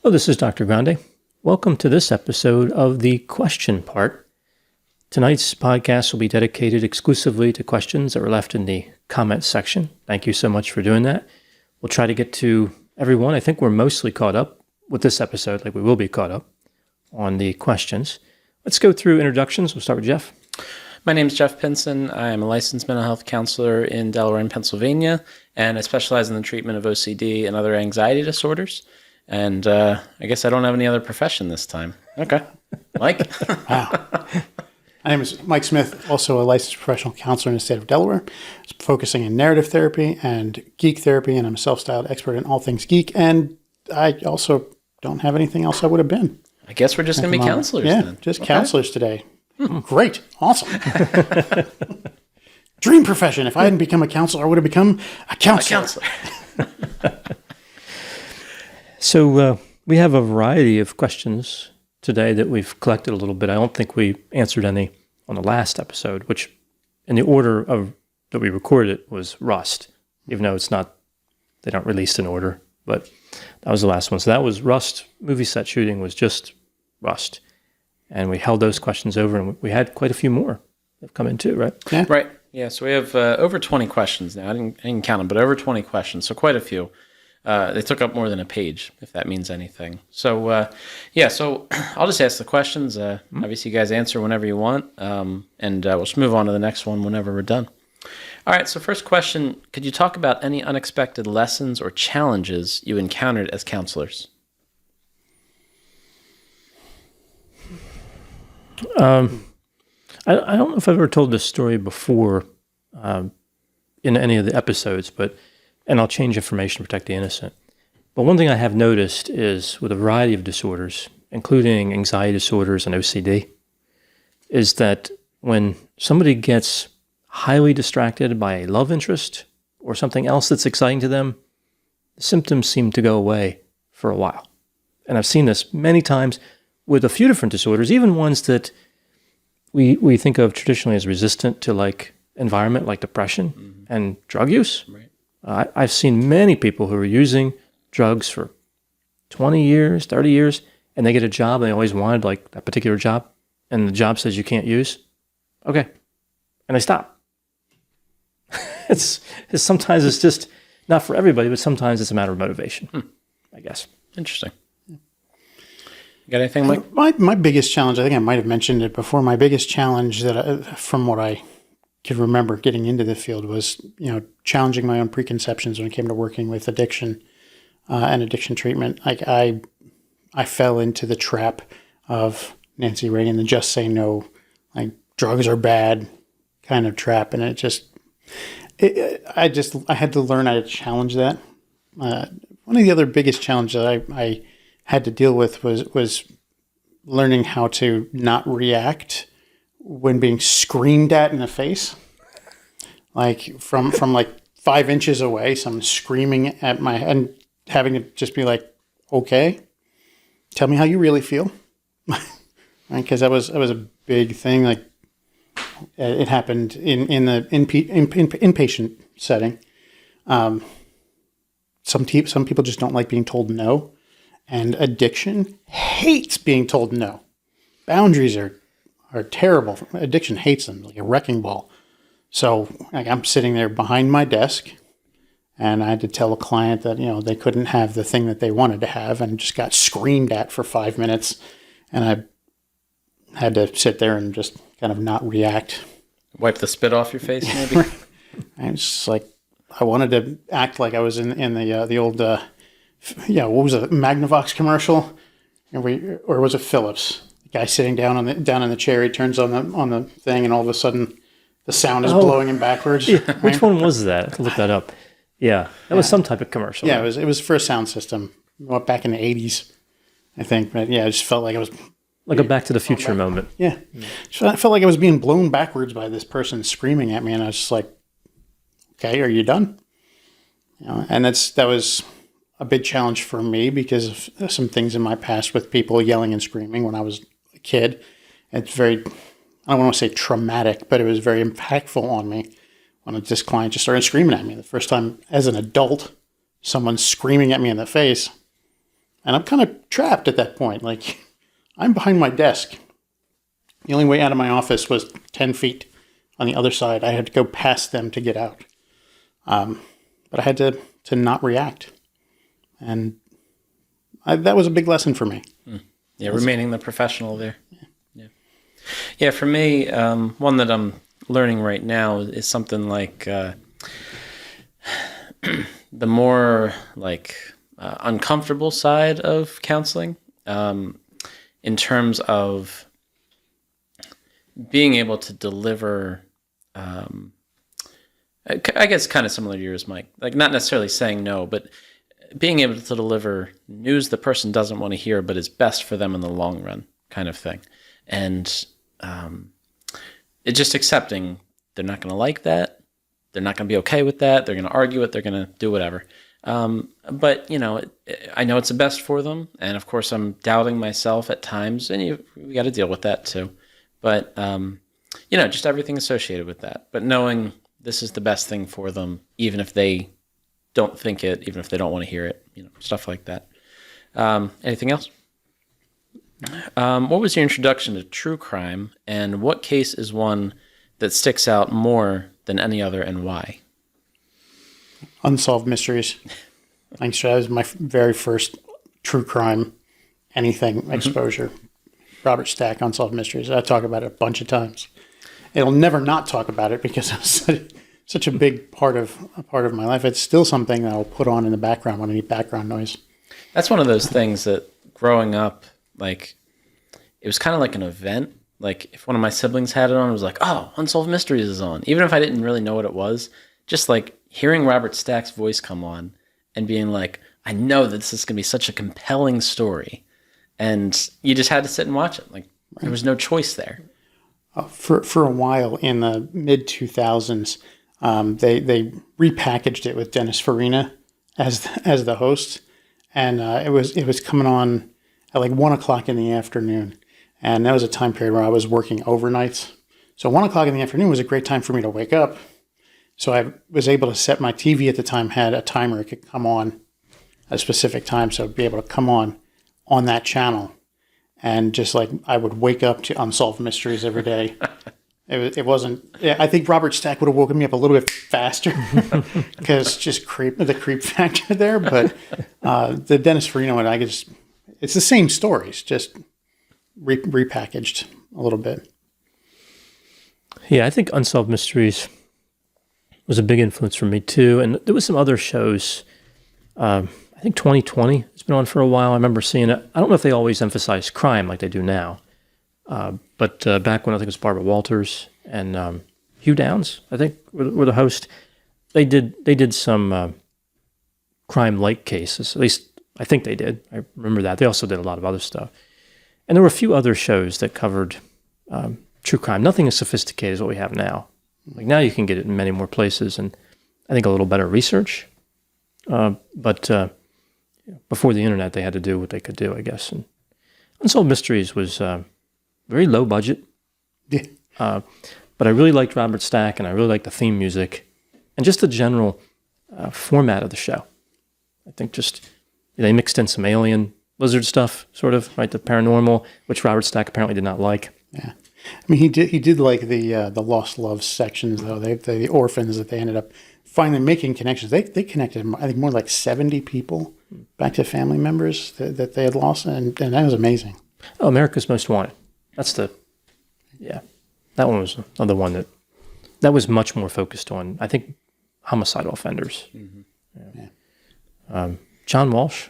Hello, this is Dr. Grande. Welcome to this episode of the question part. Tonight's podcast will be dedicated exclusively to questions that were left in the comments section. Thank you so much for doing that. We'll try to get to everyone. I think we're mostly caught up with this episode, like we will be caught up on the questions. Let's go through introductions. We'll start with Jeff. My name is Jeff Pincin. I am a licensed mental health counselor in Delaware and Pennsylvania, and I specialize in the treatment of OCD and other anxiety disorders. And I guess I don't have any other profession this time. Okay. Mike? Wow. My name is Mike Smith, also a licensed professional counselor in the state of Delaware, focusing in narrative therapy and geek therapy, and I'm a self-styled expert in all things geek, and I also don't have anything else I would have been. I guess we're just going to be counselors then. Just counselors today. Great. Awesome. Dream profession. If I hadn't become a counselor, I would have become a counselor. So we have a variety of questions today that we've collected a little bit. I don't think we answered any on the last episode, which in the order of that we recorded it was Rust, even though it's not, they don't release in order, but that was the last one. So that was Rust. Movie set shooting was just Rust. And we held those questions over, and we had quite a few more that have come in too, right? Yeah. Right. Yeah, so we have over 20 questions now. I didn't count them, but over 20 questions, so quite a few. They took up more than a page, if that means anything. So, so I'll just ask the questions. Obviously, you guys answer whenever you want, and we'll just move on to the next one whenever we're done. All right, so first question, could you talk about any unexpected lessons or challenges you encountered as counselors? I don't know if I've ever told this story before in any of the episodes, and I'll change information to protect the innocent. But one thing I have noticed is with a variety of disorders, including anxiety disorders and OCD, is that when somebody gets highly distracted by a love interest or something else that's exciting to them, the symptoms seem to go away for a while. And I've seen this many times with a few different disorders, even ones that we think of traditionally as resistant to like environment, like depression and drug use. Right. I've seen many people who are using drugs for 20 years, 30 years, and they get a job and they always wanted like that particular job, and the job says you can't use. Okay. And they stop. Sometimes it's just not for everybody, but sometimes it's a matter of motivation, I guess. Interesting. You got anything, Mike? My biggest challenge, I think I might have mentioned it before, my biggest challenge from what I could remember getting into the field was, challenging my own preconceptions when it came to working with addiction and addiction treatment. Like I fell into the trap of Nancy Reagan, the just say no, like drugs are bad kind of trap. And I had to learn how to challenge that. One of the other biggest challenges that I had to deal with was learning how to not react when being screamed at in the face. Like from like 5 inches away, someone screaming at my head and having to just be like, okay, tell me how you really feel. Because that was a big thing. Like it happened in the inpatient setting. Some people just don't like being told no. And addiction hates being told no. Boundaries are terrible. Addiction hates them like a wrecking ball. So like I'm sitting there behind my desk, and I had to tell a client that they couldn't have the thing that they wanted to have, and just got screamed at for 5 minutes, and I had to sit there and just kind of not react. Wipe the spit off your face, maybe. I was just like, I wanted to act like I was in the old. What was it? Magnavox commercial, or was it Philips? The guy sitting down in the chair, he turns on the thing, and all of a sudden, the sound is blowing him backwards. Yeah. Right? Which one was that? I have to look that up. Yeah, that was some type of commercial. Yeah, it was for a sound system. Back in the 80s, I think. But yeah, I just felt like I was like a Back to the Future moment. Yeah, I felt like I was being blown backwards by this person screaming at me, and I was just like, "Okay, are you done?" And that was a big challenge for me because of some things in my past with people yelling and screaming when I was a kid. It's very, I don't want to say traumatic, but it was very impactful on me when this client just started screaming at me. The first time as an adult, someone screaming at me in the face, And I'm kind of trapped at that point. Like, I'm behind my desk. The only way out of my office was 10 feet on the other side. I had to go past them to get out. But I had to not react. And that was a big lesson for me. Yeah, remaining the professional there. Yeah, for me, one that I'm learning right now is something like the more like uncomfortable side of counseling, in terms of being able to deliver, I guess kind of similar to yours, Mike, like not necessarily saying no, but being able to deliver news the person doesn't want to hear, but is best for them in the long run kind of thing. And it's just accepting they're not going to like that. They're not going to be okay with that. They're going to argue it. They're going to do whatever. But, you know, I know it's the best for them. And, of course, I'm doubting myself at times. And we got to deal with that, too. But, you know, just everything associated with that. But knowing this is the best thing for them, even if they don't think it, even if they don't want to hear it, you know, stuff like that. Anything else? What was your introduction to true crime, and what case is one that sticks out more than any other, and why? Unsolved Mysteries. Thanks, that was my very first true crime anything exposure. Robert Stack, Unsolved Mysteries. I talk about it a bunch of times. It'll never not talk about it because it was such a big part of my life. It's still something that I'll put on in the background when I need background noise. That's one of those things that growing up, like, it was kind of like an event. Like, if one of my siblings had it on, it was like, oh, Unsolved Mysteries is on. Even if I didn't really know what it was, just like hearing Robert Stack's voice come on and being like, I know that this is going to be such a compelling story. And you just had to sit and watch it. Like, there was no choice there. For a while in the mid 2000s, they repackaged it with Dennis Farina as the host, and it was coming on at like 1:00 in the afternoon, and that was a time period where I was working overnights. So 1:00 in the afternoon was a great time for me to wake up. So I was able to set my TV at the time, had a timer, it could come on at a specific time, so I'd be able to come on that channel. And just like I would wake up to Unsolved Mysteries every day. It wasn't. Yeah, I think Robert Stack would have woken me up a little bit faster because just the creep factor there. But the Dennis Farina one, it's the same stories, just repackaged a little bit. Yeah, I think Unsolved Mysteries was a big influence for me too. And there was some other shows. I think 2020 has been on for a while. I remember seeing it. I don't know if they always emphasize crime like they do now. But back when I think it was Barbara Walters and Hugh Downs, I think, were the host, they did some crime-like cases. At least I think they did. I remember that. They also did a lot of other stuff. And there were a few other shows that covered true crime. Nothing as sophisticated as what we have now. Like now you can get it in many more places, and I think a little better research. But before the internet, they had to do what they could do, I guess. And Unsolved Mysteries was very low budget. Yeah. But I really liked Robert Stack, and I really liked the theme music, and just the general format of the show. I think just they mixed in some alien lizard stuff, sort of, right? The paranormal, which Robert Stack apparently did not like. Yeah, I mean he did like the lost love sections though. The orphans that they ended up finally making connections. They connected, I think, more like 70 people back to family members that they had lost, and that was amazing. Oh, America's Most Wanted. That's that one was another one that was much more focused on, I think, homicidal offenders. Mm-hmm. Yeah. John Walsh.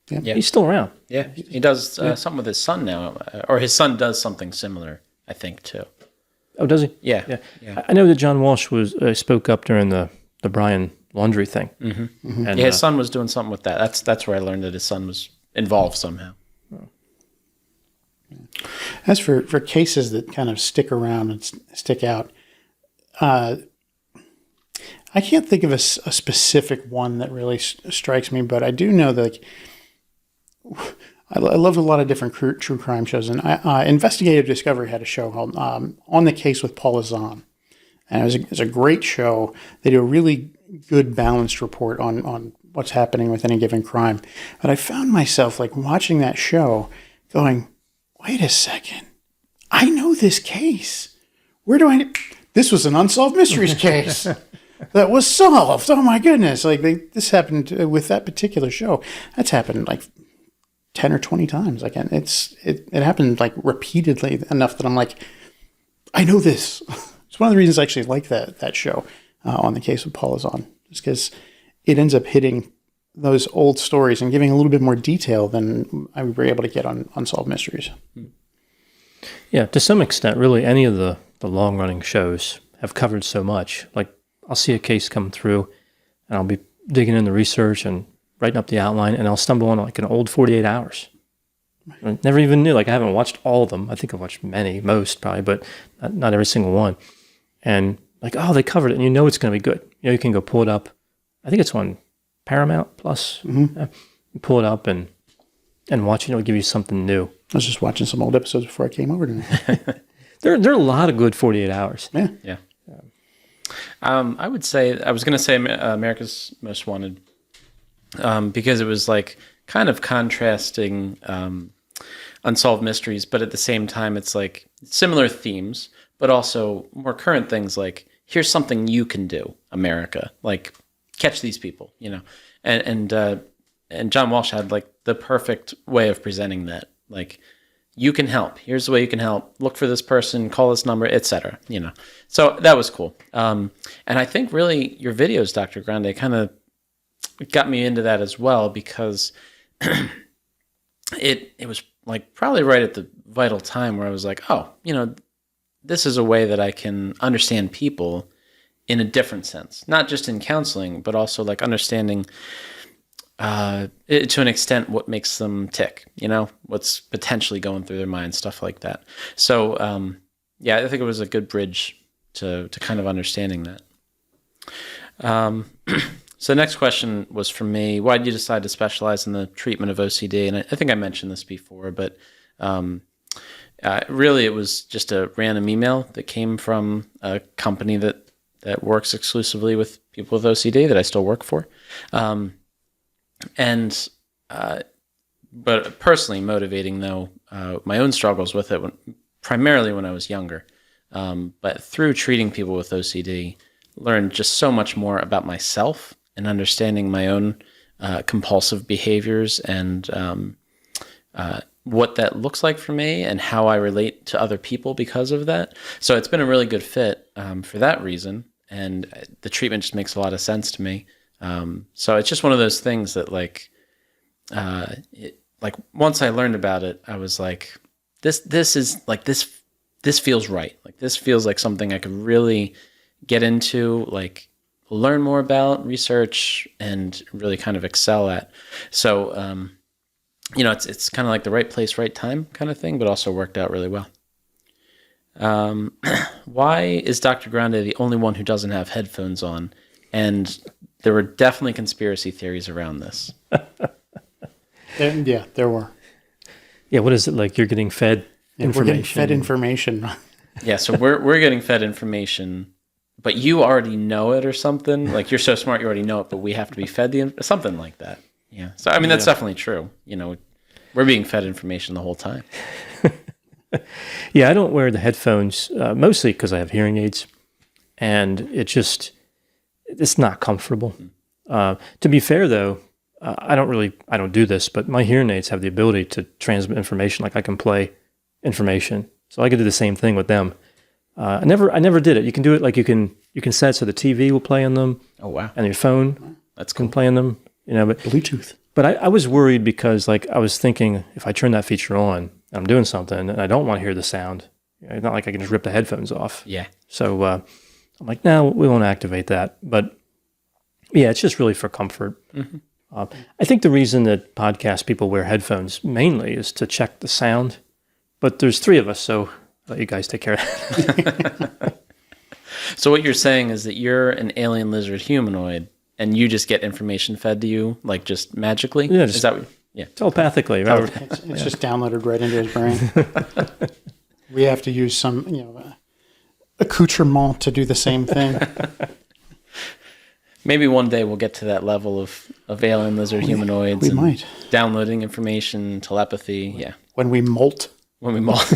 Yeah. He's still around. Yeah, he does something with his son now, or his son does something similar, I think, too. Oh, does he? Yeah. I know that John Walsh spoke up during the Brian Laundrie thing. Mm-hmm. Mm-hmm. And, his son was doing something with that. That's where I learned that his son was involved somehow. As for cases that kind of stick around and stick out, I can't think of a specific one that really strikes me, but I do know that I love a lot of different true crime shows. And Investigative Discovery had a show called On the Case with Paula Zahn. And it was a great show. They do a really good balanced report on what's happening with any given crime. But I found myself like watching that show going, wait a second, I know this case. Where do I... This was an unsolved mysteries case that was solved. Oh my goodness. Like this happened with that particular show. That's happened like 10 or 20 times. Like it happened like repeatedly enough that I'm like, I know this. It's one of the reasons I actually like that show on the case with Paul is on, just because it ends up hitting those old stories and giving a little bit more detail than I were able to get on Unsolved Mysteries. Yeah, to some extent, really any of the long-running shows have covered so much. Like, I'll see a case come through, and I'll be digging in the research and writing up the outline, and I'll stumble on like an old 48 Hours. I never even knew. Like, I haven't watched all of them. I think I've watched most probably, but not every single one. And like, oh, they covered it, and you know it's going to be good. You can go pull it up. I think it's on Paramount Plus. Mm-hmm. You pull it up and watch it. It'll give you something new. I was just watching some old episodes before I came over tonight. There are a lot of good 48 Hours. Yeah. I would say, I was going to say America's Most Wanted because it was like kind of contrasting Unsolved Mysteries, but at the same time, it's like similar themes, but also more current things like, here's something you can do, America. Like, catch these people, And John Walsh had like the perfect way of presenting that. Like, you can help. Here's the way you can help. Look for this person, call this number, etc. So that was cool. And I think really your videos, Dr. Grande, kind of got me into that as well, because it was like probably right at the vital time where I was like, oh, this is a way that I can understand people in a different sense, not just in counseling, but also like understanding to an extent what makes them tick, what's potentially going through their mind, stuff like that. So, I think it was a good bridge to kind of understanding that. So the next question was from me. Why did you decide to specialize in the treatment of OCD? And I think I mentioned this before, but really it was just a random email that came from a company that works exclusively with people with OCD that I still work for. But personally motivating though, my own struggles with it primarily when I was younger. But through treating people with OCD, learned just so much more about myself and understanding my own compulsive behaviors and what that looks like for me and how I relate to other people because of that. So it's been a really good fit for that reason. And the treatment just makes a lot of sense to me. So it's just one of those things that once I learned about it, I was like, this feels right. Like this feels like something I could really get into, like learn more about, research, and really kind of excel at. So, it's kind of like the right place, right time kind of thing, but also worked out really well. Why is Dr. Grande the only one who doesn't have headphones on? And there were definitely conspiracy theories around this. There were. Yeah, what is it like? You're getting fed information. We're getting fed information. Yeah, so we're getting fed information, but you already know it or something. Like you're so smart, you already know it, but we have to be fed something like that. Yeah. So I mean, that's definitely true. We're being fed information the whole time. Yeah, I don't wear the headphones mostly because I have hearing aids, and it's not comfortable. To be fair, though, I don't do this, but my hearing aids have the ability to transmit information. Like I can play information, so I could do the same thing with them. I never did it. You can do it like you can set so the TV will play on them. Oh wow! And your phone can play on them. But Bluetooth. But I was worried because like I was thinking if I turn that feature on, I'm doing something and I don't want to hear the sound. It's not like I can just rip the headphones off. Yeah. So I'm like, no, we won't activate that. But yeah, it's just really for comfort. Mm-hmm. I think the reason that podcast people wear headphones mainly is to check the sound. But there's 3 of us, so I'll let you guys take care of that. So what you're saying is that you're an alien lizard humanoid and you just get information fed to you, like just magically? Yeah, is that what? Yeah. Telepathically, right? It's just downloaded right into his brain. We have to use some, accoutrement to do the same thing. Maybe one day we'll get to that level of alien lizard humanoids. We and might. downloading information, telepathy. Yeah, When we molt. when we molt.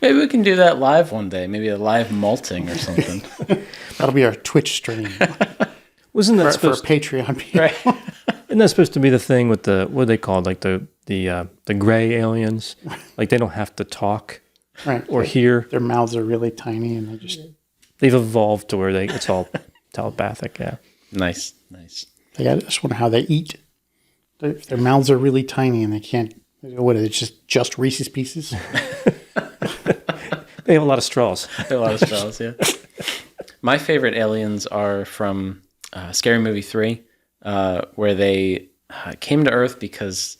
Maybe we can do that live one day. Maybe a live malting or something. That'll be our Twitch stream Wasn't that for supposed? Patreon people. Right. Isn't that supposed to be the thing with the what are they called? Like the gray aliens? Like they don't have to talk Right. or hear. Their mouths are really tiny and They've evolved to where it's all telepathic. Yeah. Nice. I just wonder how they eat. Their mouths are really tiny and they can't. What is it? Just Reese's Pieces? They have a lot of straws. A lot of straws, yeah. My favorite aliens are from Scary Movie 3, where they came to Earth because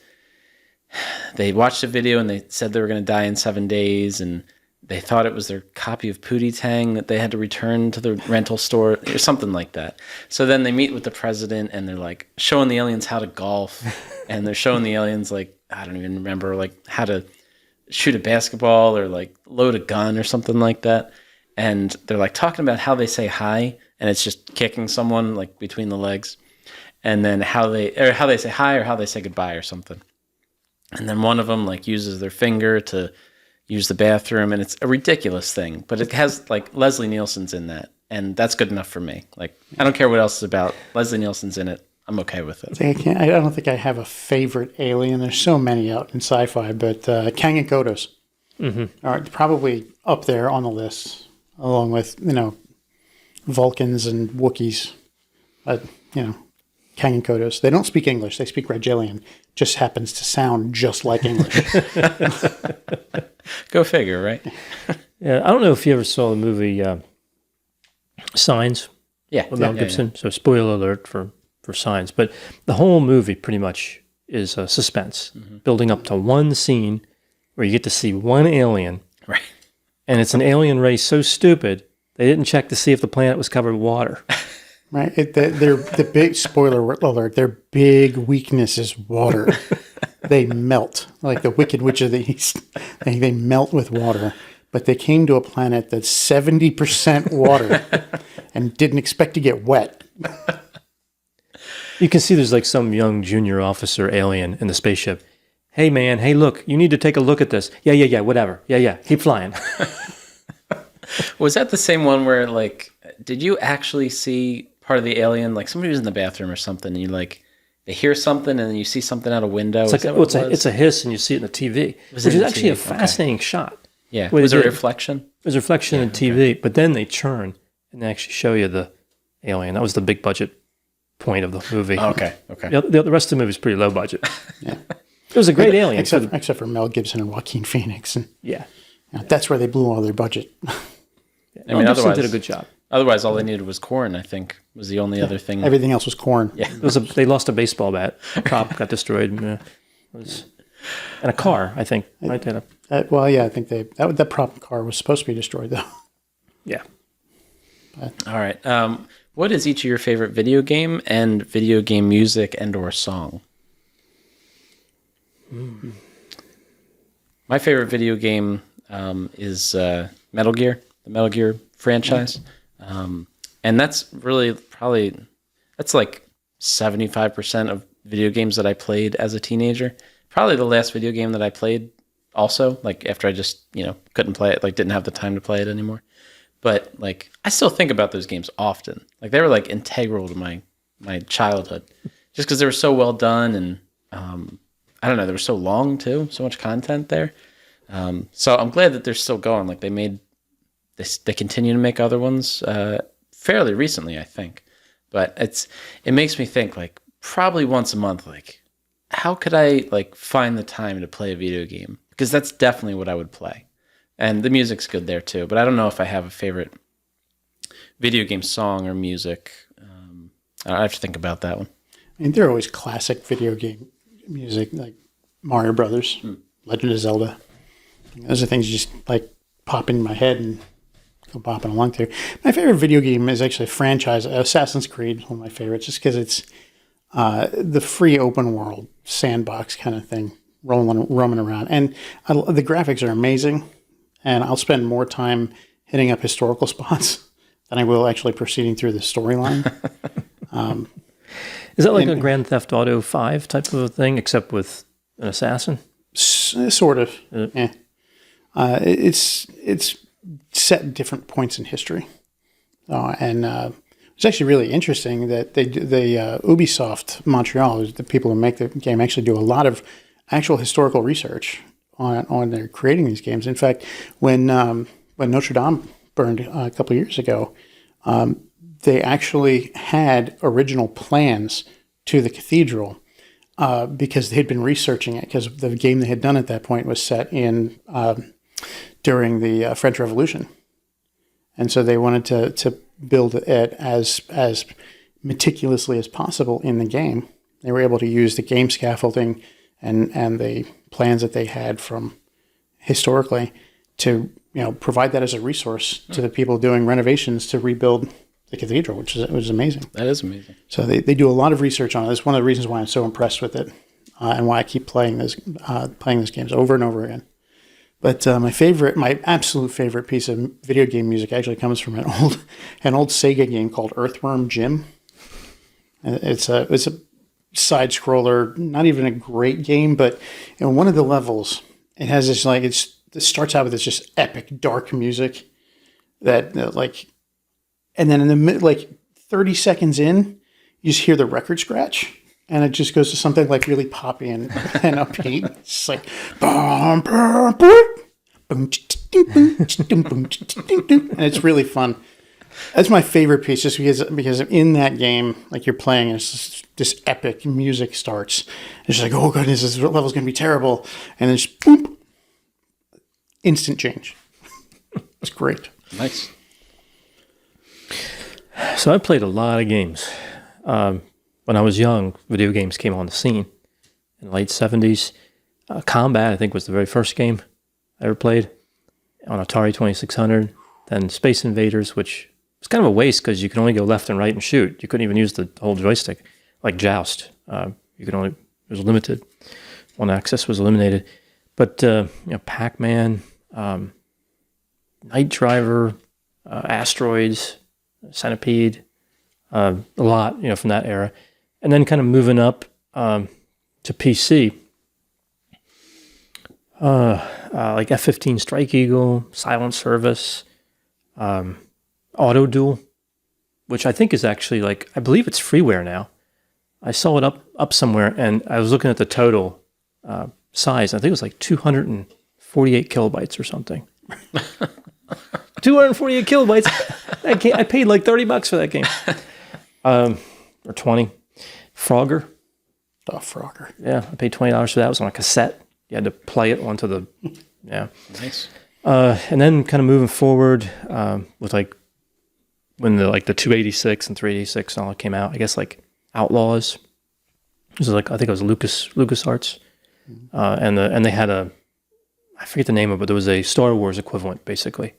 they watched a video and they said they were going to die in 7 days, and they thought it was their copy of Pootie Tang that they had to return to the rental store or something like that. So then they meet with the president and they're like showing the aliens how to golf, and they're showing the aliens like, I don't even remember, like how to shoot a basketball or like load a gun or something like that. And they're like talking about how they say hi, and it's just kicking someone like between the legs, and then how they say hi or how they say goodbye or something. And then one of them like uses their finger to use the bathroom, and it's a ridiculous thing, but it has like Leslie Nielsen's in that, and that's good enough for me. Like I don't care what else is about. Leslie Nielsen's in it. I'm okay with it. I don't think I have a favorite alien. There's so many out in sci-fi, but Kang and Kodos are probably up there on the list, along with Vulcans and Wookiees. But Kang and Kodos. They don't speak English. They speak Regalian. Just happens to sound just like English. Go figure, right? Yeah. I don't know if you ever saw the movie Signs Yeah. with Mel Gibson. So spoiler alert for Signs. But the whole movie pretty much is suspense, building up to one scene where you get to see one alien. Right. And it's an alien race so stupid, they didn't check to see if the planet was covered with water. Right? They're the big spoiler alert. Their big weakness is water. They melt like the Wicked Witch of the East. They melt with water. But they came to a planet that's 70% water and didn't expect to get wet. You can see there's like some young junior officer alien in the spaceship. Hey, man, hey, look, you need to take a look at this. Yeah, whatever. Yeah, keep flying. Was that the same one where like, did you actually see part of the alien? Like somebody was in the bathroom or something, and you like, they hear something and then you see something out a window. It's like it's a hiss and you see it in the TV, which is actually a fascinating shot. Yeah. Was there a reflection? There's a reflection in TV, but then they turn and they actually show you the alien. That was the big budget point of the movie. Oh, okay. The rest of the movie is pretty low budget. Yeah. It was a great alien. Except for Mel Gibson and Joaquin Phoenix. And, yeah. That's where they blew all their budget. I mean, otherwise, did a good job. Otherwise, all they needed was corn, I think, was the only other thing. Everything else was corn. Yeah. They lost a baseball bat. A prop got destroyed. And a car, I think. Right there. I think that prop car was supposed to be destroyed, though. Yeah. All right. What is each of your favorite video game and video game music and or song? My favorite video game is Metal Gear, the Metal Gear franchise. And that's really that's like 75% of video games that I played as a teenager. Probably the last video game that I played also, like after I just, couldn't play it, like didn't have the time to play it anymore. But like, I still think about those games often. Like they were like integral to my childhood just because they were so well done. And I don't know, they were so long too, so much content there. So I'm glad that they're still going. Like they continue to make other ones fairly recently, I think. But it makes me think like probably once a month, like how could I like find the time to play a video game? Because that's definitely what I would play. And the music's good there too. But I don't know if I have a favorite video game song or music. I have to think about that one. I mean, there are always classic video game music like Mario Brothers, Legend of Zelda. Those are things just like pop in my head and go bopping along through. My favorite video game is actually a franchise, Assassin's Creed, one of my favorites, just because it's the free open world sandbox kind of thing, roaming around. And the graphics are amazing, and I'll spend more time hitting up historical spots than I will actually proceeding through the storyline. Is that like a Grand Theft Auto 5 type of a thing, except with an assassin? Sort of. Yeah. It's set at different points in history, and it's actually really interesting that they Ubisoft Montreal, the people who make the game, actually do a lot of actual historical research on their creating these games. In fact, when Notre Dame burned a couple of years ago, they actually had original plans to the cathedral because they'd been researching it, because the game they had done at that point was set in during the French Revolution. And so they wanted to build it as meticulously as possible in the game. They were able to use the game scaffolding and the plans that they had from historically to provide that as a resource to the people doing renovations to rebuild the cathedral, which was amazing. That is amazing. So they do a lot of research on it. It's one of the reasons why I'm so impressed with it, and why I keep playing these games over and over again. But my absolute favorite piece of video game music actually comes from an old Sega game called Earthworm Jim. It's a side scroller, not even a great game, but in one of the levels, it has this it starts out with this just epic dark music that and then in the mid 30 seconds in, you just hear the record scratch. And it just goes to something like really poppy and upbeat. It's just like, bum, bum, bum, and it's really fun. That's my favorite piece, just because in that game, like you're playing, and it's just, this epic music starts. It's just like, oh goodness, this level's gonna be terrible, and then just boop, instant change. It's great. Nice. So I played a lot of games. When I was young, video games came on the scene in the late 70s. Combat, I think, was the very first game I ever played on Atari 2600. Then Space Invaders, which was kind of a waste because you could only go left and right and shoot. You couldn't even use the whole joystick. Like Joust, it was limited. One access was eliminated. But Pac-Man, Night Driver, Asteroids, Centipede, a lot, from that era. And then kind of moving up to PC, like F-15 Strike Eagle, Silent Service, Auto Duel, which I think is actually I believe it's freeware now. I saw it up somewhere, and I was looking at the total size. I think it was 248 kilobytes or something. 248 kilobytes. I paid $30 for that game. Or 20. Frogger. Oh, Frogger. Yeah, I paid $20 for that. It was on a cassette. You had to play it onto the, yeah. Nice. And then kind of moving forward with when the 286 and 386 and all came out, I guess Outlaws. It was I think it was LucasArts. And they had I forget the name of it, but there was a Star Wars equivalent, basically,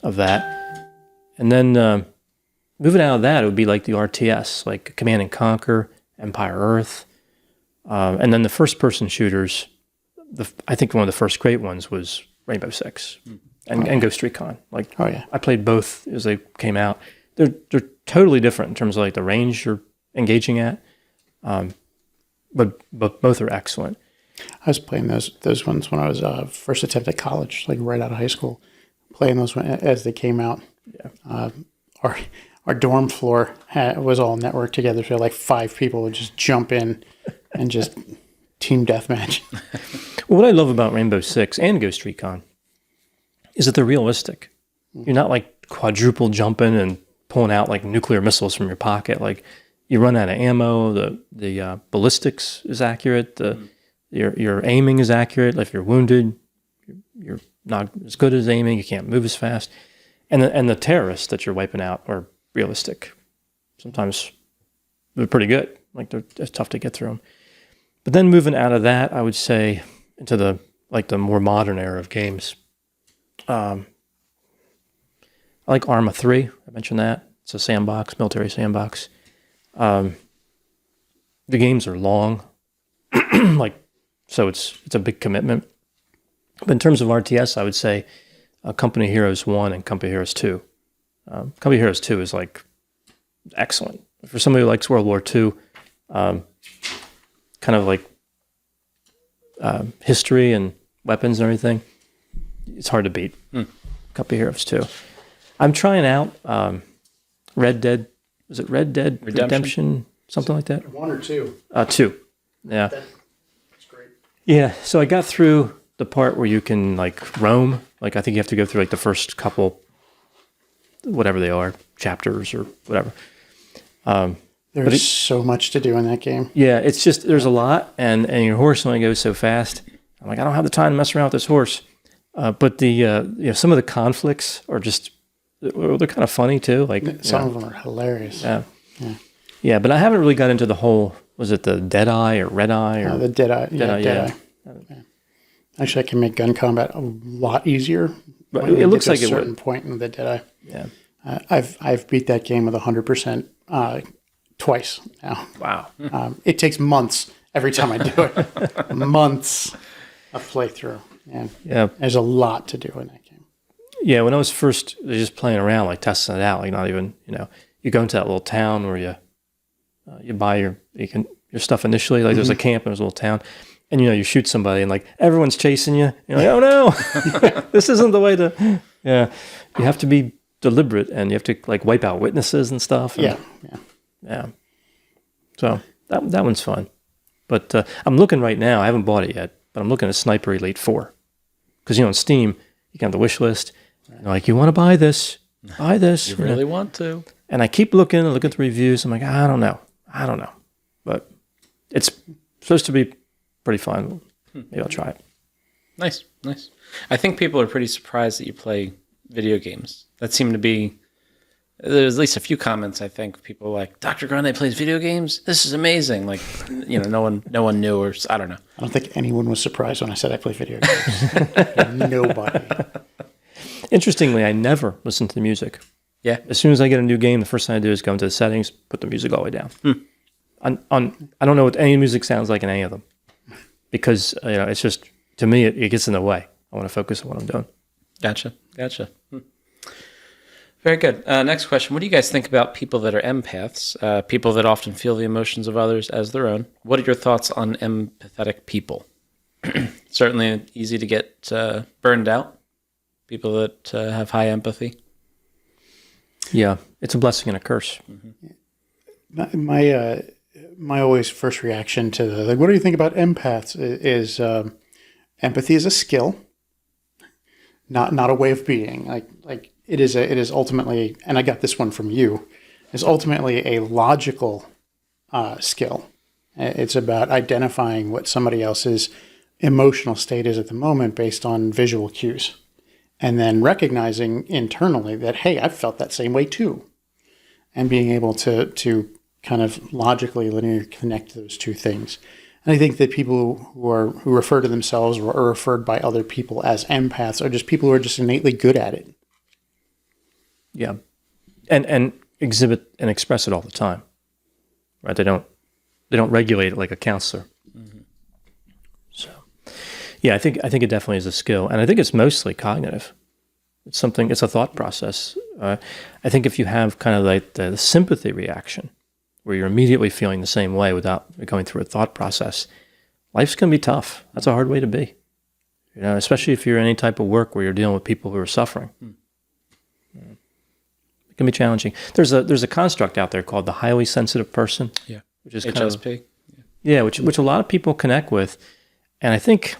of that. And then moving out of that, it would be the RTS, like Command and Conquer, Empire Earth. And then the first-person shooters, I think one of the first great ones was Rainbow Six and Ghost Recon. Oh, yeah. I played both as they came out. They're totally different in terms of the range you're engaging at, but both are excellent. I was playing those ones when I was first attempt at college, right out of high school, playing those as they came out. Yeah. Our dorm floor was all networked together, so 5 people would just jump in and just team deathmatch. Well, what I love about Rainbow Six and Ghost Recon is that they're realistic. You're not quadruple jumping and pulling out nuclear missiles from your pocket. You run out of ammo. The ballistics is accurate. Your aiming is accurate. If you're wounded, you're not as good as aiming. You can't move as fast. And the terrorists that you're wiping out are realistic. Sometimes they're pretty good. It's tough to get through them. But then moving out of that, I would say into the more modern era of games. I like Arma 3. I mentioned that. It's a sandbox, military sandbox. The games are long, so it's a big commitment. But in terms of RTS, I would say Company Heroes 1 and Company Heroes 2. Company Heroes 2 is like excellent. For somebody who likes World War II, kind of like history and weapons and everything, it's hard to beat. Company Heroes 2. I'm trying out Red Dead. Was it Red Dead Redemption? Something like that? 1 or 2? 2. Yeah. That's great. Yeah. So I got through the part where you can like roam. Like I think you have to go through like the first couple, whatever they are, chapters or whatever. There's so much to do in that game. Yeah, it's just there's a lot, and your horse only goes so fast. I'm like, I don't have the time to mess around with this horse. But the some of the conflicts are just they're kind of funny too. Like Some of them are hilarious. Yeah. But I haven't really got into the whole. Was it the Dead Eye or Red Eye or The Deadeye. Deadeye? Yeah. Actually, I can make gun combat a lot easier. But when it you looks get like to a it certain would. point in the Deadeye. Yeah. I've beat that game with 100% twice now. Wow. It takes months every time I do it. Months of playthrough. And Yeah. there's a lot to do in that game. Yeah. When I was first just playing around, like testing it out, like not even you go into that little town where you buy your stuff initially. Like there's a camp and there's a little town. And you shoot somebody and like everyone's chasing you. You're like, oh no, this isn't the way to. Yeah, you have to be deliberate and you have to like wipe out witnesses and stuff. And, yeah. So that one's fun. But I'm looking right now. I haven't bought it yet, but I'm looking at Sniper Elite 4 because on Steam you can have the wish list. And like you want to buy this, buy this. You really want to? And I keep looking and looking at the reviews. I'm like, I don't know, but it's supposed to be pretty fun. Maybe I'll try it. Nice. I think people are pretty surprised that you play video games. That seemed to be, there's at least a few comments, I think. People like, Dr. Grande plays video games? This is amazing. Like, no one knew, or I don't know. I don't think anyone was surprised when I said I play video games. Nobody. Interestingly, I never listen to the music. Yeah. As soon as I get a new game, the first thing I do is go into the settings, put the music all the way down. I don't know what any music sounds like in any of them. Because it's just to me it gets in the way. I want to focus on what I'm doing. Gotcha. Very good. Next question: what do you guys think about people that are empaths? People that often feel the emotions of others as their own. What are your thoughts on empathetic people? Certainly easy to get burned out. People that have high empathy. Yeah, it's a blessing and a curse. My always first reaction to what do you think about empaths is empathy is a skill, not a way of being. Like it is ultimately, and I got this one from you, is ultimately a logical skill. It's about identifying what somebody else's emotional state is at the moment based on visual cues, and then recognizing internally that, hey, I've felt that same way too, and being able to kind of logically linearly connect those two things. And I think that people who refer to themselves or are referred by other people as empaths are just people who are just innately good at it. Yeah. And exhibit and express it all the time. Right? They don't regulate it like a counselor. Mm-hmm. So yeah, I think it definitely is a skill. And I think it's mostly cognitive. It's a thought process. I think if you have kind of like the sympathy reaction, where you're immediately feeling the same way without going through a thought process, life's going to be tough. That's a hard way to be. Especially if you're in any type of work where you're dealing with people who are suffering. It can be challenging. There's a construct out there called the highly sensitive person. Yeah. Which is HSP. Which a lot of people connect with. And I think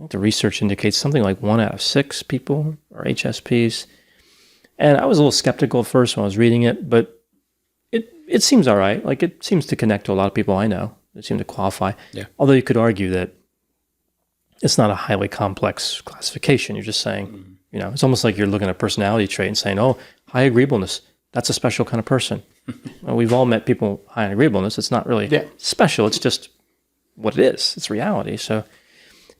the research indicates something like 1 out of 6 people are HSPs. And I was a little skeptical at first when I was reading it, but it seems all right. Like it seems to connect to a lot of people I know. It seems to qualify. Yeah. Although you could argue that it's not a highly complex classification. You're just saying, it's almost like you're looking at a personality trait and saying, oh, high agreeableness, that's a special kind of person. Well, we've all met people high in agreeableness. It's not really special. It's just what it is. It's reality. So,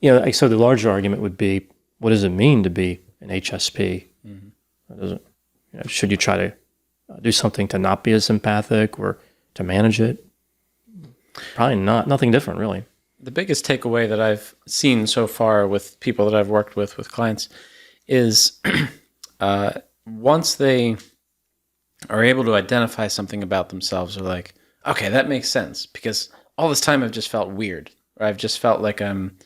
so the larger argument would be, what does it mean to be an HSP? Mm-hmm. Should you try to do something to not be as empathic or to manage it? Probably not. Nothing different, really. The biggest takeaway that I've seen so far with people that I've worked with clients, is once they are able to identify something about themselves, are like, okay, that makes sense, because all this time I've just felt weird, or I've just felt like I'm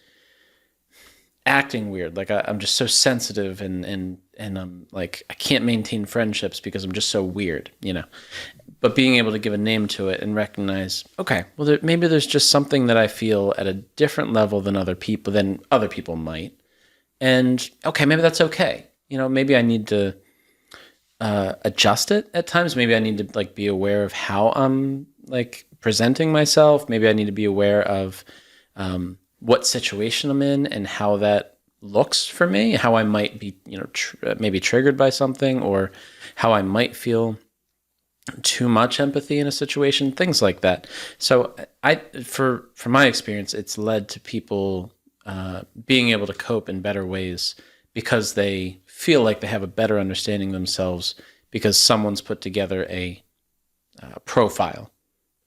acting weird, like I'm just so sensitive, and I'm like, I can't maintain friendships because I'm just so weird, But being able to give a name to it and recognize, okay, well, maybe there's just something that I feel at a different level than other people might, and okay, maybe that's okay. Maybe I need to adjust it at times. Maybe I need to like be aware of how I'm like presenting myself. Maybe I need to be aware of what situation I'm in and how that looks for me, how I might be, maybe triggered by something, or how I might feel too much empathy in a situation, things like that. So from my experience, it's led to people being able to cope in better ways because they feel like they have a better understanding of themselves because someone's put together a profile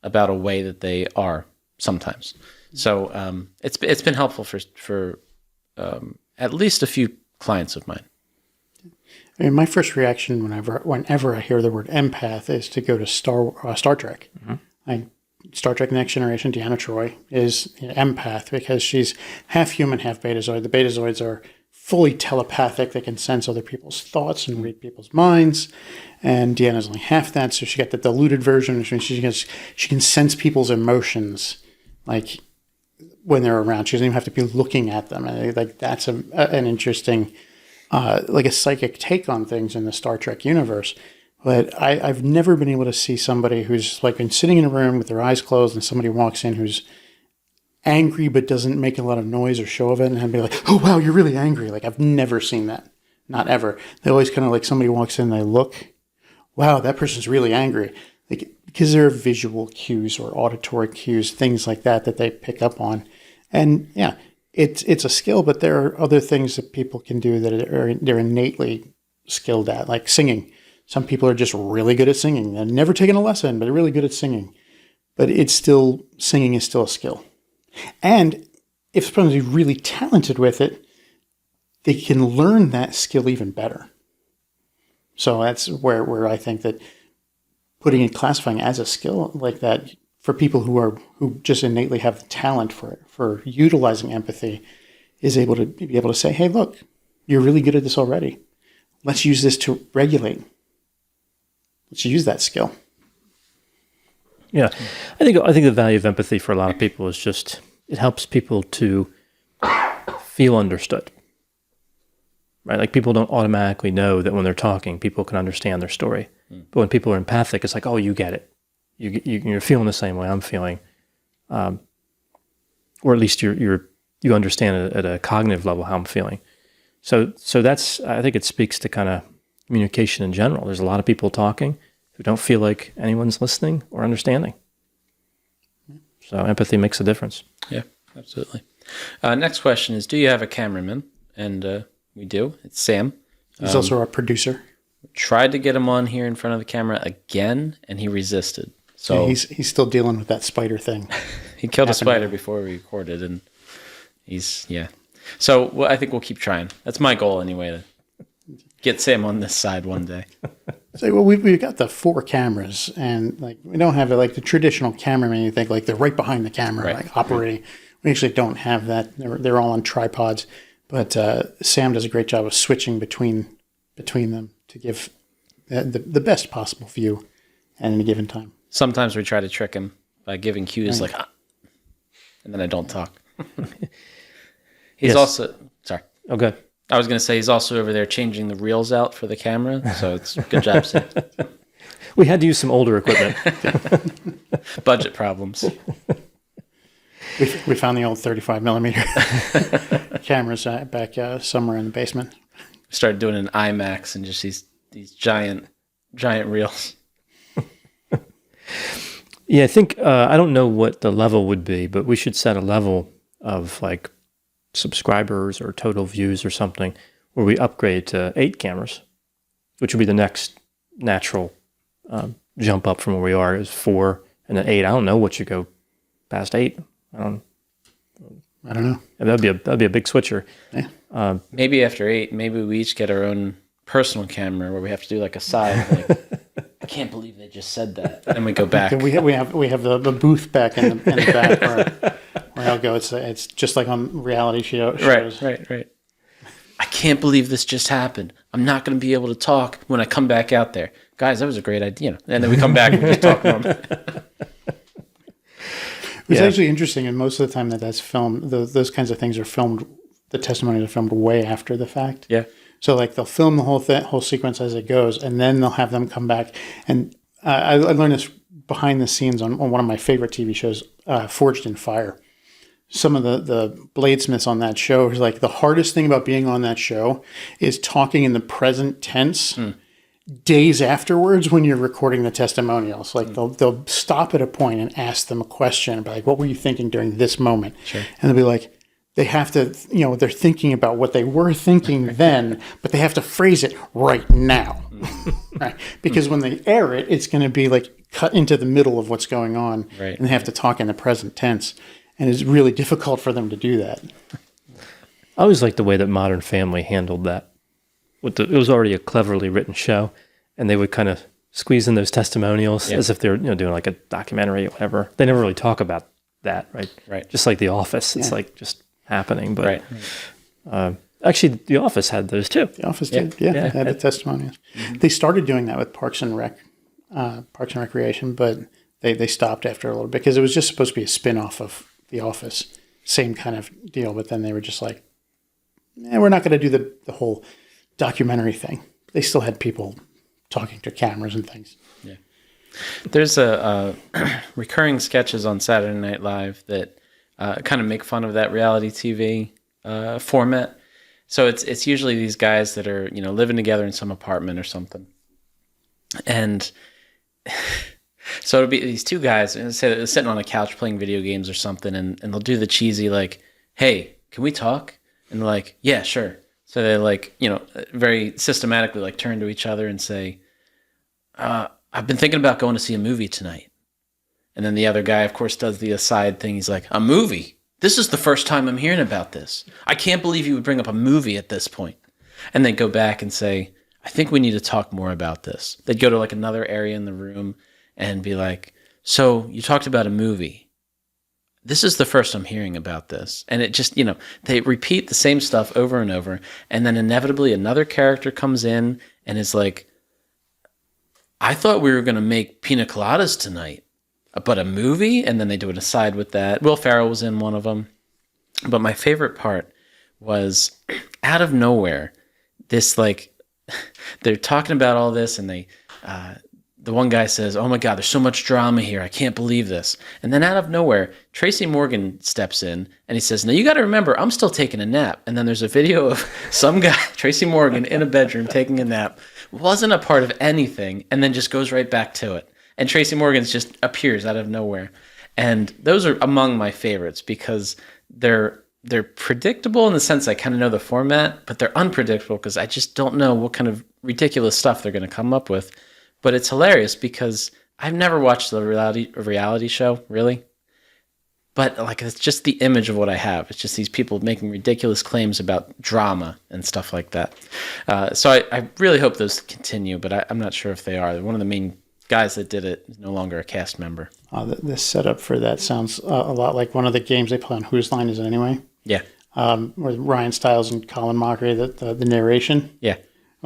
about a way that they are sometimes. So it's been helpful for at least a few clients of mine. I mean, my first reaction whenever I hear the word empath is to go to Star Trek. Star Trek Next Generation, Deanna Troi is an empath because she's half human, half betazoid. The betazoids are fully telepathic. They can sense other people's thoughts and read people's minds. And Deanna's only half that, so she got the diluted version, which means she can sense people's emotions, like when they're around. She doesn't even have to be looking at them. And like that's an interesting, like a psychic take on things in the Star Trek universe. But I've never been able to see somebody who's like been sitting in a room with their eyes closed and somebody walks in who's angry but doesn't make a lot of noise or show of it and be like, oh, wow, you're really angry. Like I've never seen that. Not ever. They always kind of like somebody walks in and they look, wow, that person's really angry. Like, because there are visual cues or auditory cues, things like that they pick up on. And yeah, it's a skill, but there are other things that people can do that they're innately skilled at, like singing. Some people are just really good at singing. They've never taken a lesson, but they're really good at singing. But singing is still a skill. And if someone's really talented with it, they can learn that skill even better. So that's where I think that putting it, classifying as a skill like that for people who just innately have the talent for utilizing empathy is able to be able to say, hey, look, you're really good at this already. Let's use this to regulate. Let's use that skill. Yeah, I think the value of empathy for a lot of people is just it helps people to feel understood. Right, like people don't automatically know that when they're talking, people can understand their story. But when people are empathic, it's like, oh, you get it. You're feeling the same way I'm feeling, or at least you understand it at a cognitive level how I'm feeling. So that's, I think it speaks to kind of communication in general. There's a lot of people talking who don't feel like anyone's listening or understanding. So empathy makes a difference. Yeah, absolutely. Next question is, do you have a cameraman? And we do. It's Sam. He's also our producer. Tried to get him on here in front of the camera again, and he resisted. So yeah, he's still dealing with that spider thing. He killed a spider before we recorded, and yeah. So I think we'll keep trying. That's my goal anyway, to get Sam on this side one day. So well, we've got the 4 cameras, and like we don't have like the traditional cameraman. You think like they're right behind the camera, right, like operating. Right. We actually don't have that. They're all on tripods. But Sam does a great job of switching between them to give the best possible view at any given time. Sometimes we try to trick him by giving cues like, and then I don't talk. He's also, sorry. Okay. I was going to say he's also over there changing the reels out for the camera. So it's good job, Sam. We had to use some older equipment. Budget problems. We found the old 35 millimeter cameras back somewhere in the basement. Started doing an IMAX and just these giant reels. Yeah, I think I don't know what the level would be, but we should set a level of like subscribers or total views or something where we upgrade to 8 cameras, which would be the next natural jump up from where we are is 4 and then 8. I don't know what should go past 8. I don't know. That'd be a big switcher. Yeah. Maybe after 8, maybe we each get our own personal camera where we have to do like a side. Like, just said that. And we go back. We have the booth back in the back where I'll go. It's just like on reality shows. Right. I can't believe this just happened. I'm not going to be able to talk when I come back out there. Guys, that was a great idea. And then we come back and we just talk normal. It's actually interesting, and most of the time that's filmed, those kinds of things are filmed, the testimonies are filmed way after the fact. Yeah. So like they'll film the whole sequence as it goes, and then they'll have them come back. And I learned this behind the scenes on one of my favorite TV shows, Forged in Fire. Some of the bladesmiths on that show is like the hardest thing about being on that show is talking in the present tense days afterwards when you're recording the testimonials. Like they'll stop at a point and ask them a question about like, what were you thinking during this moment? Sure. And they'll be like, they have to, they're thinking about what they were thinking then, but they have to phrase it right now. Right? Because when they air it, it's going to be like cut into the middle of what's going on. Right. And they have to talk in the present tense. And it's really difficult for them to do that. I always liked the way that Modern Family handled that. It was already a cleverly written show, and they would kind of squeeze in those testimonials as if they're doing like a documentary or whatever. They never really talk about that, right? Right. Just like The Office, it's like just happening. But actually, The Office had those too. The Office did, they had the testimonials. Mm-hmm. They started doing that with Parks and Recreation, but they stopped after a little bit because it was just supposed to be a spin-off of The Office, same kind of deal. But then they were just like, we're not going to do the whole documentary thing. They still had people talking to cameras and things. Yeah. There's a recurring sketches on Saturday Night Live that kind of make fun of that reality TV format. So it's usually these guys that are living together in some apartment or something, and so it'll be these two guys, say they're sitting on a couch playing video games or something, and they'll do the cheesy like, "Hey, can we talk?" And they're like, "Yeah, sure." So they like very systematically like turn to each other and say, "I've been thinking about going to see a movie tonight." And then the other guy, of course, does the aside thing. He's like, "A movie? This is the first time I'm hearing about this. I can't believe you would bring up a movie at this point." And they go back and say, "I think we need to talk more about this." They'd go to like another area in the room and be like, "So you talked about a movie. This is the first I'm hearing about this." And it just, they repeat the same stuff over and over. And then inevitably another character comes in and is like, "I thought we were going to make pina coladas tonight, but a movie?" And then they do an aside with that. Will Ferrell was in one of them. But my favorite part was out of nowhere, this like, they're talking about all this and the one guy says, "Oh my God, there's so much drama here. I can't believe this." And then out of nowhere, Tracy Morgan steps in and he says, "Now you got to remember, I'm still taking a nap." And then there's a video of some guy, Tracy Morgan, in a bedroom taking a nap. Wasn't a part of anything, and then just goes right back to it. And Tracy Morgan just appears out of nowhere. And those are among my favorites because they're predictable in the sense I kind of know the format, but they're unpredictable because I just don't know what kind of ridiculous stuff they're going to come up with. But it's hilarious because I've never watched a reality show, really. But like it's just the image of what I have. It's just these people making ridiculous claims about drama and stuff like that. So I really hope those continue, but I'm not sure if they are. One of the main guys that did it is no longer a cast member. The setup for that sounds a lot like one of the games they play on Whose Line Is It Anyway? Yeah. With Ryan Stiles and Colin Mockery, the narration. Yeah.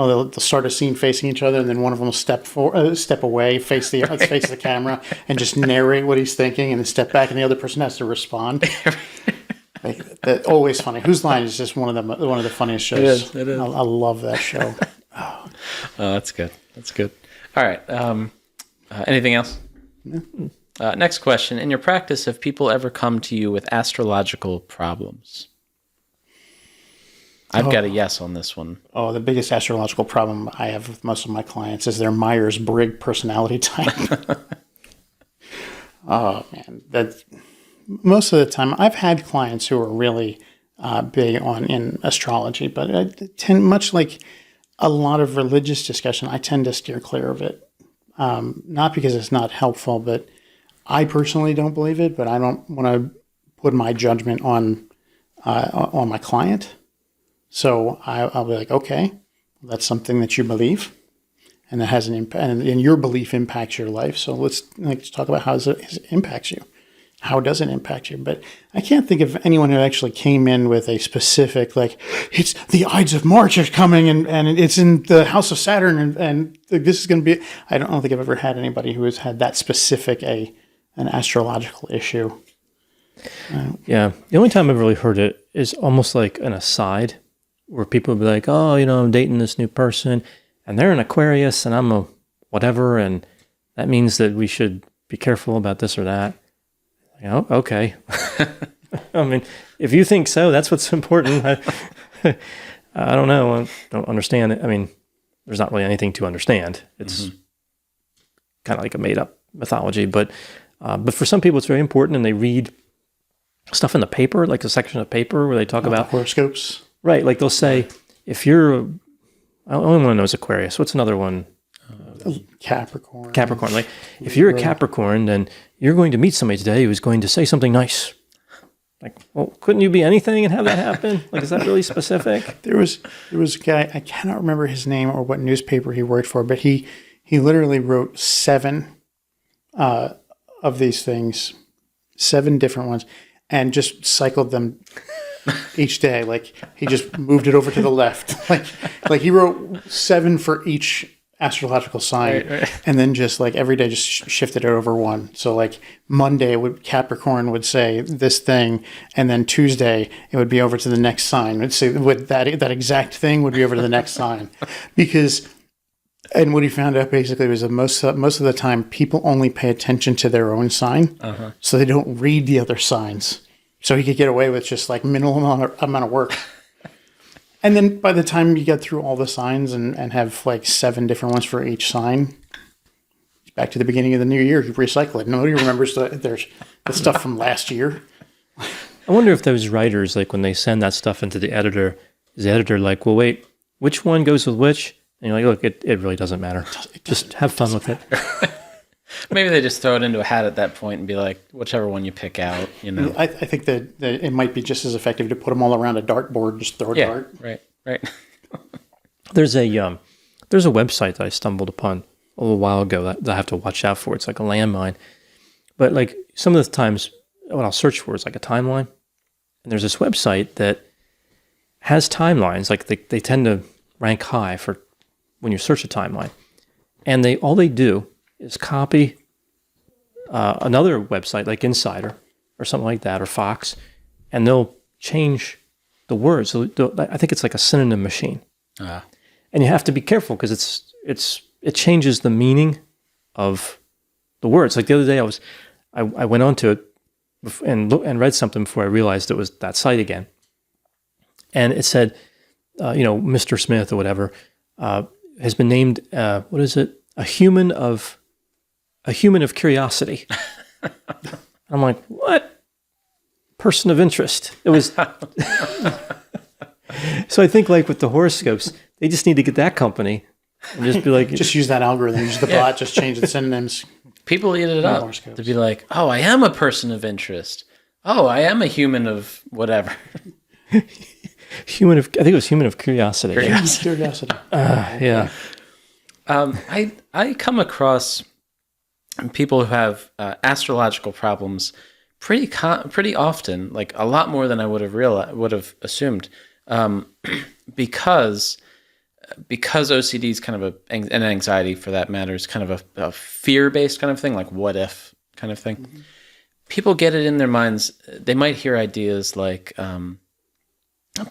Oh, they'll start a scene facing each other, and then one of them will step away, face the camera, and just narrate what he's thinking, and then step back, and the other person has to respond. That's always funny. Whose Line is just one of the funniest shows. It is. I love that show. Oh, that's good. That's good. All right. Anything else? No. Next question. In your practice, have people ever come to you with astrological problems? I've got a yes on this one. Oh, the biggest astrological problem I have with most of my clients is their Myers-Briggs personality type. Oh, man. That's most of the time. I've had clients who are really big in astrology, but I tend, much like a lot of religious discussion, I tend to steer clear of it. Not because it's not helpful, but I personally don't believe it, but I don't want to put my judgment on my client. So I'll be like, okay, that's something that you believe. and that has an impact, and your belief impacts your life. So let's talk about how it impacts you. How does it impact you? But I can't think of anyone who actually came in with a specific, like, it's the Ides of March are coming and it's in the house of Saturn and this is going to be. I don't think I've ever had anybody who has had that specific an astrological issue. Yeah. The only time I've really heard it is almost like an aside where people will be like, oh, I'm dating this new person and they're an Aquarius and I'm a whatever. And that means that we should be careful about this or that. Okay. I mean, if you think so, that's what's important. I don't know. I don't understand it. I mean, there's not really anything to understand. It's kind of like a made up mythology, but for some people it's very important and they read stuff in the paper, like a section of paper where they talk about horoscopes. Right. Like they'll say, if you're, I only one knows Aquarius. What's another one? Capricorn. Capricorn. Like if you're a Capricorn, then you're going to meet somebody today who's going to say something nice. Like, well, couldn't you be anything and have that happen? Like, is that really specific? There was a guy, I cannot remember his name or what newspaper he worked for, but he literally wrote 7 of these things, 7 different ones, and just cycled them each day. Like he just moved it over to the left. Like he wrote 7 for each astrological sign, right. And then just like every day just shifted it over one. So like Monday Capricorn would say this thing, and then Tuesday it would be over to the next sign. It'd say that exact thing would be over to the next sign, because. And what he found out basically was that most of the time people only pay attention to their own sign, so they don't read the other signs. So he could get away with just like minimal amount of work. And then by the time you get through all the signs and have like 7 different ones for each sign, back to the beginning of the new year, you recycle it. Nobody remembers the stuff from last year. I wonder if those writers, like when they send that stuff into the editor, is the editor like, well, wait, which one goes with which? And you're like, look, it really doesn't matter. Just have fun with it. Maybe they just throw it into a hat at that point and be like, whichever one you pick out, I think that it might be just as effective to put them all around a dartboard, just throw a dart. Right. There's a website that I stumbled upon a little while ago that I have to watch out for. It's like a landmine. But like some of the times what I'll search for is like a timeline. And there's this website that has timelines. Like they tend to rank high for when you search a timeline. And all they do is copy another website like Insider or something like that, or Fox, and they'll change the words. So I think it's like a synonym machine. And you have to be careful because it changes the meaning of the words. Like the other day I went onto it and read something before I realized it was that site again. And it said, Mr. Smith or whatever has been named, what is it? A human of curiosity. I'm like, what? Person of interest. It was. So I think like with the horoscopes, they just need to get that company and just be like, just use that algorithm, use the bot, just change the synonyms. People eat it up to be like, oh, I am a person of interest. Oh, I am a human of whatever. I think it was human of curiosity. Curiosity. Yeah. I come across people who have astrological problems pretty often, like a lot more than I would have assumed, because OCD is kind of an anxiety, for that matter, is kind of a fear-based kind of thing, like what if kind of thing. Mm-hmm. People get it in their minds. They might hear ideas like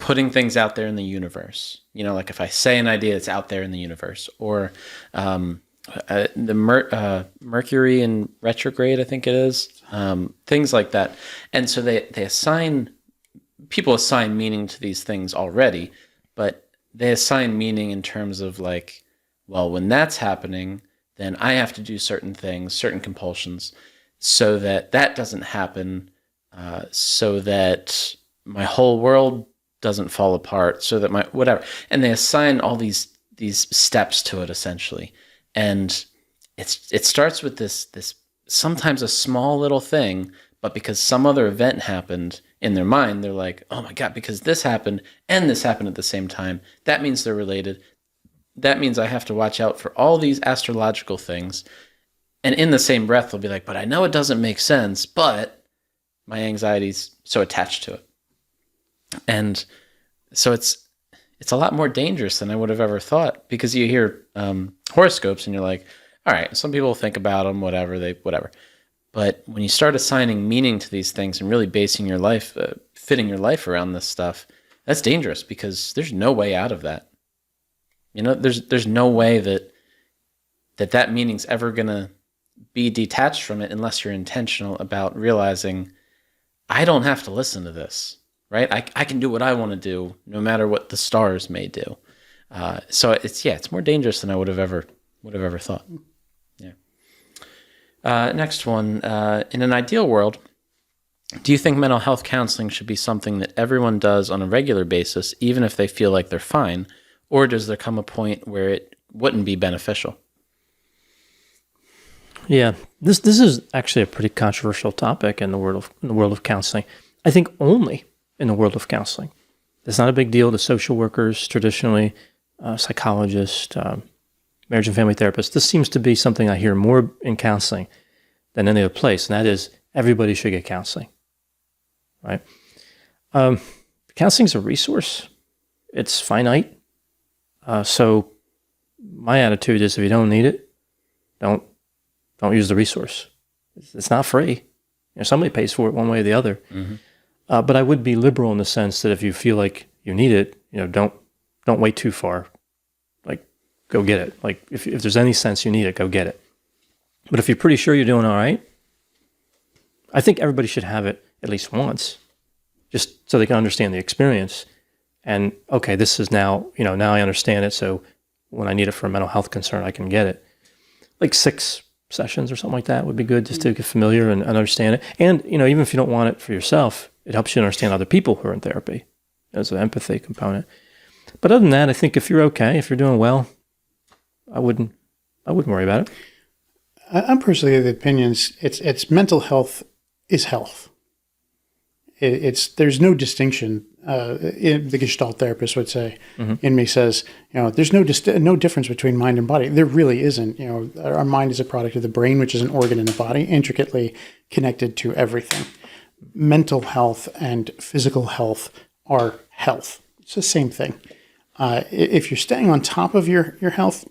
putting things out there in the universe. Like if I say an idea, it's out there in the universe. Or the Mercury in retrograde, I think it is. Things like that. And so people assign meaning to these things already, but they assign meaning in terms of like, well, when that's happening, then I have to do certain things, certain compulsions, so that doesn't happen, so that my whole world doesn't fall apart, so that my whatever. And they assign all these steps to it, essentially. And it starts with this sometimes a small little thing, but because some other event happened in their mind, they're like, oh my God, because this happened and this happened at the same time, that means they're related. that means I have to watch out for all these astrological things. And in the same breath, they'll be like, but I know it doesn't make sense, but my anxiety's so attached to it. And so it's a lot more dangerous than I would have ever thought, because you hear horoscopes and you're like, all right, some people think about them, whatever. But when you start assigning meaning to these things and really basing your life, fitting your life around this stuff, that's dangerous, because there's no way out of that. There's no way that meaning's ever going to be detached from it unless you're intentional about realizing, I don't have to listen to this, right? I can do what I want to do no matter what the stars may do. So it's more dangerous than I would have ever thought. Yeah. Next one. In an ideal world, do you think mental health counseling should be something that everyone does on a regular basis, even if they feel like they're fine? Or does there come a point where it wouldn't be beneficial? Yeah, this is actually a pretty controversial topic in the world of counseling. I think only in the world of counseling. It's not a big deal to social workers, traditionally, psychologists, marriage and family therapists. This seems to be something I hear more in counseling than any other place, and that is everybody should get counseling, right? Counseling is a resource. It's finite. So my attitude is, if you don't need it, don't use the resource. It's not free. Somebody pays for it one way or the other. Mm-hmm. But I would be liberal in the sense that if you feel like you need it, don't wait too far. Like, go get it. Like, if there's any sense you need it, go get it. But if you're pretty sure you're doing all right, I think everybody should have it at least once, just so they can understand the experience. And okay, this is now I understand it. So when I need it for a mental health concern, I can get it. Like 6 sessions or something like that would be good, just to get familiar and understand it. And, even if you don't want it for yourself, it helps you understand other people who are in therapy. There's an empathy component. But other than that, I think if you're okay, if you're doing well, I wouldn't worry about it. I'm personally of the opinions it's mental health is health. There's no distinction. The Gestalt therapist would say, in me says, there's no difference between mind and body. There really isn't. Our mind is a product of the brain, which is an organ in the body, intricately connected to everything. Mental health and physical health are health. It's the same thing. If you're staying on top of your health,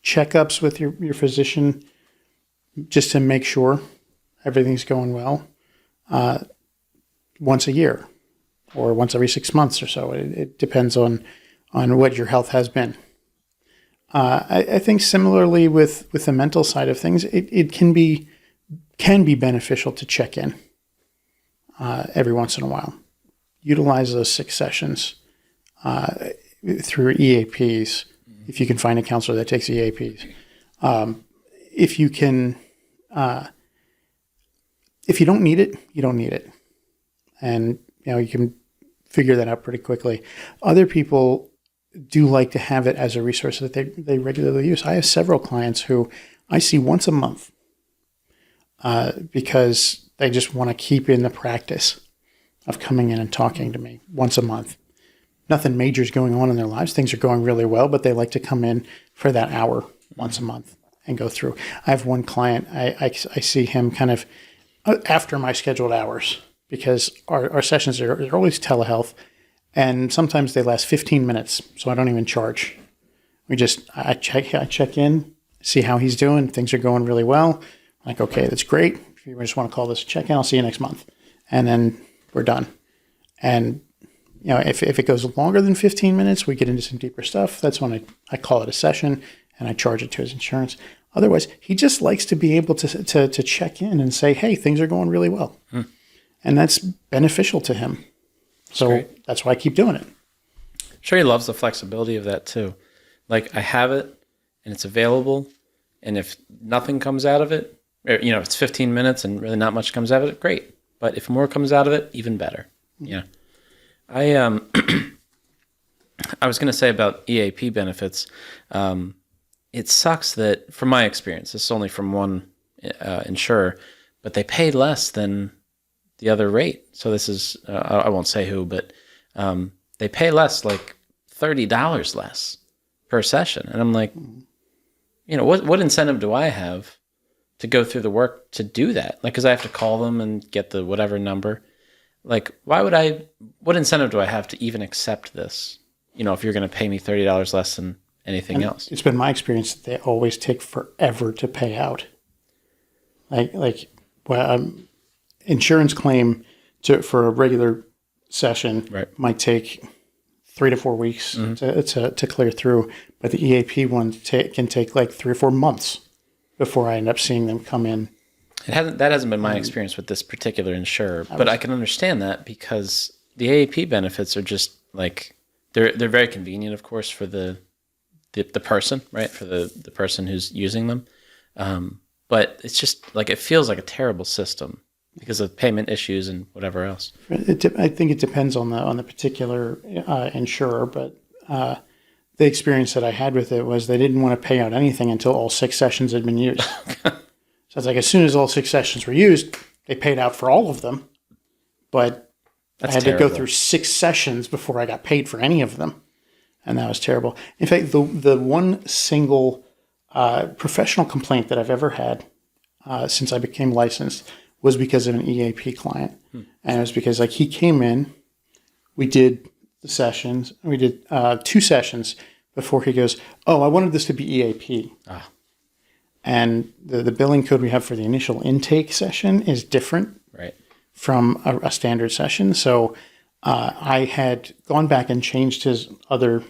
checkups with your physician just to make sure everything's going well, once a year or once every 6 months or so. It depends on what your health has been. I think similarly with the mental side of things, it can be beneficial to check in every once in a while. Utilize those 6 sessions through EAPs, if you can find a counselor that takes EAPs. If you can, if you don't need it, you don't need it. And, you can figure that out pretty quickly. Other people do like to have it as a resource that they regularly use. I have several clients who I see once a month because they just want to keep in the practice of coming in and talking to me once a month. Nothing major is going on in their lives. Things are going really well, but they like to come in for that hour once a month and go through. I have one client, I see him kind of after my scheduled hours, because our sessions are always telehealth, and sometimes they last 15 minutes, so I don't even charge. I check in, see how he's doing. Things are going really well. I'm like, okay, that's great. If you just want to call this a check-in, I'll see you next month. And then we're done. And if it goes longer than 15 minutes, we get into some deeper stuff. That's when I call it a session and I charge it to his insurance. Otherwise, he just likes to be able to check in and say, hey, things are going really well. And that's beneficial to him. So that's why I keep doing it. I'm sure he loves the flexibility of that too. Like, I have it and it's available. And if nothing comes out of it, or, it's 15 minutes and really not much comes out of it, great. But if more comes out of it, even better. Yeah. I was going to say about EAP benefits. It sucks that, from my experience, this is only from one insurer, but they pay less than the other rate. So this is, I won't say who, but they pay less, like $30 less per session. And I'm like, what incentive do I have to go through the work to do that? Like, because I have to call them and get the whatever number. Like, what incentive do I have to even accept this? If you're going to pay me $30 less than anything else. It's been my experience that they always take forever to pay out. Insurance claim for a regular session might take 3 to 4 weeks to clear through, but the EAP one can take like 3 or 4 months before I end up seeing them come in. That hasn't been my experience with this particular insurer, but I can understand that because the AAP benefits are just like they're very convenient, of course, for the person, right? For the person who's using them. But it's just like it feels like a terrible system because of payment issues and whatever else. I think it depends on the particular insurer, but the experience that I had with it was they didn't want to pay out anything until all 6 sessions had been used. So it's like as soon as all 6 sessions were used, they paid out for all of them, but I had to go through 6 sessions before I got paid for any of them, and that was terrible. In fact, the one single professional complaint that I've ever had since I became licensed was because of an EAP client, and it was because he came in, we did the sessions, we did 2 sessions before he goes, "Oh, I wanted this to be EAP." And the billing code we have for the initial intake session is different from a standard session. So I had gone back and changed the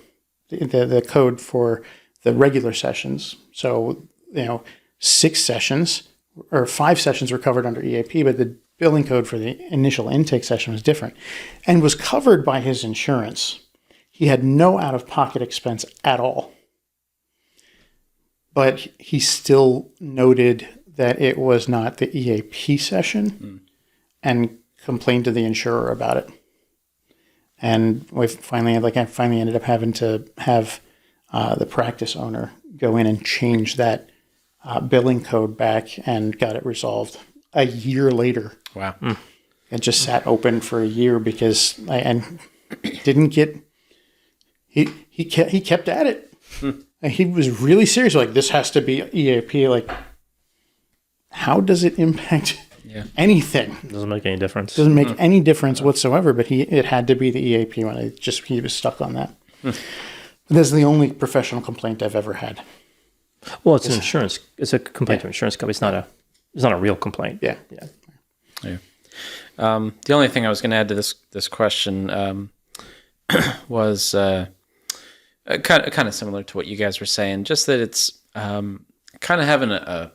code for the regular sessions. So, 6 sessions or 5 sessions were covered under EAP, but the billing code for the initial intake session was different and was covered by his insurance. He had no out-of-pocket expense at all. But he still noted that it was not the EAP session and complained to the insurer about it. And I finally ended up having to have the practice owner go in and change that billing code back and got it resolved a year later. Wow. It just sat open for a year because he kept at it. And he was really serious. Like, this has to be EAP. Like, how does it impact anything? Doesn't make any difference. Doesn't make any difference whatsoever. But it had to be the EAP one. He was stuck on that. That's the only professional complaint I've ever had. Well, it's an insurance. It's a complaint to an insurance company. It's not a real complaint. Yeah. The only thing I was going to add to this question was kind of similar to what you guys were saying, just that it's kind of having a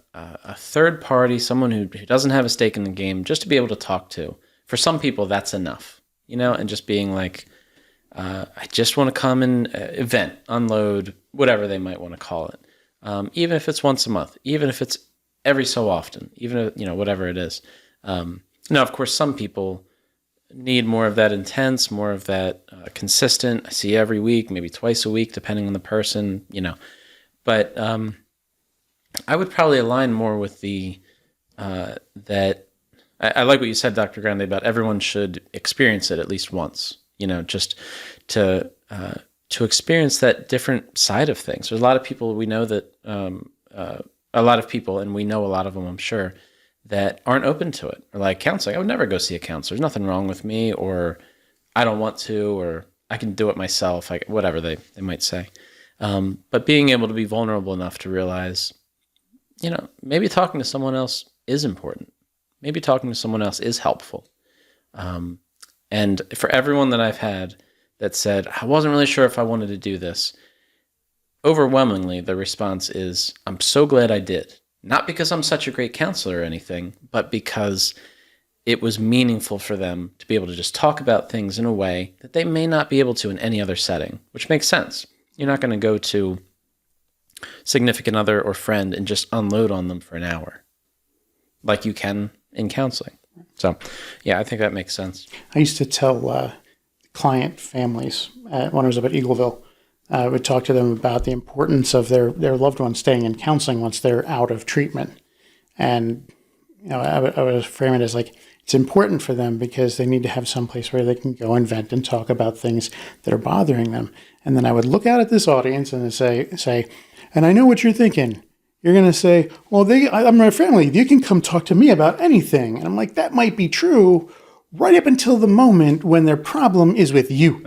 third party, someone who doesn't have a stake in the game, just to be able to talk to. For some people, that's enough, and just being like, I just want to come and vent, unload, whatever they might want to call it. Even if it's once a month, even if it's every so often, even whatever it is. Now, of course, some people need more of that intense, more of that consistent. I see every week, maybe twice a week, depending on the person, But I would probably align more with that. I like what you said, Dr. Grande, about everyone should experience it at least once. Just to experience that different side of things. There's a lot of people we know that a lot of people, and we know a lot of them, I'm sure, that aren't open to it. Or like counseling, I would never go see a counselor. There's nothing wrong with me, or I don't want to, or I can do it myself, whatever they might say. But being able to be vulnerable enough to realize, maybe talking to someone else is important. Maybe talking to someone else is helpful. And for everyone that I've had that said, I wasn't really sure if I wanted to do this, overwhelmingly, the response is, I'm so glad I did. Not because I'm such a great counselor or anything, but because it was meaningful for them to be able to just talk about things in a way that they may not be able to in any other setting, which makes sense. You're not going to go to significant other or friend and just unload on them for an hour like you can in counseling. So, yeah, I think that makes sense. I used to tell client families when I was up at Eagleville, I would talk to them about the importance of their loved ones staying in counseling once they're out of treatment. And, I would frame it as like, it's important for them because they need to have some place where they can go and vent and talk about things that are bothering them. And then I would look out at this audience and say, and I know what you're thinking. You're going to say, well, I'm my family. You can come talk to me about anything. And I'm like, that might be true right up until the moment when their problem is with you.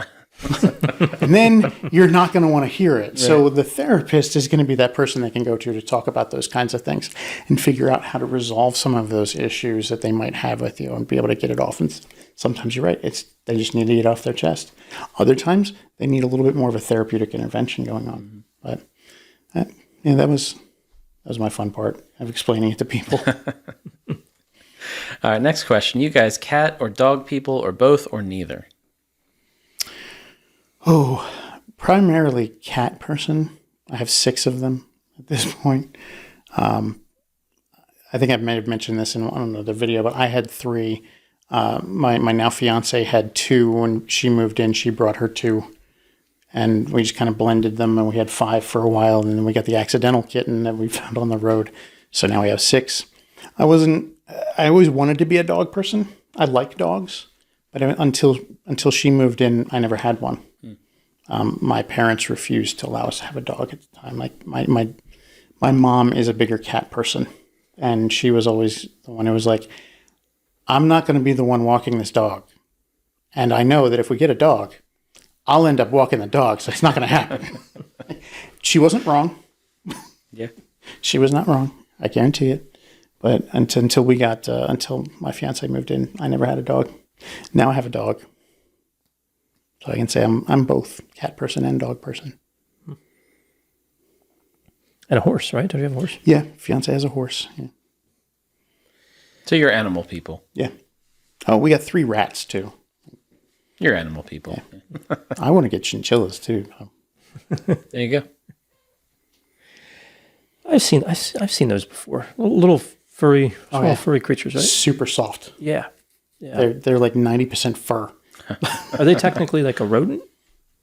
And then you're not going to want to hear it. Right. So the therapist is going to be that person they can go to talk about those kinds of things and figure out how to resolve some of those issues that they might have with you and be able to get it off. And sometimes you're right. They just need to get it off their chest. Other times they need a little bit more of a therapeutic intervention going on. But that was my fun part of explaining it to people. All right, next question. You guys cat or dog people or both or neither? Oh, primarily cat person. I have 6 of them at this point. I think I may have mentioned this in another video, but I had 3. My now fiance had 2. When she moved in, she brought her 2. And we just kind of blended them, and we had 5 for a while. And then we got the accidental kitten that we found on the road. So now we have 6. I always wanted to be a dog person. I like dogs. But until she moved in, I never had one. My parents refused to allow us to have a dog at the time. Like my mom is a bigger cat person, and she was always the one who was like, I'm not going to be the one walking this dog. And I know that if we get a dog, I'll end up walking the dog, so it's not going to happen. She wasn't wrong. Yeah. She was not wrong. I guarantee it. But until my fiance moved in, I never had a dog. Now I have a dog. So I can say I'm both cat person and dog person. And a horse, right? Do you have a horse? Yeah, fiance has a horse. Yeah. So you're animal people. Yeah. Oh, we got 3 rats too. You're animal people. Yeah. I want to get chinchillas too. There you go. I've seen those before. Little furry, small furry creatures, right? Super soft. Yeah. They're like 90% fur. Are they technically like a rodent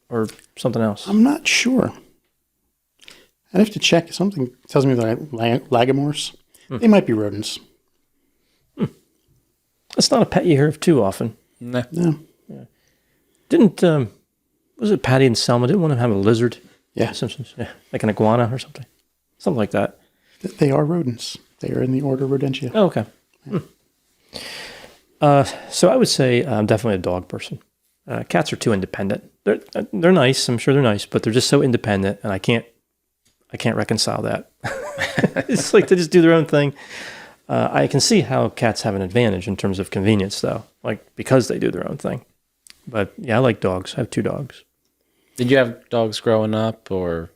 or something else? I'm not sure. I'd have to check. Something tells me they're lagomorphs. They might be rodents. That's not a pet you hear of too often. No. Yeah. Didn't was it Patty and Selma? Didn't one of them have a lizard? Yeah. Simpsons. Yeah. Like an iguana or something like that. They are rodents. They are in the order Rodentia. Oh, okay. Yeah. So I would say I'm definitely a dog person. Cats are too independent. They're nice. I'm sure they're nice, but they're just so independent, and I can't reconcile that. It's like they just do their own thing. I can see how cats have an advantage in terms of convenience, though, like because they do their own thing. But yeah, I like dogs. I have 2 dogs. Did you have dogs growing up, or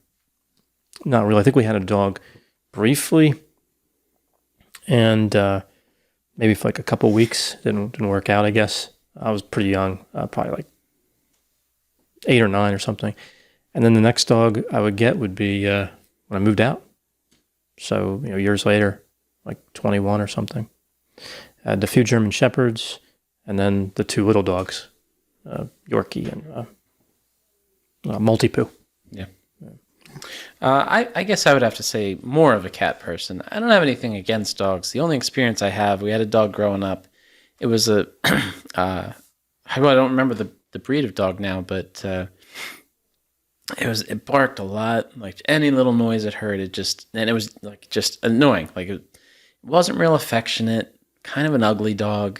not really? I think we had a dog briefly, and maybe for like a couple weeks. Didn't work out, I guess. I was pretty young, probably like 8 or 9 or something. And then the next dog I would get would be when I moved out. So, years later, like 21 or something. I had a few German Shepherds, and then the 2 little dogs, Yorkie and Multi-Poo. Yeah. I guess I would have to say more of a cat person. I don't have anything against dogs. The only experience I have, we had a dog growing up. It was I don't remember the breed of dog now, but it barked a lot. Like any little noise it heard, and it was like just annoying. Like it wasn't real affectionate, kind of an ugly dog,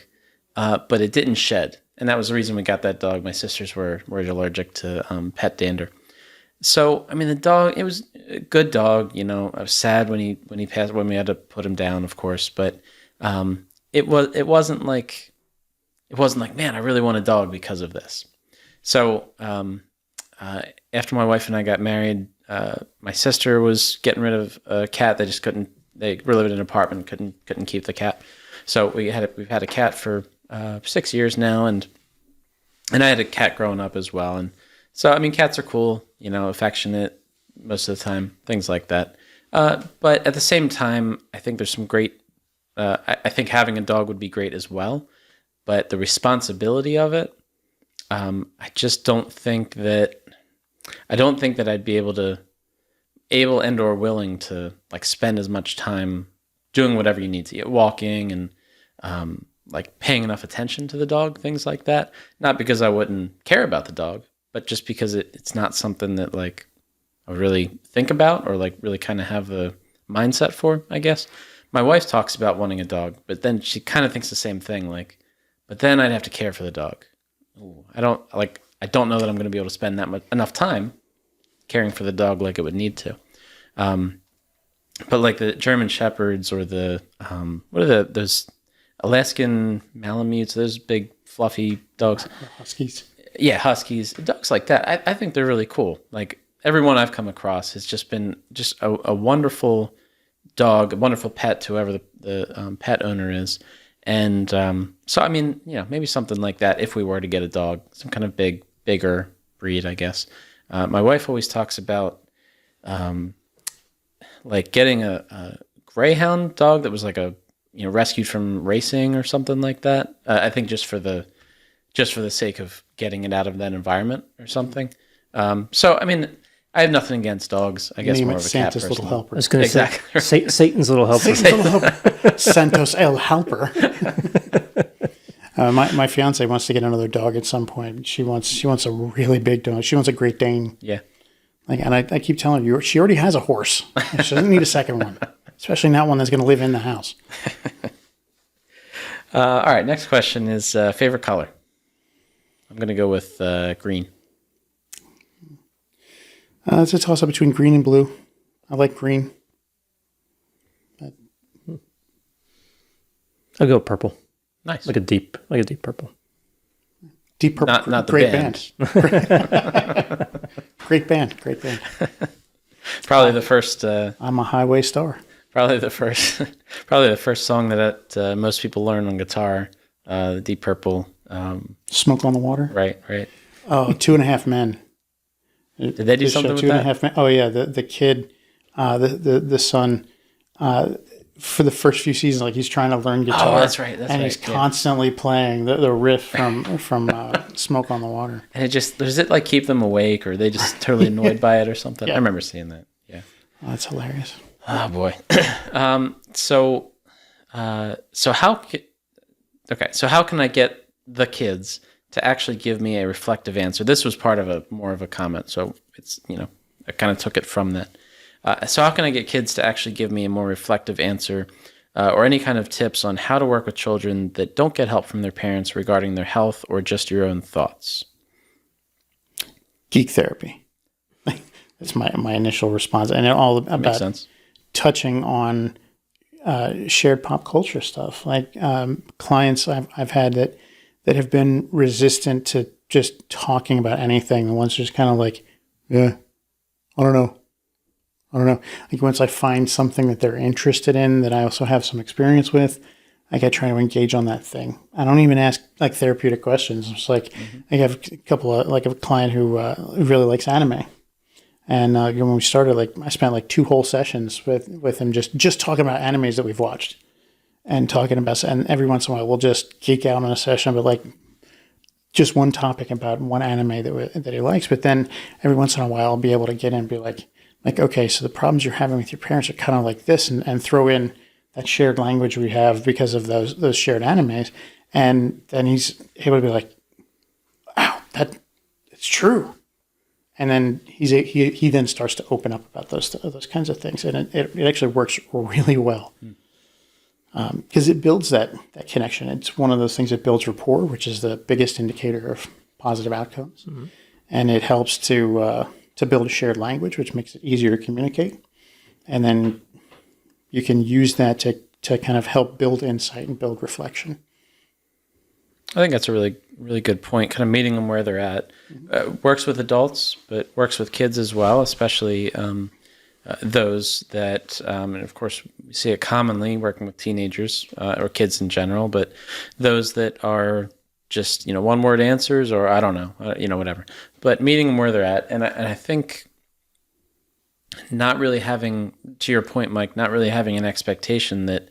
but it didn't shed. And that was the reason we got that dog. My sisters were allergic to pet dander. So, I mean, the dog, it was a good dog, I was sad when he passed, when we had to put him down, of course, but it wasn't like, man, I really want a dog because of this. So, after my wife and I got married, my sister was getting rid of a cat. They were living in an apartment, couldn't keep the cat. So we've had a cat for 6 years now, and I had a cat growing up as well. And so, I mean, cats are cool, affectionate most of the time, things like that. But at the same time, I think there's some great, I think having a dog would be great as well. But the responsibility of it, I don't think that I'd be able and or willing to like spend as much time doing whatever you need to, walking and like paying enough attention to the dog, things like that. Not because I wouldn't care about the dog, but just because it's not something that like I really think about or like really kind of have a mindset for, I guess. My wife talks about wanting a dog, but then she kind of thinks the same thing. Like, but then I'd have to care for the dog. Ooh, I don't know that I'm going to be able to spend enough time caring for the dog like it would need to. But like the German Shepherds or the what are those Alaskan Malamutes? Those big fluffy dogs. Huskies. Yeah, Huskies. Dogs like that. I think they're really cool. Like everyone I've come across has just been just a wonderful dog, a wonderful pet to whoever the pet owner is. And so, I mean, maybe something like that if we were to get a dog, some kind of bigger breed, I guess. My wife always talks about like getting a greyhound dog that was like rescued from racing or something like that. I think just for the sake of getting it out of that environment or something. So, I mean, I have nothing against dogs. I guess Name more it of a Santa's cat person. little helper. I was going to Exactly. say Satan's little helper. Satan's little helper. Santos el helper. My fiance wants to get another dog at some point. She wants a really big dog. She wants a Great Dane. Yeah. Like, and I keep telling her, she already has a horse. She doesn't need a second one, especially not one that's going to live in the house. All right. Next question is favorite color. I'm going to go with green. It's a toss up between green and blue. I like green. I'll go purple. Nice. Like a deep purple. Deep purple. Not the great band. Great band. Probably the first. I'm a highway star. Probably the first song that most people learn on guitar. The Deep Purple. Smoke on the Water. Right. Oh, 2.5 Men. Did they do something with that? 2.5 Men. Oh yeah, the kid, the son, for the first few seasons, like he's trying to learn guitar. Oh, that's right. And he's constantly playing the riff from Smoke on the Water. And does it like keep them awake, or are they just totally annoyed by it or something? Yeah. I remember seeing that. Yeah. Oh, that's hilarious. Oh boy. So how can I get the kids to actually give me a reflective answer? This was part of more of a comment, so it's I kind of took it from that. So how can I get kids to actually give me a more reflective answer, or any kind of tips on how to work with children that don't get help from their parents regarding their health or just your own thoughts? Geek therapy. That's my initial response, and all about Makes sense. touching on shared pop culture stuff. Like clients I've had that have been resistant to just talking about anything. The ones just kind of like, yeah, I don't know. Like once I find something that they're interested in that I also have some experience with, like I try to engage on that thing. I don't even ask like therapeutic questions. It's like I have a couple of like a client who really likes anime. And when we started, like I spent like 2 whole sessions with him just talking about animes that we've watched, and and every once in a while we'll just geek out on a session, but like just one topic about one anime that he likes. But then every once in a while I'll be able to get in and be like, okay, so the problems you're having with your parents are kind of like this, and throw in that shared language we have because of those shared animes, and then he's able to be like, wow, it's true. And then he then starts to open up about those kinds of things, and it actually works really well because it builds that connection. It's one of those things that builds rapport, which is the biggest indicator of positive outcomes, and it helps to build a shared language, which makes it easier to communicate, and then you can use that to kind of help build insight and build reflection. I think that's a really, really good point. Kind of meeting them where they're at. Works with adults, but works with kids as well, especially those that, and of course, we see it commonly working with teenagers or kids in general, but those that are just, one-word answers, or I don't know, whatever. But meeting them where they're at. And I think not really having, to your point, Mike, not really having an expectation that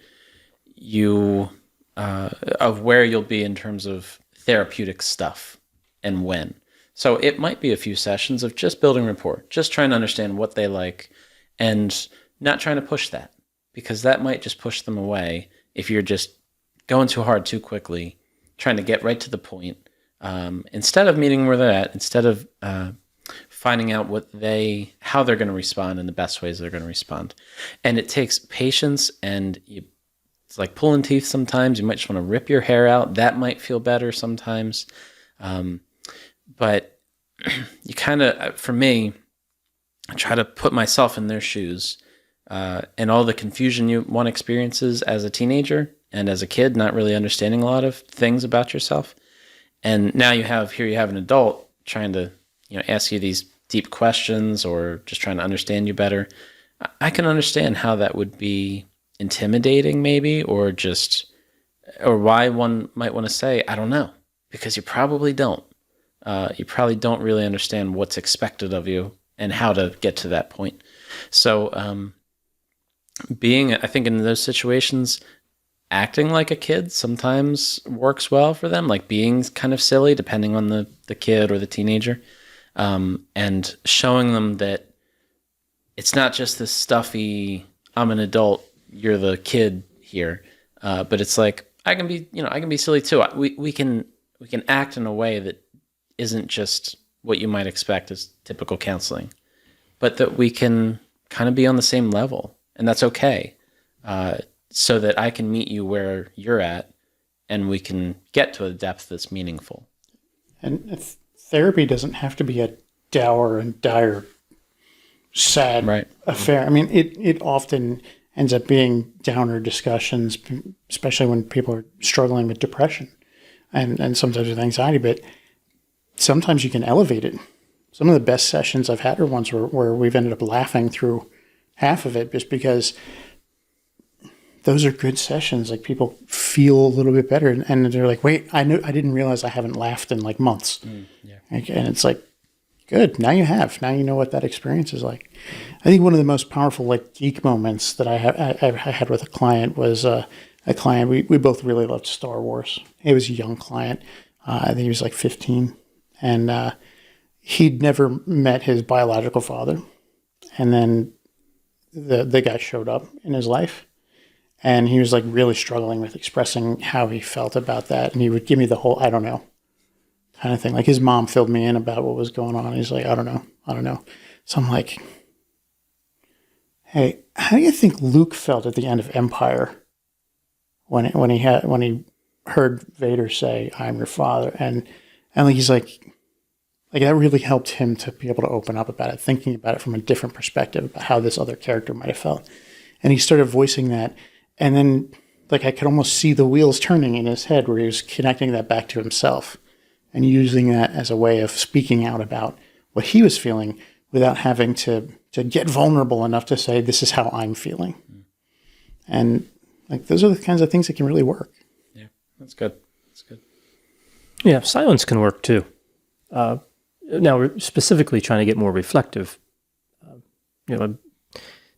you... of where you'll be in terms of therapeutic stuff and when. So it might be a few sessions of just building rapport, just trying to understand what they like and not trying to push that, because that might just push them away if you're just going too hard too quickly, trying to get right to the point, instead of meeting where they're at, instead of finding out how they're going to respond and the best ways they're going to respond. And it takes patience, and it's like pulling teeth sometimes. You might just want to rip your hair out. That might feel better sometimes. But you kind of, for me, I try to put myself in their shoes, and all the confusion one experiences as a teenager and as a kid, not really understanding a lot of things about yourself. And now you have an adult trying to, ask you these deep questions or just trying to understand you better. I can understand how that would be intimidating maybe, or why one might want to say, I don't know, because you probably don't. You probably don't really understand what's expected of you and how to get to that point. So I think in those situations, acting like a kid sometimes works well for them, like being kind of silly, depending on the kid or the teenager, and showing them that it's not just this stuffy, I'm an adult, you're the kid here, but it's like, I can be silly too. We can act in a way that isn't just what you might expect as typical counseling, but that we can kind of be on the same level, and that's okay. So that I can meet you where you're at, and we can get to a depth that's meaningful. And therapy doesn't have to be a dour and dire, sad affair. I mean, it often ends up being downer discussions, especially when people are struggling with depression and sometimes with anxiety. But sometimes you can elevate it. Some of the best sessions I've had are ones where we've ended up laughing through half of it, just because those are good sessions. Like, people feel a little bit better, and they're like, wait, I didn't realize I haven't laughed in like months. And it's like, good. Now you have. Now you know what that experience is like. I think one of the most powerful like geek moments that I had with a client was a client. We both really loved Star Wars. He was a young client. I think he was like 15, and he'd never met his biological father. And then the guy showed up in his life, and he was like really struggling with expressing how he felt about that. And he would give me the whole, I don't know, kind of thing. Like, his mom filled me in about what was going on. He's like, I don't know. So I'm like, hey, how do you think Luke felt at the end of Empire when he heard Vader say, I'm your father? And like, he's like that really helped him to be able to open up about it, thinking about it from a different perspective about how this other character might have felt. And he started voicing that. And then, like, I could almost see the wheels turning in his head, where he was connecting that back to himself and using that as a way of speaking out about what he was feeling without having to get vulnerable enough to say, this is how I'm feeling. And like, those are the kinds of things that can really work. Yeah, that's good. Yeah, silence can work too. Now, we're specifically trying to get more reflective.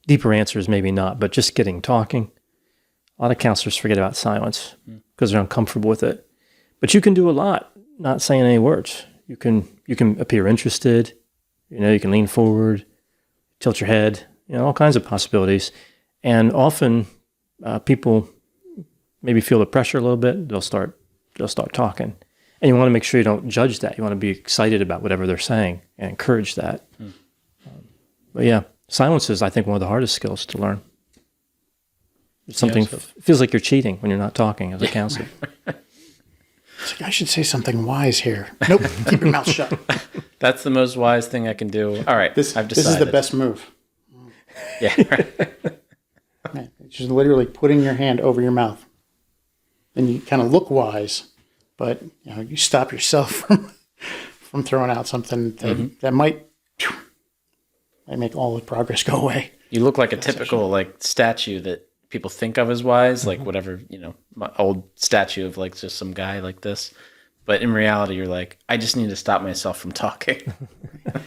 Deeper answers maybe not, but just talking. A lot of counselors forget about silence because they're uncomfortable with it. But you can do a lot not saying any words. You can appear interested. You can lean forward, tilt your head. All kinds of possibilities. And often people maybe feel the pressure a little bit. They'll start talking. And you want to make sure you don't judge that. You want to be excited about whatever they're saying and encourage that. But yeah, silence is, I think, one of the hardest skills to learn. It's something feels like you're cheating when you're not talking as a counselor. It's like, I should say something wise here. Nope, keep your mouth shut. That's the most wise thing I can do. All right, I've decided. This is the best move. Yeah, right. Man, it's just literally putting your hand over your mouth. And you kind of look wise, but you stop yourself from throwing out something that might make all the progress go away. You look like a typical like statue that people think of as wise, like whatever, my old statue of like just some guy like this. But in reality, you're like, I just need to stop myself from talking.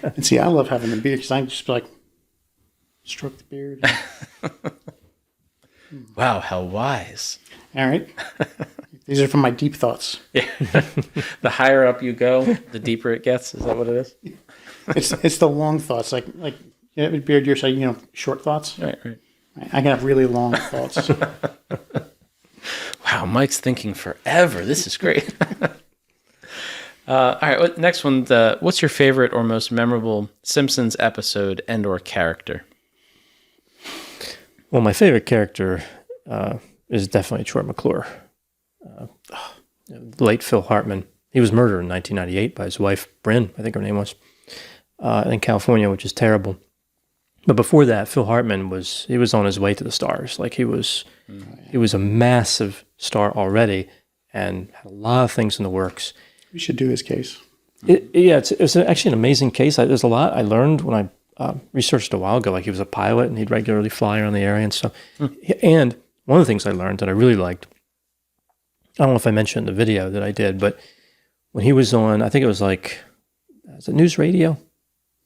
And see, I love having the beard because I can just like stroke the beard. Wow, how wise. All right. These are from my deep thoughts. Yeah. The higher up you go, the deeper it gets. Is that what it is? It's the long thoughts. Like beard, you're saying, short thoughts. Right. I can have really long thoughts. Wow, Wow, Mike's thinking forever. This is great. All right, next one. What's your favorite or most memorable Simpsons episode and/or character? Well, my favorite character is definitely Troy McClure. The late Phil Hartman. He was murdered in 1998 by his wife, Bryn, I think her name was, in California, which is terrible. But before that, Phil Hartman was on his way to the stars. Like he was a massive star already and had a lot of things in the works. We should do his case. It's actually an amazing case. There's a lot I learned when I researched a while ago. Like he was a pilot and he'd regularly fly around the area and stuff. And one of the things I learned that I really liked, I don't know if I mentioned in the video that I did, but when he was on, I think it was News Radio?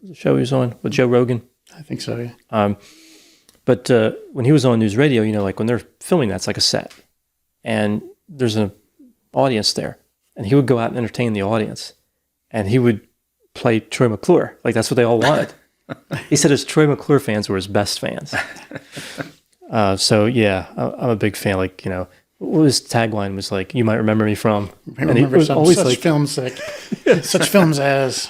The show he was on with Joe Rogan? I think so, yeah. But when he was on News Radio, like when they're filming that, it's like a set. And there's an audience there. And he would go out and entertain the audience. And he would play Troy McClure. Like that's what they all wanted. He said his Troy McClure fans were his best fans. So yeah, I'm a big fan. Like, what his tagline was like, "You might remember me from." I remember such films such films as.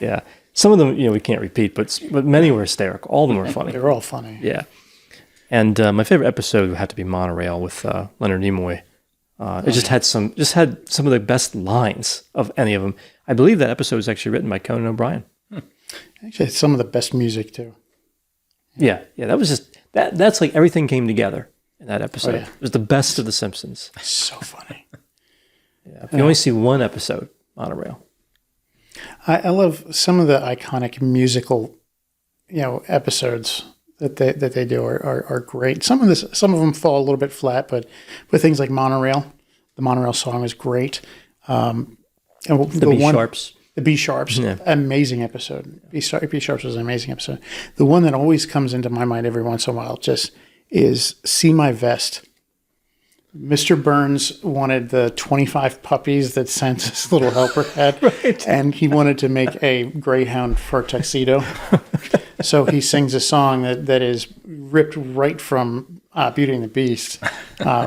Yeah. Some of them, we can't repeat, but many were hysterical. All of them were funny. They were all funny. Yeah. And my favorite episode would have to be Monorail with Leonard Nimoy. It just had some of the best lines of any of them. I believe that episode was actually written by Conan O'Brien. Actually, it's some of the best music too. Yeah. That was just that's like everything came together in that episode. Oh, yeah. It was the best of The Simpsons. So funny. Yeah. If you only see one episode, Monorail. I love some of the iconic musical, episodes that they do are great. Some of them fall a little bit flat, but with things like Monorail, the Monorail song is great. And The B-Sharps. The B-Sharps, Yeah. amazing episode. B-Sharps was an amazing episode. The one that always comes into my mind every once in a while just is "See My Vest." Mr. Burns wanted the 25 puppies that Santa's little helper had, Right. and he wanted to make a greyhound for a tuxedo. So he sings a song that is ripped right from Beauty and the Beast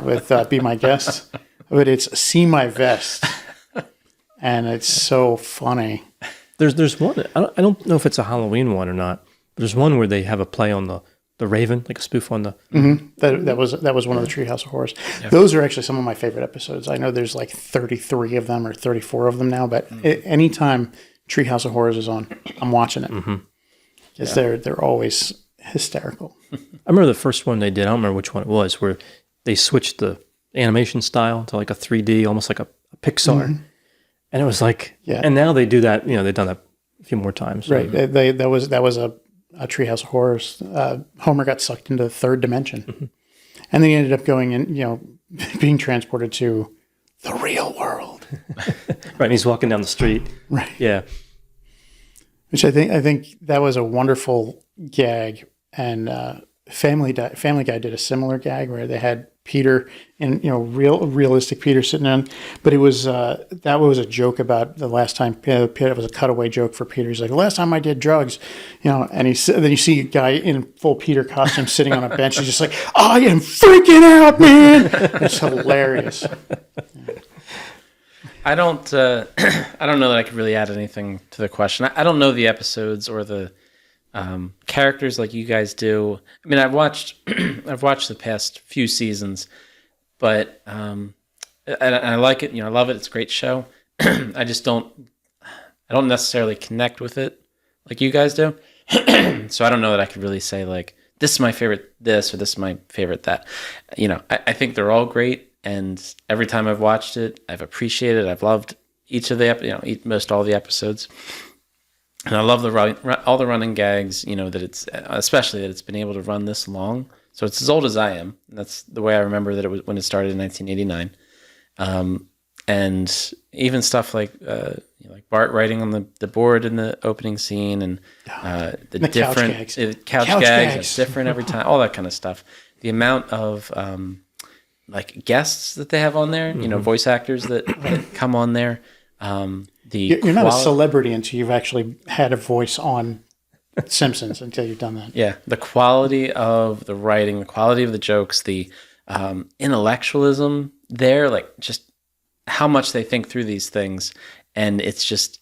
with "Be My Guest," but it's "See My Vest," and it's so funny. There's one. I don't know if it's a Halloween one or not. But there's one where they have a play on the Raven, like a spoof on the. Mm-hmm. That was one of the Treehouse of Horrors. Yeah. Those are actually some of my favorite episodes. I know there's like 33 of them or 34 of them now, but anytime Treehouse of Horrors is on, I'm watching it because they're always hysterical. I remember the first one they did. I don't remember which one it was, where they switched the animation style to like a 3D, almost like a Pixar, and it was like. Yeah. And now they do that. They've done that a few more times. Right. That was a Treehouse of Horrors. Homer got sucked into the third dimension, and then he ended up going in, being transported to the real world. Right, and he's walking down the street. Right. Yeah. Which I think that was a wonderful gag, and Family Guy did a similar gag where they had Peter and realistic Peter sitting down, but it was that was a joke about the last time it was a cutaway joke for Peter. He's like, the last time I did drugs, and then you see a guy in full Peter costume sitting on a bench. He's just like, I am freaking out, man. It's hilarious. I don't know that I could really add anything to the question. I don't know the episodes or the characters like you guys do. I mean, I've watched the past few seasons, but I like it. I love it. It's a great show. I don't necessarily connect with it like you guys do. So I don't know that I could really say like this is my favorite this or this is my favorite that. I think they're all great. And every time I've watched it, I've appreciated it. I've loved each of the, most all the episodes. And I love all the running gags, that it's, especially that it's been able to run this long. So it's as old as I am. That's the way I remember that it was when it started in 1989. And even stuff like Bart writing on the board in the opening scene and the different couch gags. It's different every time, all that kind of stuff. The amount of guests that they have on there, voice actors that come on there. You're not a celebrity until you've actually had a voice on Simpsons until you've done that. Yeah, the quality of the writing, the quality of the jokes, the intellectualism there, like just how much they think through these things, and it's just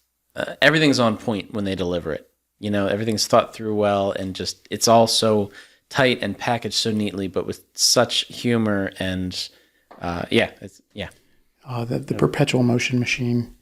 everything's on point when they deliver it. You know, everything's thought through well, and just it's all so tight and packaged so neatly, but with such humor and yeah. Oh, the perpetual motion machine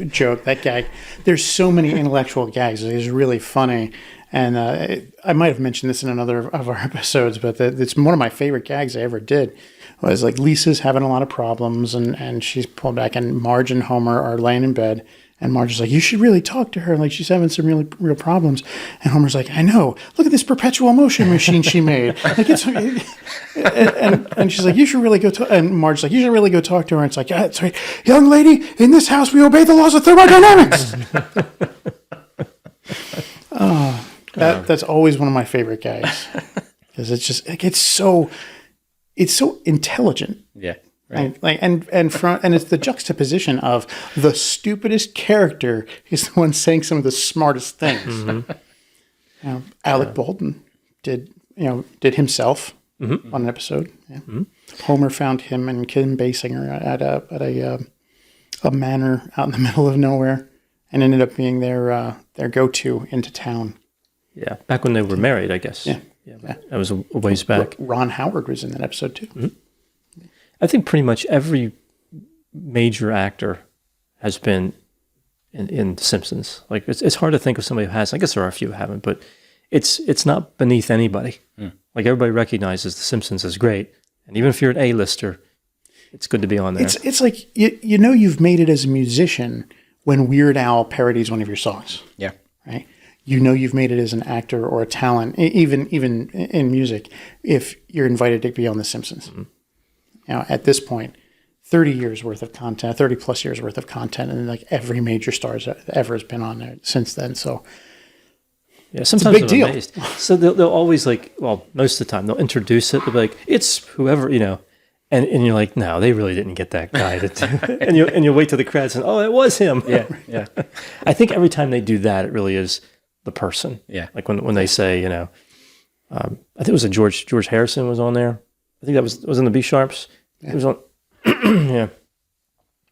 joke, that gag. There's so many intellectual gags. It's really funny. And I might have mentioned this in another of our episodes, but it's one of my favorite gags I ever did. Was like Lisa's having a lot of problems, and she's pulled back, and Marge and Homer are laying in bed, and Marge is like, "You should really talk to her. Like she's having some really real problems." And Homer's like, "I know. Look at this perpetual motion machine she made. Like it's." And she's like, "You should really go talk." And Marge's like, "You should really go talk to her." And it's like, "Yeah, that's right, young lady. In this house, we obey the laws of thermodynamics." That's always one of my favorite guys because it's just like it's so intelligent. Yeah. Right. And it's the juxtaposition of the stupidest character is the one saying some of the smartest things. Mm-hmm. Alec Baldwin did himself on an episode. Yeah. Mm-hmm. Homer found him and Kim Basinger at a manor out in the middle of nowhere, and ended up being their go-to into town. Yeah, back when they were married, I guess. Yeah. That was a ways back. Ron Howard was in that episode too. Mm-hmm. I think pretty much every major actor has been in Simpsons. Like it's hard to think of somebody who has. I guess there are a few who haven't, but it's not beneath anybody. Mm. Like everybody recognizes The Simpsons as great, and even if you're an A-lister, it's good to be on there. It's like you know you've made it as a musician when Weird Al parodies one of your songs. Yeah. Right. You know you've made it as an actor or a talent, even in music, if you're invited to be on The Simpsons. Mm-hmm. Now, at this point, 30 years worth of content, 30 plus years worth of content, and like every major star ever has been on there since then. So, yeah, sometimes it's a big deal. Amazed. So they'll always most of the time they'll introduce it. They'll be like, it's whoever, and you're like, no, they really didn't get that guy to do it. and you'll wait till the credits and it was him. Yeah. I think every time they do that, it really is the person. Yeah. Like when they say, I think it was George Harrison was on there. I think that was in the B Sharps. Yeah. It was on, yeah.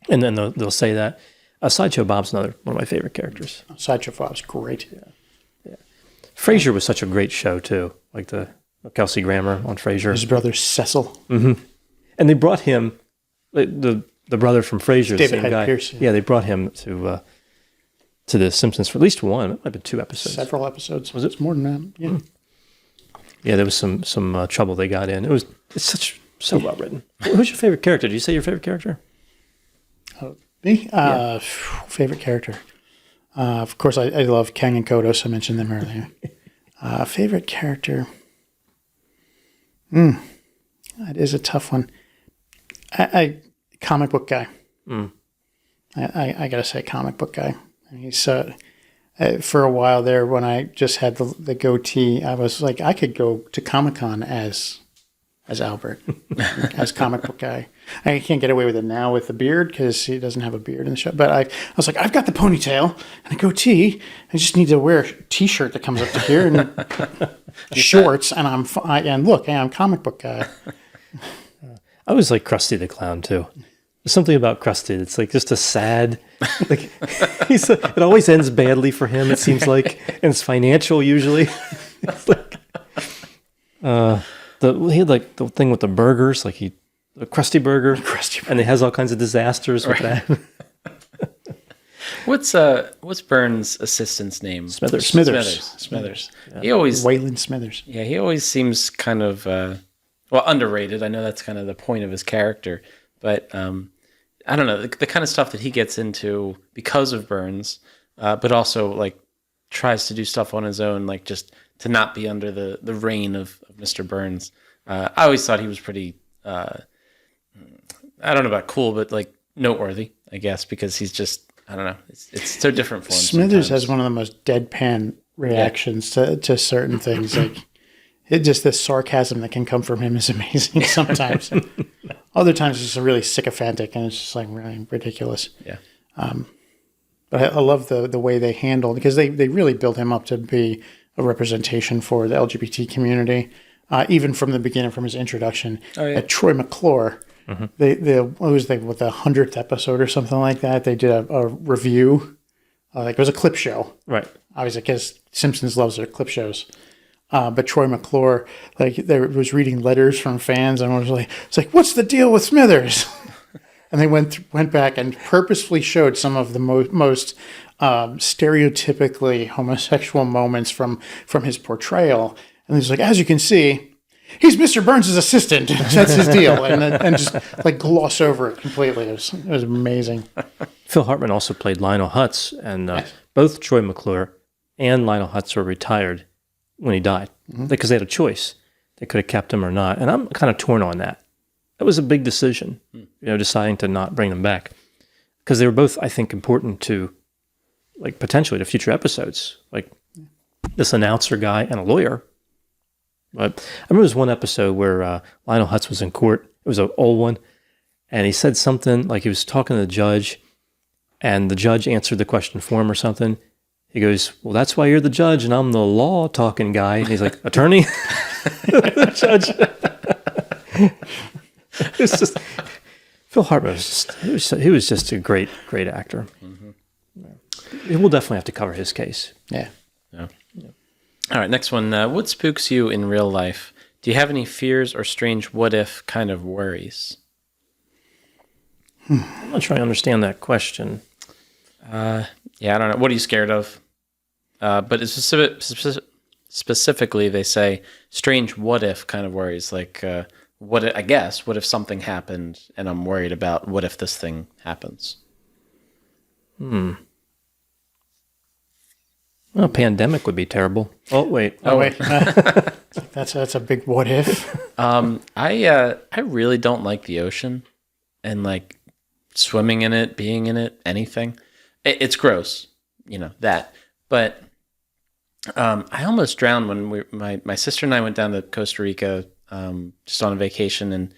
And then they'll say that. Sideshow Bob's one of my favorite characters. Sideshow Bob's great. Yeah. Frasier was such a great show too. Like the Kelsey Grammer on Frasier. His brother Cecil. Mm-hmm. And they brought him, the brother from Frasier, the same guy. Pierce, yeah, they brought him to The Simpsons for at least one. It might have been 2 episodes. Several episodes. Was it? It's more than that. Yeah. Mm. Yeah, there was some trouble they got in. It's so well written. Who's your favorite character? Did you say your favorite character? Me? Favorite character. Of course, I love Kang and Kodos. I mentioned them earlier. Favorite character. That is a tough one. I comic book guy. Mm. I gotta say, comic book guy. He's for a while there when I just had the goatee. I was like, I could go to Comic-Con as Albert, as comic book guy. I can't get away with it now with the beard because he doesn't have a beard in the show. But I was like, I've got the ponytail and a goatee. I just need to wear a T-shirt that comes up to here and shorts, and I'm comic book guy. I was like Krusty the Clown too. There's something about Krusty that's like just a sad, like it always ends badly for him. It seems like, and it's financial usually. It's like, he had like the thing with the burgers, like the Krusty Burger, and it has all kinds of disasters with that. What's Burns' assistant's name? Smithers. Yeah. He always Waylon Smithers. Yeah, he always seems kind of underrated. I know that's kind of the point of his character, but I don't know the kind of stuff that he gets into because of Burns, but also like tries to do stuff on his own, like just to not be under the reign of Mr. Burns. I always thought he was pretty, I don't know about cool, but like noteworthy, I guess, because he's just, I don't know, it's so different for him. Smithers sometimes. has one of the most deadpan reactions to certain things. Like the sarcasm that can come from him is amazing sometimes. Other times it's really sycophantic and it's just like really ridiculous. Yeah. But I love the way they handled, because they really built him up to be a representation for the LGBT community. even from the beginning, from his introduction. Oh, yeah. Troy McClure, what was the 100th episode or something like that? They did a review. Like it was a clip show. Right. Obviously, because Simpsons loves their clip shows. But Troy McClure, like, there was reading letters from fans, and it's like, what's the deal with Smithers? And they went back and purposefully showed some of the most stereotypically homosexual moments from his portrayal. And he's like, as you can see, he's Mr. Burns' assistant. That's his deal. And just like gloss over it completely. It was amazing. Phil Hartman also played Lionel Hutz, and both Troy McClure and Lionel Hutz were retired when he died because they had a choice. They could have kept him or not. And I'm kind of torn on that. That was a big decision, deciding to not bring them back, because they were both, I think, important to, like, potentially to future episodes, like this announcer guy and a lawyer. But I remember there was one episode where Lionel Hutz was in court. It was an old one, and he said something like he was talking to the judge, and the judge answered the question for him or something. He goes, well, that's why you're the judge, and I'm the law talking guy. And he's like, attorney? The judge. It was just, Phil Hartman he was just a great actor. We'll definitely have to cover his case. Yeah. All right, next one. What spooks you in real life? Do you have any fears or strange what-if kind of worries? I'm not sure I understand that question. Yeah, I don't know. What are you scared of? But it's specifically, they say strange what-if kind of worries, like... what if something happened and I'm worried about what if this thing happens? Well, a pandemic would be terrible. Oh, wait. That's a big what if. I really don't like the ocean and like swimming in it, being in it, anything. It's gross, that. But I almost drowned when my sister and I went down to Costa Rica just on a vacation, and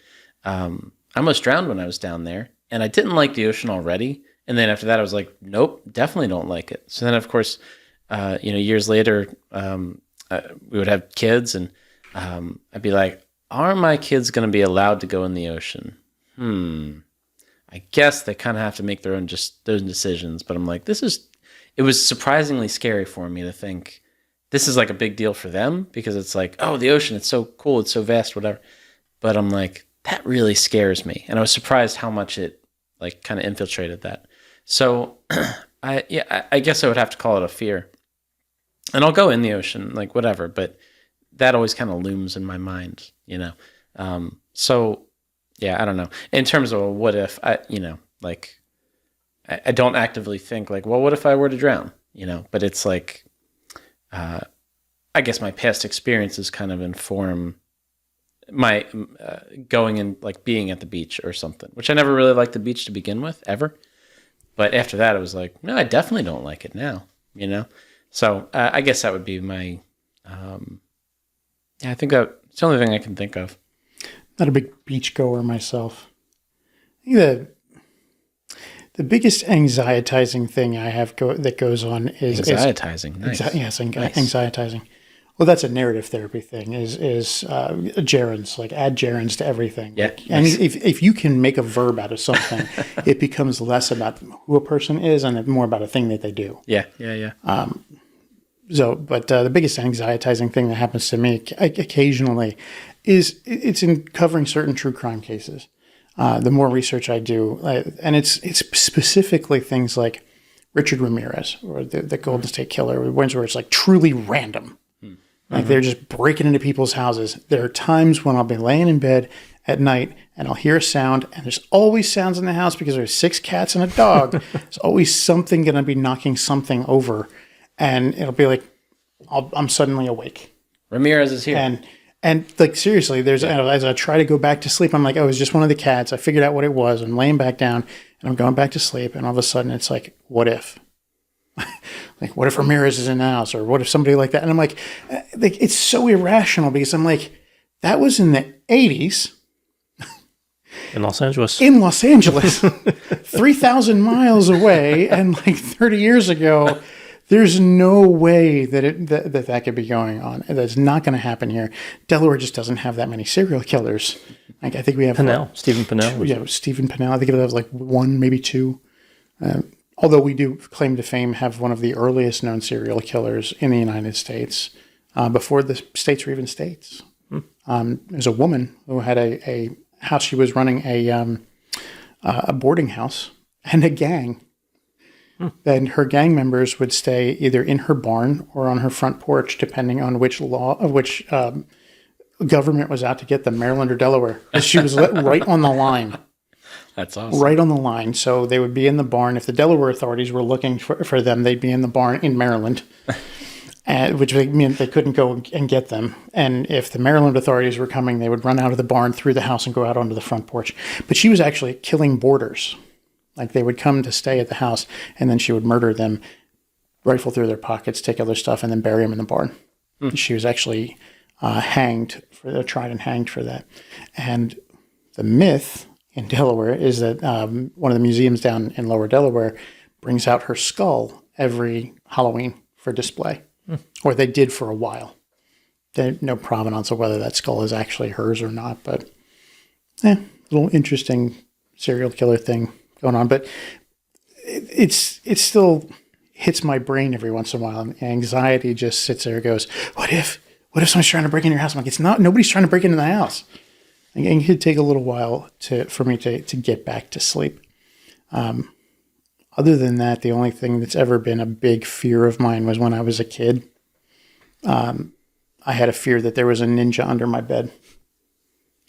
I almost drowned when I was down there, and I didn't like the ocean already. And then after that, I was like, nope, definitely don't like it. So then, of course, years later, we would have kids, and I'd be like, are my kids going to be allowed to go in the ocean? I guess they kind of have to make their own decisions. But I'm like, it was surprisingly scary for me to think, this is like a big deal for them, because it's like, oh, the ocean, it's so cool, it's so vast, whatever. But I'm like, that really scares me. And I was surprised how much it like kind of infiltrated that. So I guess I would have to call it a fear. And I'll go in the ocean, like whatever, but that always kind of looms in my mind, So yeah, I don't know. In terms of a what if, I don't actively think like, well, what if I were to drown? But it's like, I guess my past experiences kind of inform my going and like being at the beach or something, which I never really liked the beach to begin with, ever. But after that, it was like, no, I definitely don't like it now, So I guess that would be my, I think that's the only thing I can think of. Not a big beach goer myself. I think the biggest anxietizing thing I have that goes on is... Anxietizing, nice. Yes, Nice. anxietizing. Well, that's a narrative therapy thing, is gerunds, like add gerunds to everything. Yeah. Like, and if you can make a verb out of something, it becomes less about who a person is and more about a thing that they do. Yeah. But the biggest anxietizing thing that happens to me occasionally is it's in covering certain true crime cases. The more research I do, and it's specifically things like Richard Ramirez or the Golden State Killer, ones where it's like truly random. Like they're just breaking into people's houses. There are times when I'll be laying in bed at night and I'll hear a sound, and there's always sounds in the house because there's 6 cats and a dog. There's always something going to be knocking something over, and it'll be like I'm suddenly awake. Ramirez is here. And like, seriously, as I try to go back to sleep, I'm like, oh, it was just one of the cats. I figured out what it was. I'm laying back down and I'm going back to sleep. And all of a sudden it's like, what if? Like, what if Ramirez is in the house, or what if somebody like that? And I'm like, it's so irrational, because I'm like, that was in the 80s. In Los Angeles. 3,000 miles away. And like 30 years ago, There's no way that could be going on. That's not going to happen here. Delaware just doesn't have that many serial killers. Like, I think we have Stephen Pinnell. Yeah, Stephen Pinnell. I think it was like one, maybe two. Although we do claim to fame have one of the earliest known serial killers in the United States, before the states were even states. There's a woman who had a house. She was running a boarding house and a gang. Then her gang members would stay either in her barn or on her front porch, depending on which government was out to get them, Maryland or Delaware. She was right on the line. That's awesome. Right on the line. So they would be in the barn. If the Delaware authorities were looking for them, they'd be in the barn in Maryland, which meant they couldn't go and get them. And if the Maryland authorities were coming, they would run out of the barn, through the house, and go out onto the front porch. But she was actually killing boarders. Like, they would come to stay at the house, and then she would murder them, rifle through their pockets, take other stuff, and then bury them in the barn. She was actually tried and hanged for that. And the myth in Delaware is that one of the museums down in Lower Delaware brings out her skull every Halloween for display, or they did for a while. There's no provenance of whether that skull is actually hers or not, but little interesting serial killer thing going on. But it still hits my brain every once in a while, and anxiety just sits there and goes, what if someone's trying to break into your house? I'm like, nobody's trying to break into the house. And it could take a little while for me to get back to sleep. Other than that, the only thing that's ever been a big fear of mine was when I was a kid. I had a fear that there was a ninja under my bed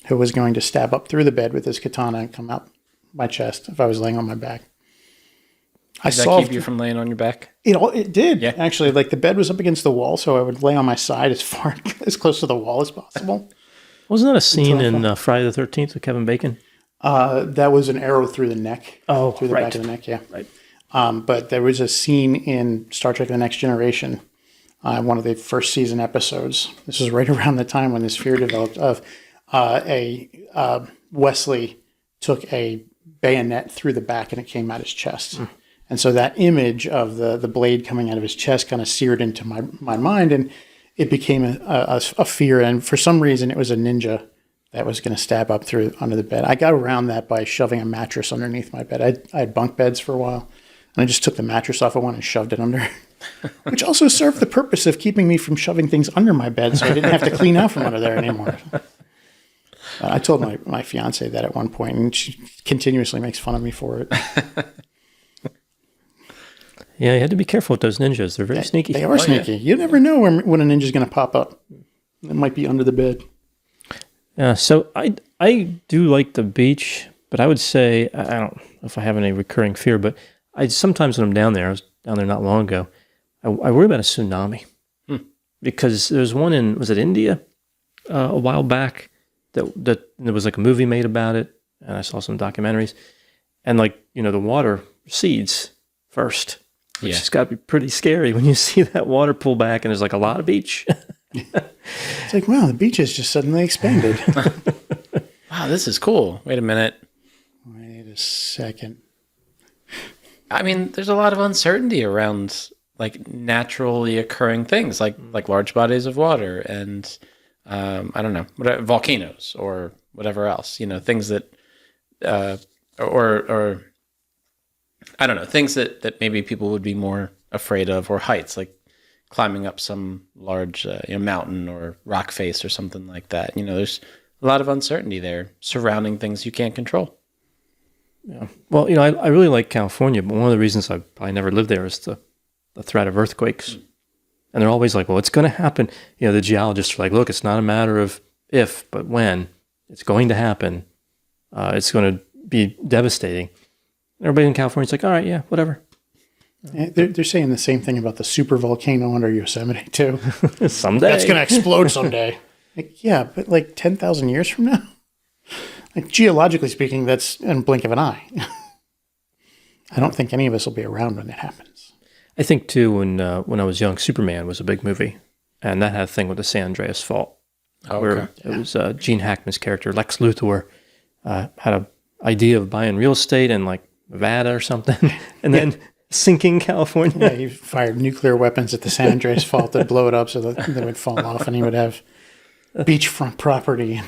who was going to stab up through the bed with his katana and come out my chest if I was laying on my back. Did that keep you from laying on your back? It did. Yeah. Actually, like, the bed was up against the wall, so I would lay on my side as close to the wall as possible. Wasn't that a scene in Friday the 13th with Kevin Bacon? That was an arrow through the neck. Oh, through the back of the neck, yeah. Right. But there was a scene in Star Trek The Next Generation, one of the first season episodes. This was right around the time when this fear developed of Wesley took a bayonet through the back and it came out his chest. And so that image of the blade coming out of his chest kind of seared into my mind, and it became a fear. And for some reason, it was a ninja that was going to stab up through under the bed. I got around that by shoving a mattress underneath my bed. I had bunk beds for a while, and I just took the mattress off of one and shoved it under, which also served the purpose of keeping me from shoving things under my bed, so I didn't have to clean out from under there anymore. I told my fiance that at one point, and she continuously makes fun of me for it. Yeah, you had to be careful with those ninjas. They're very sneaky. They are sneaky. Yeah. You never know when a ninja's going to pop up. It might be under the bed. Yeah, so I do like the beach, but I would say, I don't know if I have any recurring fear, but sometimes when I'm down there, I was down there not long ago, I worry about a tsunami. Because there's one in, was it India, a while back, that there was like a movie made about it, and I saw some documentaries, and the water recedes first. Which has got to be pretty scary when you see that water pull back and there's like a lot of beach. It's like, wow, the beach has just suddenly expanded. Wow, this is cool. Wait a minute. Wait a second. I mean, there's a lot of uncertainty around like naturally occurring things, like large bodies of water and I don't know, volcanoes or whatever else. Things that or I don't know, things that maybe people would be more afraid of, or heights, like climbing up some large mountain or rock face or something like that. There's a lot of uncertainty there surrounding things you can't control. Yeah. Well, I really like California, but one of the reasons I probably never lived there is the threat of earthquakes. And they're always like, well, it's going to happen. The geologists are like, look, it's not a matter of if, but when. It's going to happen. It's going to be devastating. Everybody in California is like, all right, yeah, whatever. Yeah, they're saying the same thing about the super volcano under Yosemite, too. Someday. That's going to explode someday. Yeah, but 10,000 years from now? Geologically speaking, that's in a blink of an eye. I don't think any of us will be around when it happens. I think, too, when I was young, Superman was a big movie. And that had a thing with the San Andreas Fault. Where it was Gene Hackman's character, Lex Luthor, had an idea of buying real estate in Nevada or something. And then Sinking California. Yeah, he fired nuclear weapons at the San Andreas Fault to blow it up so that they would fall off, and he would have beachfront property.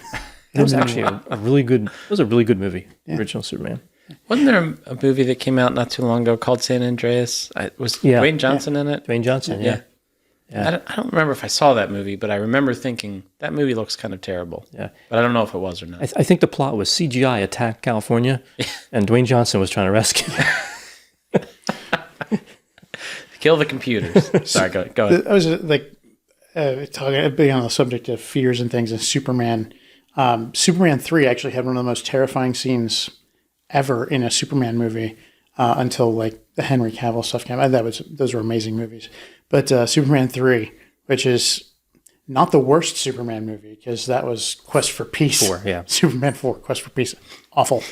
It was actually a really good. It was a really good movie. Original Superman. Wasn't there a movie that came out not too long ago called San Andreas? Was Dwayne Johnson in it? Dwayne Johnson. Yeah. I don't remember if I saw that movie, but I remember thinking that movie looks kind of terrible. Yeah. But I don't know if it was or not. I think the plot was CGI attacked California, and Dwayne Johnson was trying to rescue. Kill the computers. Sorry, go ahead. I was talking being on the subject of fears and things, and Superman. Superman 3 actually had one of the most terrifying scenes ever in a Superman movie until like the Henry Cavill stuff came out. Those were amazing movies. But Superman 3, which is not the worst Superman movie, because that was Quest for Peace. 4, yeah. Superman 4, Quest for Peace. Awful.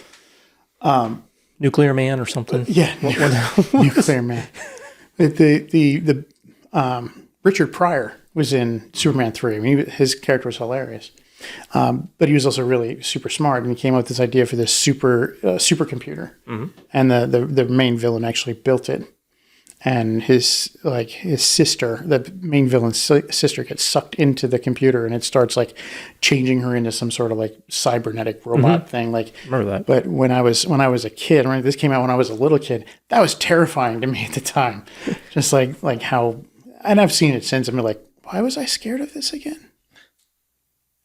Nuclear Man or something. Yeah, Nuclear Man. The Richard Pryor was in Superman 3. I mean, his character was hilarious. But he was also really super smart, and he came up with this idea for this supercomputer. Mm-hmm. And the main villain actually built it. And his sister, the main villain's sister, gets sucked into the computer, and it starts like changing her into some sort of like cybernetic robot thing. Like, remember that? But when I was a kid, when this came out when I was a little kid, that was terrifying to me at the time. Just like how, and I've seen it since. I'm like, why was I scared of this again?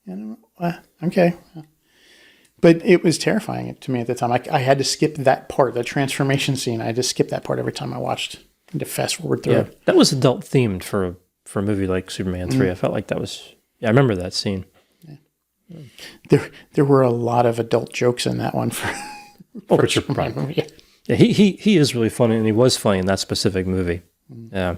I don't know. Okay. But it was terrifying to me at the time. I had to skip that part, the transformation scene. I had to skip that part every time I watched. To fast forward through it. That was adult themed for a movie like Superman 3. I felt like that was. Yeah, I remember that scene. Yeah. There were a lot of adult jokes in that one for Richard Pryor. Yeah, he is really funny, and he was funny in that specific movie. Yeah.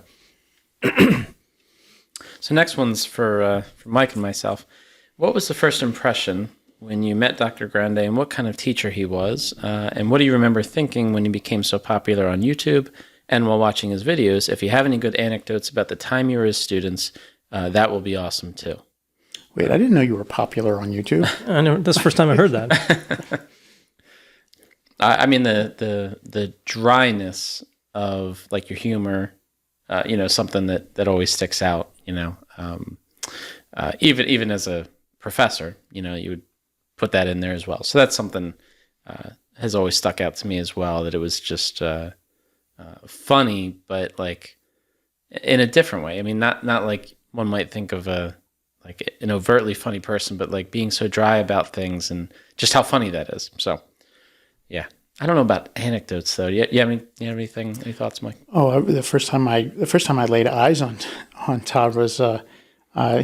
So next one's for Mike and myself. What was the first impression when you met Dr. Grande, and what kind of teacher he was? And what do you remember thinking when he became so popular on YouTube and while watching his videos? If you have any good anecdotes about the time you were his students, that will be awesome too. Wait, I didn't know you were popular on YouTube. I know, that's the first time I heard that. I mean, the dryness of like your humor, something that always sticks out, even as a professor, you would put that in there as well. So that's something has always stuck out to me as well, that it was just funny, but like in a different way. I mean, not like one might think of an overtly funny person, but like being so dry about things and just how funny that is. So, yeah, I don't know about anecdotes though. You have anything? Any thoughts, Mike? Oh, the first time I laid eyes on Todd was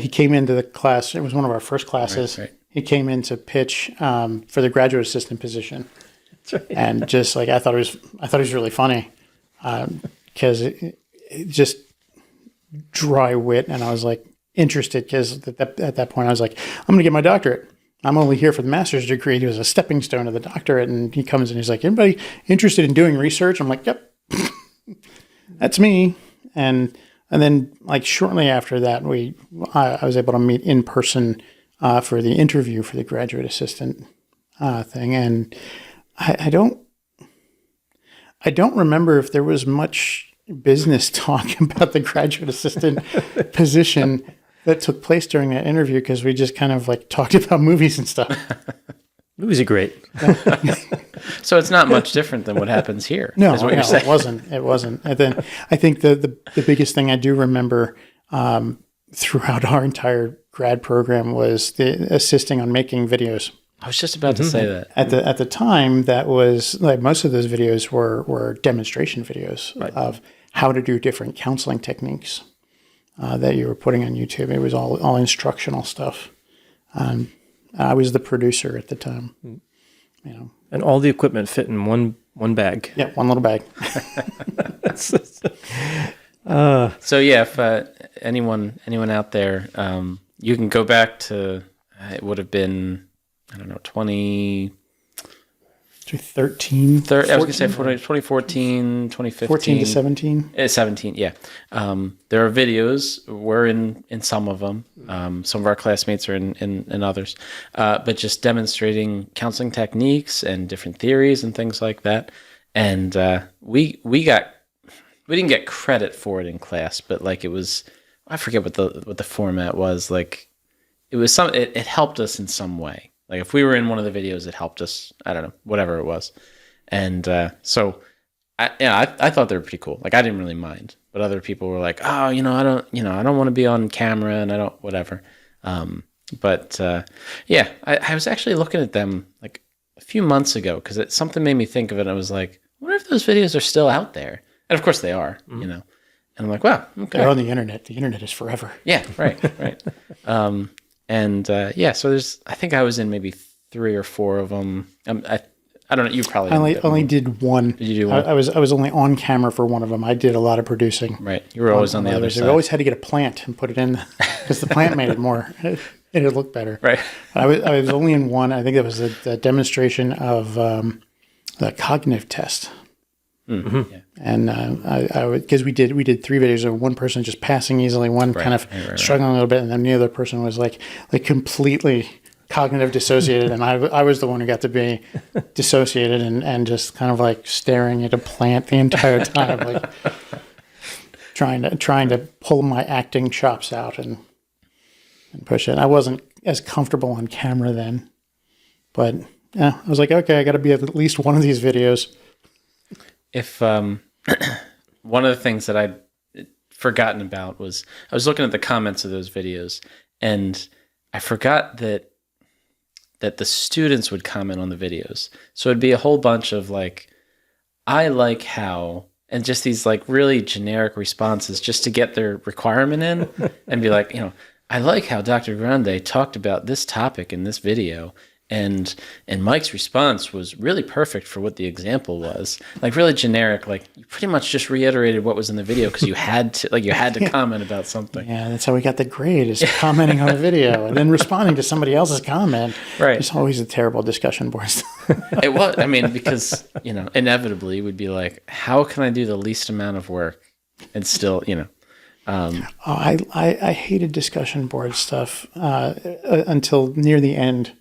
he came into the class. It was one of our first classes. Right. He came in to pitch for the graduate assistant position, right. And just like I thought he was really funny. Because it just dry wit, and I was like interested because at that point I was like, I'm going to get my doctorate. I'm only here for the master's degree. He was a stepping stone to the doctorate, and he comes and he's like, anybody interested in doing research? I'm like, yep, that's me. And then like shortly after that, I was able to meet in person for the interview for the graduate assistant thing, and I don't remember if there was much business talk about the graduate assistant position that took place during that interview, because we just kind of like talked about movies and stuff. Movies are great. So it's not much different than what happens here. No, is what you're saying. It wasn't. And then I think the biggest thing I do remember throughout our entire grad program was the assisting on making videos. I was just about to say that. At the time, that was like most of those videos were demonstration videos of how to do different counseling techniques that you were putting on YouTube. It was all instructional stuff. I was the producer at the time. And all the equipment fit in one bag. Yeah, one little bag. So yeah, if anyone out there, you can go back to it would have been, I don't know, 2013. I was going to say 2014, 2015. 14 to 17. 17, yeah. There are videos. We're in some of them. Some of our classmates are in others. But just demonstrating counseling techniques and different theories and things like that. And we got we didn't get credit for it in class, but like it was, I forget what the format was. Like it was it helped us in some way. Like if we were in one of the videos, it helped us. I don't know, whatever it was. And so I thought they were pretty cool. Like I didn't really mind, but other people were like, oh, I don't want to be on camera and I don't, whatever. But I was actually looking at them like a few months ago because something made me think of it. And I was like, what if those videos are still out there? And of course they are, And I'm like, wow, okay. They're on the internet. The internet is forever. Yeah, right. So I think I was in maybe 3 or 4 of them. I don't know. You probably only did one. Did you do one? I was only on camera for one of them. I did a lot of producing. Right. You were always on the other side. We always had to get a plant and put it in because the plant made it more. It looked better. Right. I was only in one. I think it was a demonstration of the cognitive test. Mm-hmm. Yeah. And because we did 3 videos of one person just passing easily, one kind of struggling a little bit, and then the other person was like completely cognitive dissociated, and I was the one who got to be dissociated and just kind of like staring at a plant the entire time, like trying to pull my acting chops out and push it. I wasn't as comfortable on camera then, but yeah, I was like, okay, I got to be at least one of these videos. If one of the things that I'd forgotten about was I was looking at the comments of those videos, and I forgot that the students would comment on the videos. So it'd be a whole bunch of like, I like how, and just these like really generic responses just to get their requirement in and be like, I like how Dr. Grande talked about this topic in this video. And Mike's response was really perfect for what the example was. Like really generic, like you pretty much just reiterated what was in the video because you had to comment about something. Yeah, that's how we got the grade, is commenting on a video and then responding to somebody else's comment. Right. It's always a terrible discussion board. It was. I mean, because, inevitably we'd be like, how can I do the least amount of work and still, I hated discussion board stuff until near the end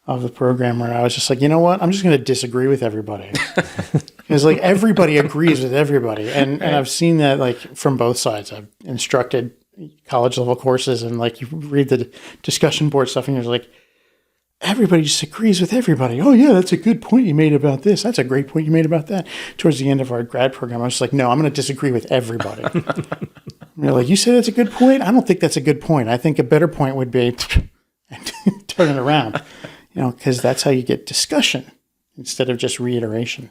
of the program, where I was just like, you know what? I'm just going to disagree with everybody. Because like everybody agrees with everybody. And I've seen that like from both sides. I've instructed college level courses, and like you read the discussion board stuff and you're like, everybody just agrees with everybody. Oh yeah, that's a good point you made about this. That's a great point you made about that. Towards the end of our grad program, I was just like, no, I'm going to disagree with everybody. You're like, you say that's a good point? I don't think that's a good point. I think a better point would be turn it around. Because that's how you get discussion instead of just reiteration.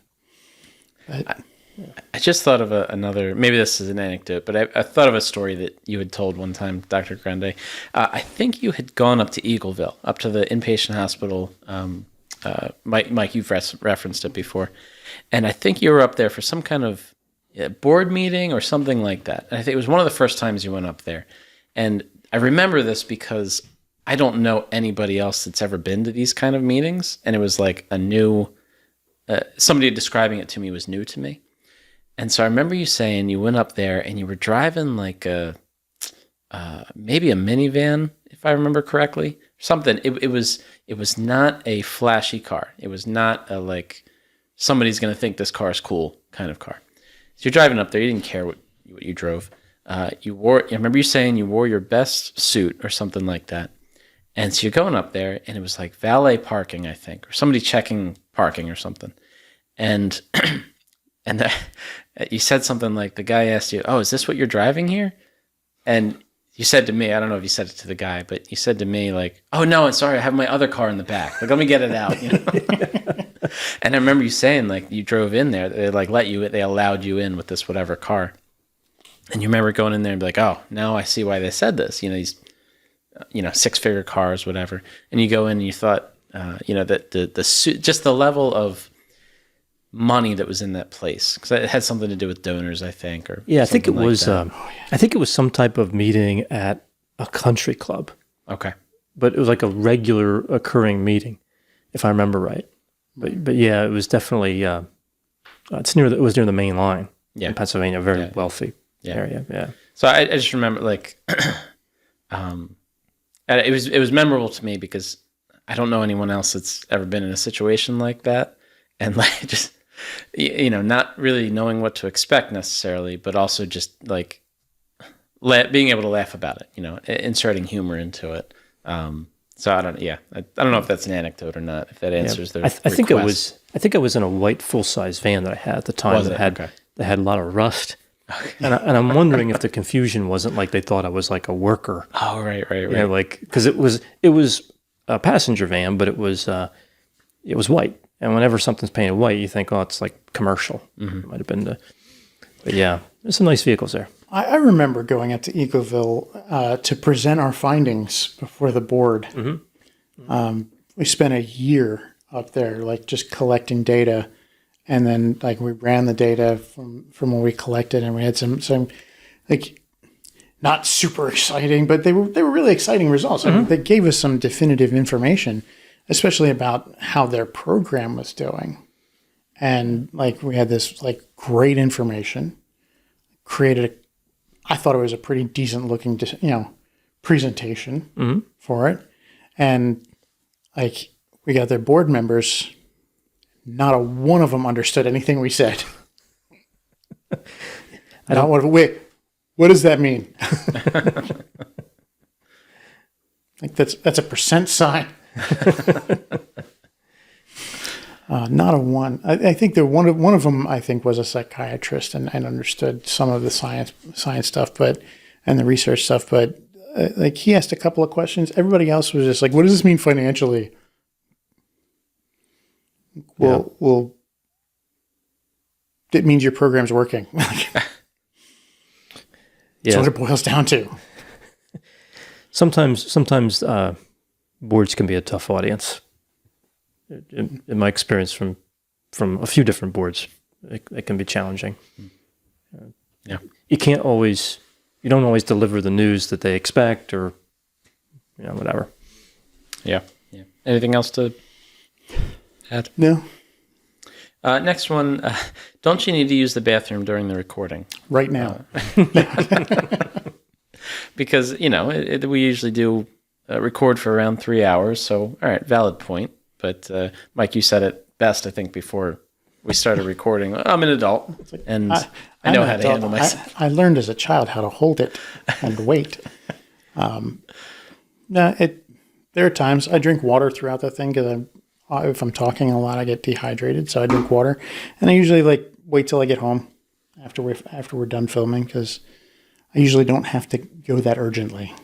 But, I just thought of another, maybe this is an anecdote, but I thought of a story that you had told one time, Dr. Grande. I think you had gone up to Eagleville, up to the inpatient hospital. Mike, you've referenced it before. And I think you were up there for some kind of board meeting or something like that. And I think it was one of the first times you went up there. And I remember this because I don't know anybody else that's ever been to these kind of meetings. And it was like a new, somebody describing it to me was new to me. And so I remember you saying you went up there and you were driving like maybe a minivan, if I remember correctly, something. It was not a flashy car. It was not a like, somebody's going to think this car is cool kind of car. So you're driving up there. You didn't care what you drove. I remember you saying you wore your best suit or something like that. And so you're going up there, and it was like valet parking, I think, or somebody checking parking or something. And you said something like, the guy asked you, oh, is this what you're driving here? And you said to me, I don't know if you said it to the guy, but you said to me like, oh, no, I'm sorry, I have my other car in the back. Like, let me get it out. And I remember you saying like you drove in there, they like they allowed you in with this whatever car. And you remember going in there and be like, oh, now I see why they said this. These 6-figure cars, whatever. And you go in and you thought, that the suit, just the level of money that was in that place, because it had something to do with donors, I think. Or I think it like was. I think it was some type of meeting at a country club. Okay, but it was like a regular occurring meeting, if I remember right. But yeah, it was definitely. It was near the main line. Yeah, in Pennsylvania, very wealthy area. Yeah. So I just remember like. It was memorable to me because I don't know anyone else that's ever been in a situation like that, and like just not really knowing what to expect necessarily, but also just like being able to laugh about it, inserting humor into it. So I don't know if that's an anecdote or not, if that answers their I think it was in a white full-size van that I had at the time that had a lot of rust. And I'm wondering if the confusion wasn't like they thought I was like a worker. Oh, right. Like, because it was a passenger van, but it was white. And whenever something's painted white, you think, oh, it's like commercial. It might have been but yeah, there's some nice vehicles there. I remember going out to Ecoville to present our findings before the board. We spent a year up there, like just collecting data. And then like we ran the data from what we collected, and we had some like not super exciting, but they were really exciting results. I mean, they gave us some definitive information, especially about how their program was doing. And like we had this like great information, I thought it was a pretty decent looking, presentation for it. And like we got their board members, not a one of them understood anything we said. What does that mean? Like that's a percent sign. Not a one. I think that one of them I think was a psychiatrist and understood some of the science stuff, and the research stuff. But like he asked a couple of questions. Everybody else was just like, "What does this mean financially?" Well, it means your program's working. That's what it boils down to. Sometimes boards can be a tough audience. In my experience from a few different boards, it can be challenging. You don't always deliver the news that they expect, or whatever. Yeah. Anything else to add? No. Next one. Don't you need to use the bathroom during the recording? Right now. Because, we usually do record for around 3 hours. So, all right, valid point. But Mike, you said it best, I think, before we started recording. I'm an adult, and I know how to handle myself. I learned as a child how to hold it and wait. There are times I drink water throughout the thing because if I'm talking a lot, I get dehydrated, so I drink water. And I usually wait till I get home after we're done filming because I usually don't have to go that urgently.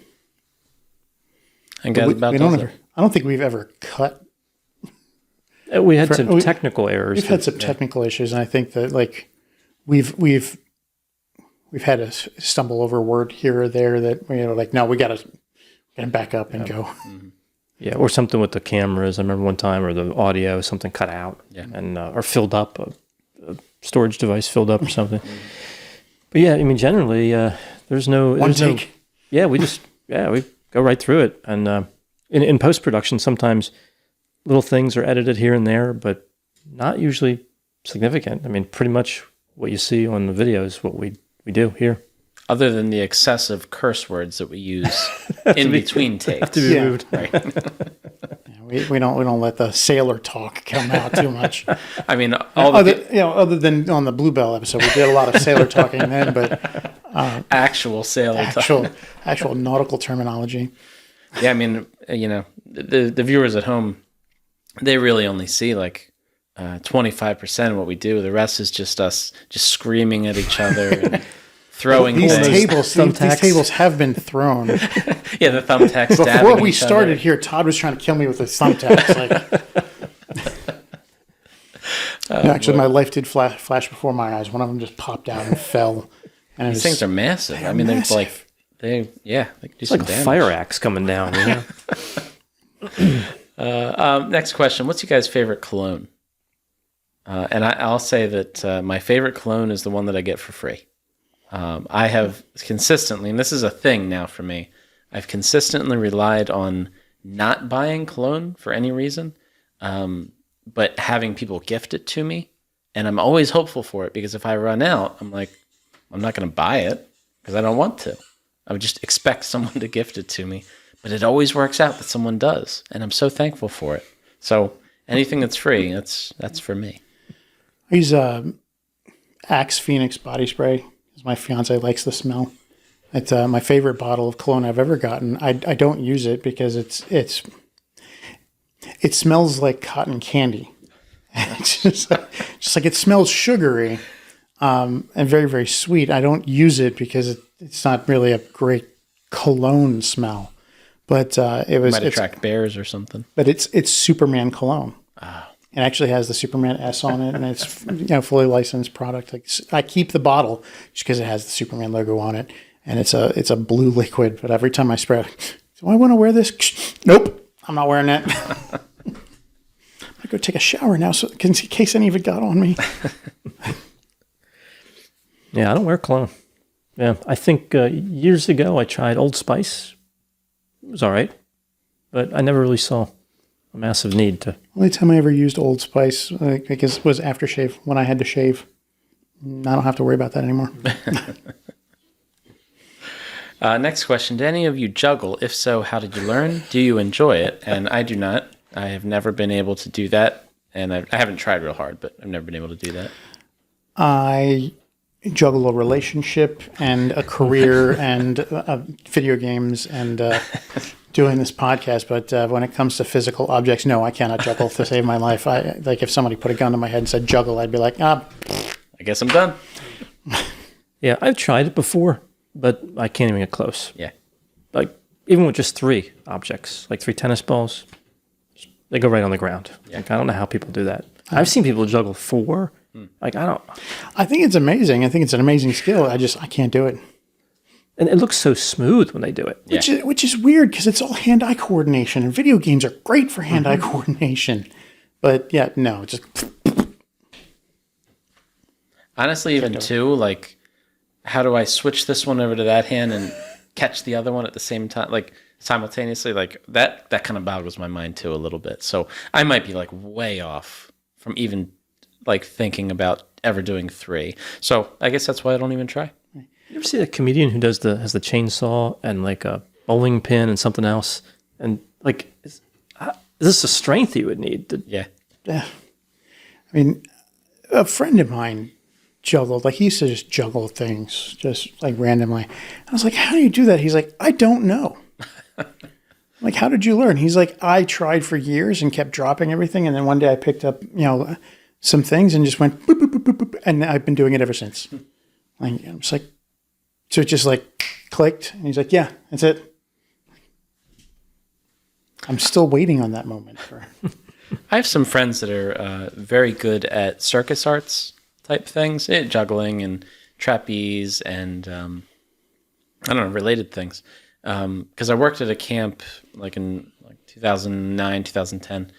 I don't think we've ever cut. We had some technical errors. We've had some technical issues, and I think that we've had to stumble over a word here or there that no, we got to back up and go. Yeah, or something with the cameras. I remember one time, or the audio, something cut out, and or filled up, a storage device filled up or something. But yeah, I mean, generally, there's no take. Yeah, we go right through it, and in post production, sometimes little things are edited here and there, but not usually significant. I mean, pretty much what you see on the video is what we do here. Other than the excessive curse words that we use in between takes. Have to be moved. Right. We don't let the sailor talk come out too much. I mean, other than on the Bluebell episode, we did a lot of sailor talking then, but actual sailor talk. Actual nautical terminology. Yeah, I mean, the viewers at home, they really only see 25% of what we do. The rest is just us just screaming at each other and throwing these things. These tables have been thrown. Yeah, the thumbtacks. Before we started here, Todd was trying to kill me with his thumbtacks. Actually, my life did flash before my eyes. One of them just popped out and fell. And these things are massive. I mean, massive. they do it's like a fire axe coming down. Next question. What's your guys' favorite cologne? And I'll say that my favorite cologne is the one that I get for free. I have consistently, and this is a thing now for me, I've consistently relied on not buying cologne for any reason, but having people gift it to me. And I'm always hopeful for it because if I run out, I'm like, I'm not going to buy it because I don't want to. I would just expect someone to gift it to me. But it always works out that someone does. And I'm so thankful for it. So anything that's free, that's for me. I use Axe Phoenix body spray because my fiance likes the smell. It's my favorite bottle of cologne I've ever gotten. I don't use it because it smells like cotton candy. It's just like it smells sugary and very, very sweet. I don't use it because it's not really a great cologne smell. But Might attract bears or something. But it's Superman cologne. Oh. It actually has the Superman S on it, and it's fully licensed product. Like, I keep the bottle just because it has the Superman logo on it, and it's a blue liquid. But every time I spray it, do I want to wear this? Nope, I'm not wearing that. I'm gonna go take a shower now, so in case any of it got on me. Yeah, I don't wear cologne. Yeah, I think years ago I tried Old Spice. It was all right, but I never really saw a massive need to. Only time I ever used Old Spice, I guess, was aftershave when I had to shave. I don't have to worry about that anymore. Next question. Did any of you juggle? If so, how did you learn? Do you enjoy it? And I do not. I have never been able to do that. And I haven't tried real hard, but I've never been able to do that. I juggle a relationship and a career and video games and doing this podcast. But when it comes to physical objects, no, I cannot juggle to save my life. Like if somebody put a gun to my head and said juggle, I'd be like, I guess I'm done. Yeah, I've tried it before, but I can't even get close. Yeah. Like, even with just 3 objects, like 3 tennis balls, they go right on the ground. Yeah. Like, I don't know how people do that. I've seen people juggle 4. Like, I don't. I think it's amazing. I think it's an amazing skill. I can't do it. And it looks so smooth when they do it. Yeah. Which is weird because it's all hand-eye coordination, and video games are great for hand-eye coordination. But yeah, no, just. Honestly, even too, like, how do I switch this one over to that hand and catch the other one at the same time, like simultaneously? Like that kind of boggles my mind too a little bit. So I might be like way off from even like thinking about ever doing 3. So I guess that's why I don't even try. You ever see a comedian who has the chainsaw and like a bowling pin and something else? And like, is this a strength you would need? Yeah. I mean, a friend of mine juggled. Like, he used to just juggle things just like randomly. I was like, how do you do that? He's like, I don't know. I'm like, how did you learn? He's like, I tried for years and kept dropping everything. And then one day I picked up, some things and just went boop, boop, boop, boop, boop, and I've been doing it ever since. Like, I'm just like, so it just like clicked. And he's like, yeah, that's it. I'm still waiting on that moment. I have some friends that are very good at circus arts type things, juggling and trapeze and I don't know, related things. Because I worked at a camp like in 2009, 2010,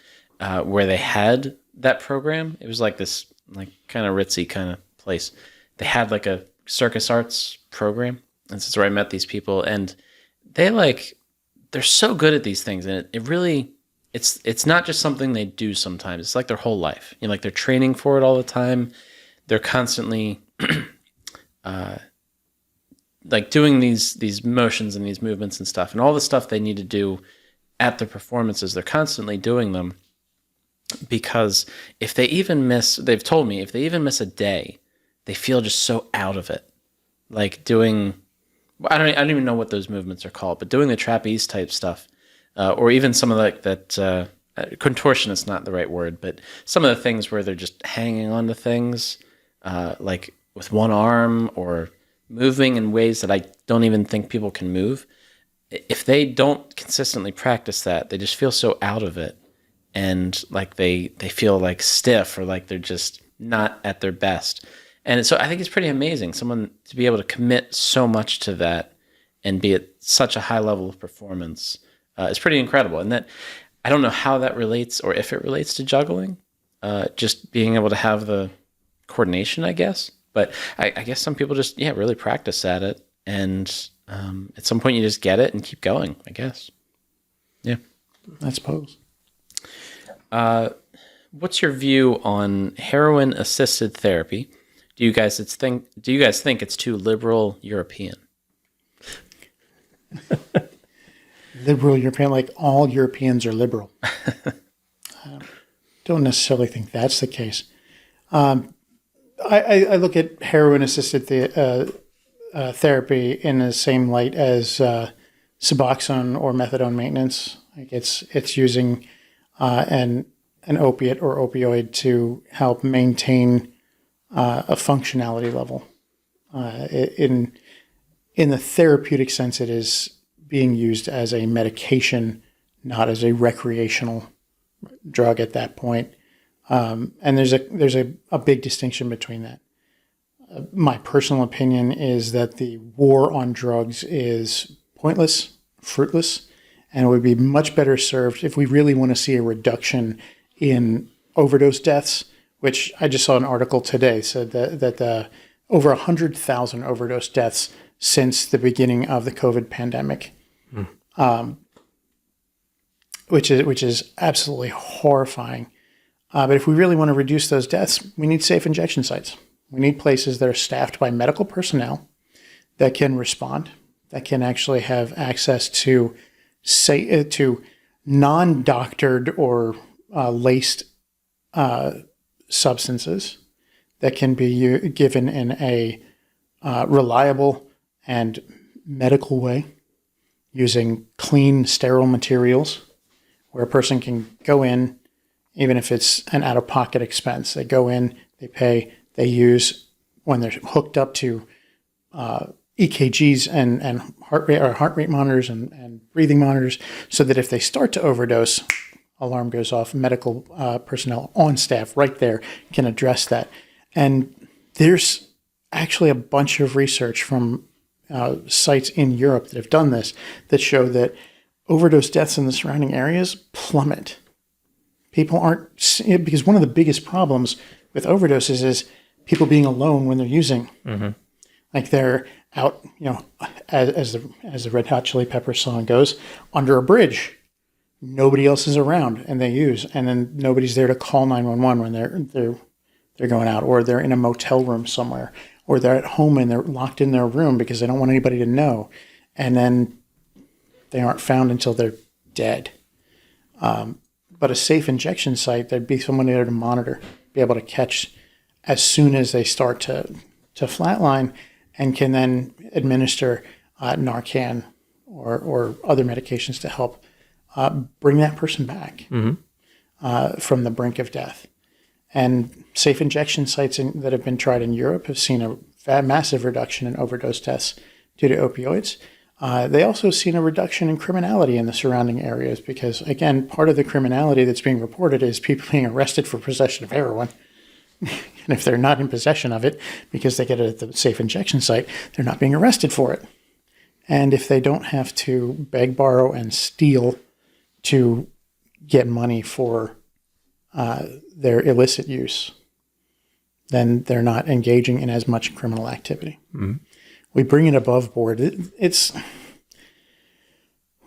where they had that program. It was like this like kind of ritzy kind of place. They had like a circus arts program, and this is where I met these people. And they're so good at these things, and it really it's not just something they do sometimes. It's like their whole life. Like they're training for it all the time. They're constantly like doing these motions and these movements and stuff, and all the stuff they need to do at their performances. They're constantly doing them because if they even miss, they've told me, if they even miss a day, they feel just so out of it. Like doing, I don't even know what those movements are called, but doing the trapeze type stuff, or even some of that contortion is not the right word, but some of the things where they're just hanging on to things, like with one arm or moving in ways that I don't even think people can move. If they don't consistently practice that, they just feel so out of it. And like they feel like stiff or like they're just not at their best. And so I think it's pretty amazing, someone to be able to commit so much to that and be at such a high level of performance is pretty incredible. And that, I don't know how that relates or if it relates to juggling, just being able to have the coordination, I guess. But I guess some people just, really practice at it. And at some point you just get it and keep going, I guess. Yeah. I suppose. What's your view on heroin assisted therapy? Do you guys think it's too liberal European? Liberal European, like all Europeans are liberal. I don't necessarily think that's the case. I look at heroin-assisted therapy in the same light as Suboxone or methadone maintenance. Like it's using an opiate or opioid to help maintain a functionality level. In the therapeutic sense, it is being used as a medication, not as a recreational drug at that point. And there's a big distinction between that. My personal opinion is that the war on drugs is pointless, fruitless, and it would be much better served if we really want to see a reduction in overdose deaths, which I just saw an article today said that over 100,000 overdose deaths since the beginning of the COVID pandemic, which is absolutely horrifying. But if we really want to reduce those deaths, we need safe injection sites. We need places that are staffed by medical personnel that can respond, that can actually have access to non-doctored or laced substances that can be given in a reliable and medical way using clean, sterile materials where a person can go in, even if it's an out-of-pocket expense. They go in, they pay, they use when they're hooked up to EKGs and heart rate monitors and breathing monitors, so that if they start to overdose, alarm goes off. Medical personnel on staff right there can address that. And there's actually a bunch of research from sites in Europe that have done this that show that overdose deaths in the surrounding areas plummet. People aren't, because one of the biggest problems with overdoses is people being alone when they're using. Mm-hmm. Like they're out, as the Red Hot Chili Peppers song goes, under a bridge. Nobody else is around, and they use, and then nobody's there to call 911 when they're going out, or they're in a motel room somewhere, or they're at home and they're locked in their room because they don't want anybody to know, and then they aren't found until they're dead. But a safe injection site, there'd be someone there to monitor, be able to catch as soon as they start to flatline, and can then administer Narcan or other medications to help bring that person back from the brink of death. And safe injection sites that have been tried in Europe have seen a massive reduction in overdose deaths due to opioids. They also have seen a reduction in criminality in the surrounding areas because, again, part of the criminality that's being reported is people being arrested for possession of heroin. And if they're not in possession of it because they get it at the safe injection site, they're not being arrested for it. And if they don't have to beg, borrow, and steal to get money for their illicit use, then they're not engaging in as much criminal activity. Mm-hmm. We bring it above board. It's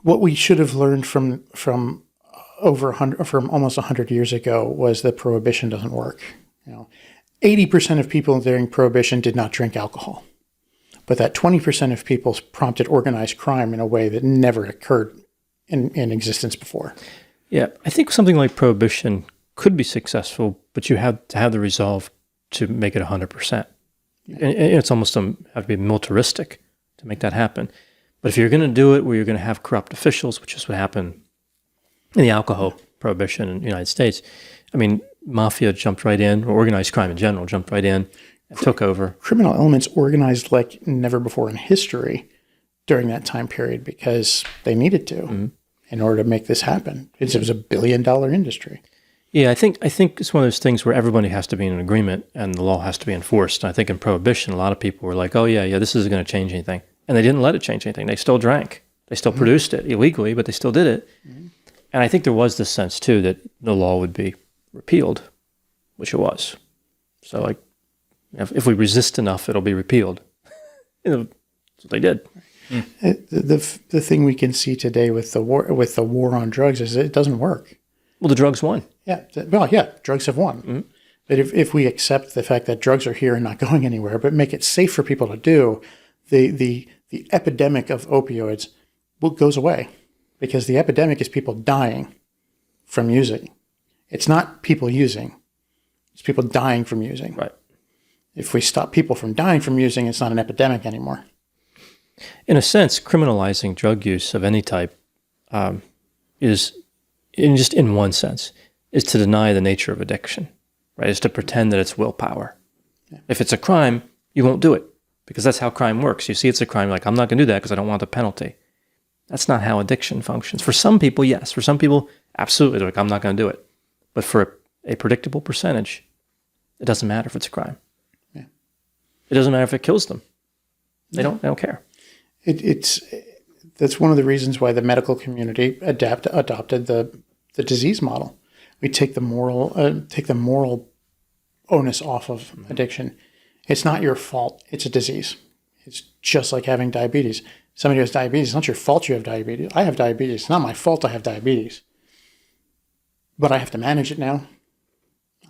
what we should have learned from almost 100 years ago was that prohibition doesn't work. 80% of people during prohibition did not drink alcohol, but that 20% of people prompted organized crime in a way that never occurred in existence before. Yeah, I think something like prohibition could be successful, but you have to have the resolve to make it 100%. And it's almost have to be militaristic to make that happen. But if you're going to do it where you're going to have corrupt officials, which is what happened in the alcohol prohibition in the United States, I mean, mafia jumped right in, or organized crime in general jumped right in and took over. Criminal elements organized like never before in history during that time period because they needed to in order to make this happen. It was $1 billion industry. Yeah, I think it's one of those things where everybody has to be in an agreement and the law has to be enforced. And I think in Prohibition, a lot of people were like, oh, yeah, this isn't going to change anything. And they didn't let it change anything. They still drank. They still produced it illegally, but they still did it. Mm-hmm. And I think there was this sense, too, that the law would be repealed, which it was. So, like, if we resist enough, it'll be repealed. That's what they did. Mm. The thing we can see today with the war on drugs is it doesn't work. Well, the drugs won. Yeah. Well, yeah, drugs have won. Mm-hmm. But if we accept the fact that drugs are here and not going anywhere, but make it safe for people to do, the epidemic of opioids goes away because the epidemic is people dying from using. It's not people using. It's people dying from using. Right. If we stop people from dying from using, it's not an epidemic anymore. In a sense, criminalizing drug use of any type is, in one sense, is to deny the nature of addiction, right? Is to pretend that it's willpower. Yeah. If it's a crime, you won't do it because that's how crime works. You see it's a crime, like, I'm not going to do that because I don't want the penalty. That's not how addiction functions. For some people, yes. For some people, absolutely. They're like, I'm not going to do it. But for a predictable percentage, it doesn't matter if it's a crime. Yeah. It doesn't matter if it kills them. They don't care. That's one of the reasons why the medical community adopted the disease model. We take the moral onus off of addiction. It's not your fault. It's a disease. It's just like having diabetes. Somebody who has diabetes, it's not your fault you have diabetes. I have diabetes. It's not my fault I have diabetes. But I have to manage it now.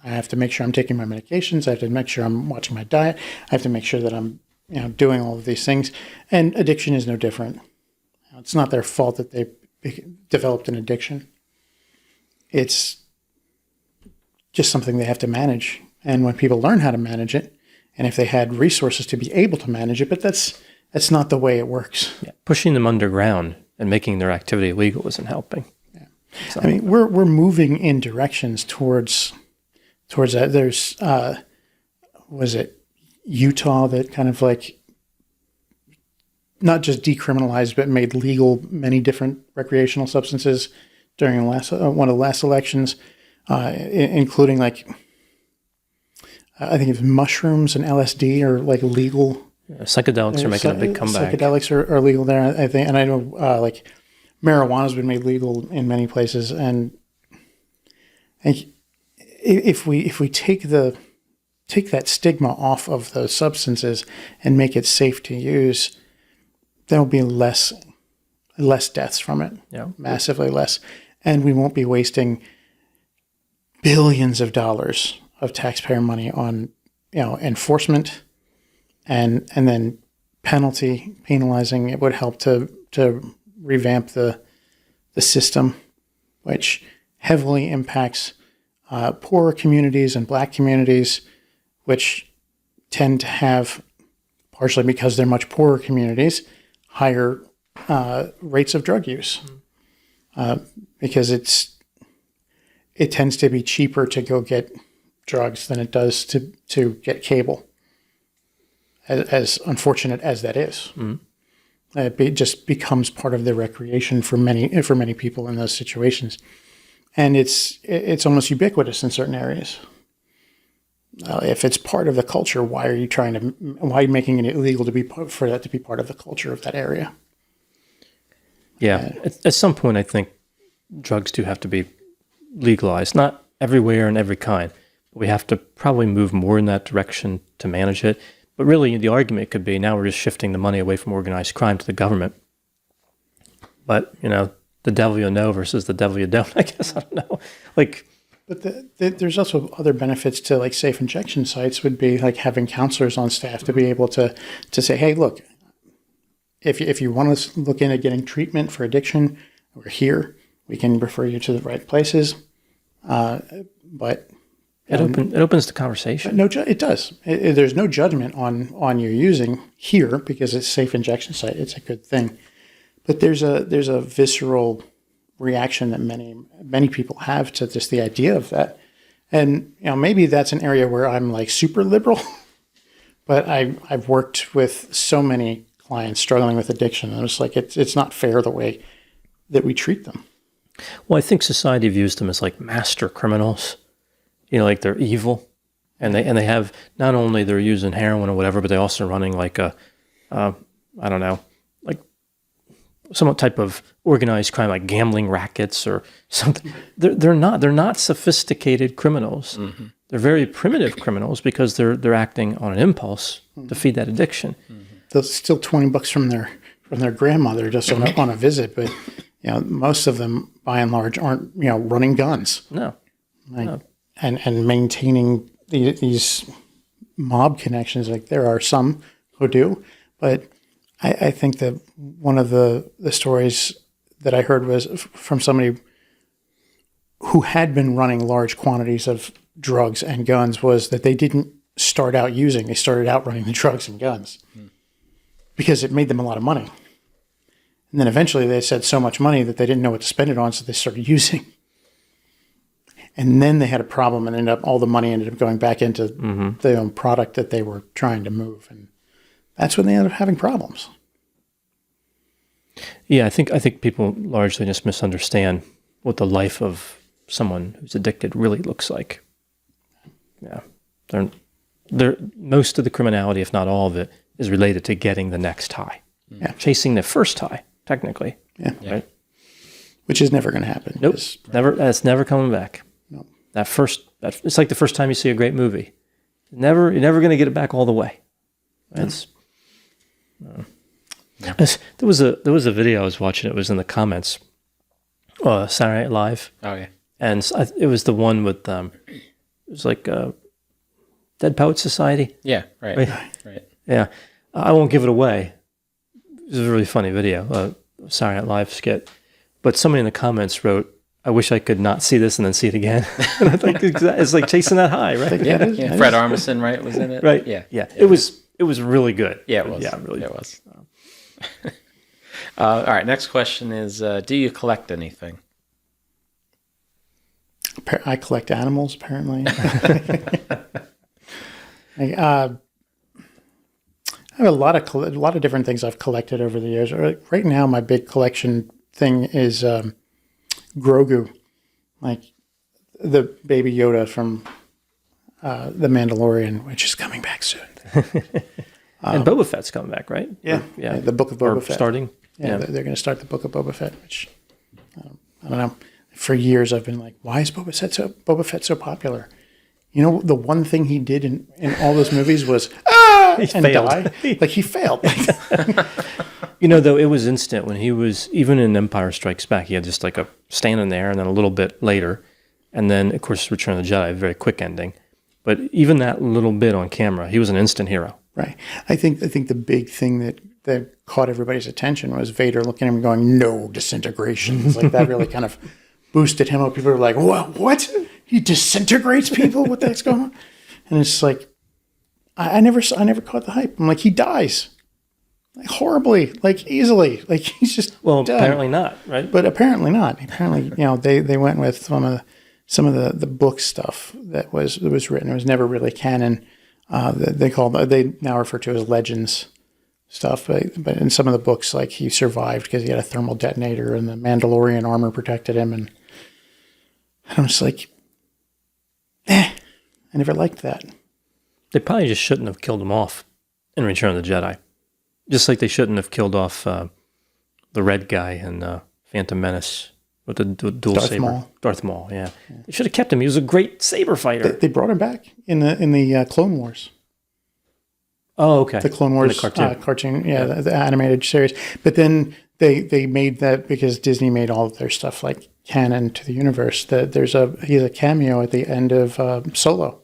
I have to make sure I'm taking my medications. I have to make sure I'm watching my diet. I have to make sure that I'm doing all of these things. And addiction is no different. It's not their fault that they developed an addiction. It's just something they have to manage. And when people learn how to manage it, and if they had resources to be able to manage it, but that's not the way it works. Yeah. Pushing them underground and making their activity illegal isn't helping. Yeah. So, I mean, we're moving in directions towards that. There's was it Utah that kind of like not just decriminalized but made legal many different recreational substances during one of the last elections, including like I think it's mushrooms and LSD are like legal. Yeah, psychedelics are making a big comeback. Psychedelics are legal there, I think, and I know like marijuana's been made legal in many places. And if we take that stigma off of those substances and make it safe to use, there will be less deaths from it. Yeah, massively less, and we won't be wasting billions of dollars of taxpayer money on enforcement and then penalizing. It would help to revamp the system, which heavily impacts poorer communities and Black communities, which tend to have, partially because they're much poorer communities, higher rates of drug use, because it tends to be cheaper to go get drugs than it does to get cable. As unfortunate as that is, it just becomes part of the recreation for many people in those situations, and it's almost ubiquitous in certain areas. If it's part of the culture, why are you making it illegal for that to be part of the culture of that area? Yeah, at some point, I think drugs do have to be legalized, not everywhere and every kind. But we have to probably move more in that direction to manage it. But really, the argument could be now we're just shifting the money away from organized crime to the government. But, the devil you know versus the devil you don't, I guess. I don't know. But there's also other benefits to like safe injection sites would be like having counselors on staff to be able to say, hey, look, if you want to look into getting treatment for addiction, we're here. We can refer you to the right places. But it opens the conversation. No, it does. There's no judgment on you using here because it's a safe injection site. It's a good thing. But there's a visceral reaction that many people have to just the idea of that. And maybe that's an area where I'm like super liberal, but I've worked with so many clients struggling with addiction, and it's like it's not fair the way that we treat them. Well, I think society views them as like master criminals. Like they're evil, and they have not only they're using heroin or whatever, but they're also running like I don't know, like some type of organized crime, like gambling rackets or something. They're not sophisticated criminals. Mm-hmm. They're very primitive criminals because they're acting on an impulse to feed that addiction. Mm-hmm. They'll steal $20 from their grandmother just on a visit, but most of them by and large aren't running guns. No. No. And maintaining these mob connections. Like there are some who do, but I think that one of the stories that I heard was from somebody who had been running large quantities of drugs and guns was that they didn't start out using. They started out running the drugs and guns because it made them a lot of money. And then eventually they had so much money that they didn't know what to spend it on, so they started using. And then they had a problem, and all the money ended up going back into the own product that they were trying to move. And that's when they ended up having problems. Yeah, I think people largely just misunderstand what the life of someone who's addicted really looks like. Yeah, they're most of the criminality, if not all of it, is related to getting the next high, chasing the first high, technically. Yeah, right. Which is never going to happen. Nope, never. That's never coming back. No, it's like the first time you see a great movie. You're never going to get it back all the way. That's. There was a video I was watching. It was in the comments. Saturday Night Live. Oh yeah. And it was the one with it was like Dead Poets Society. Yeah. Right. Yeah. I won't give it away. It was a really funny video, Saturday Night Live skit. But somebody in the comments wrote, "I wish I could not see this and then see it again." And I think it's like chasing that high, right? Yeah. Fred Armisen, right, was in it. Right. Yeah. It was really good. Yeah, it was. Yeah, really. It was. All right. Next question is: do you collect anything? I collect animals, apparently. I have a lot of different things I've collected over the years. Right now, my big collection thing is Grogu, like the baby Yoda from The Mandalorian, which is coming back soon. And Boba Fett's coming back, right? Yeah, the Book of Boba Fett. Starting. Yeah, they're going to start the Book of Boba Fett, which I don't know. For years, I've been like, why is Boba Fett so popular? You know, the one thing he did in all those movies was He and failed. die. Like he failed. You know, though, it was instant when he was, even in Empire Strikes Back, he had just like a standing there and then a little bit later. And then, of course, Return of the Jedi, very quick ending. But even that little bit on camera, he was an instant hero. Right. I think the big thing that caught everybody's attention was Vader looking at him going, "No disintegrations." Like that really kind of boosted him up. People were like, what? He disintegrates people? What the heck's going on? And it's like, I never caught the hype. I'm like, he dies. Like horribly, like easily. Like he's just done. Apparently not, right? But apparently not. Apparently, they went with some of the book stuff that was written. It was never really canon. They now refer to as legends stuff. But in some of the books, like he survived because he had a thermal detonator and the Mandalorian armor protected him. And I'm just like, I never liked that. They probably just shouldn't have killed him off in Return of the Jedi. Just like they shouldn't have killed off the red guy in Phantom Menace with the dual Darth saber. Maul. Darth Maul, yeah. They should have kept him. He was a great saber fighter. They brought him back in the Clone Wars. Oh, okay. The Clone Wars the cartoon. cartoon, the animated series. But then they made that because Disney made all of their stuff like canon to the universe. That he's a cameo at the end of Solo.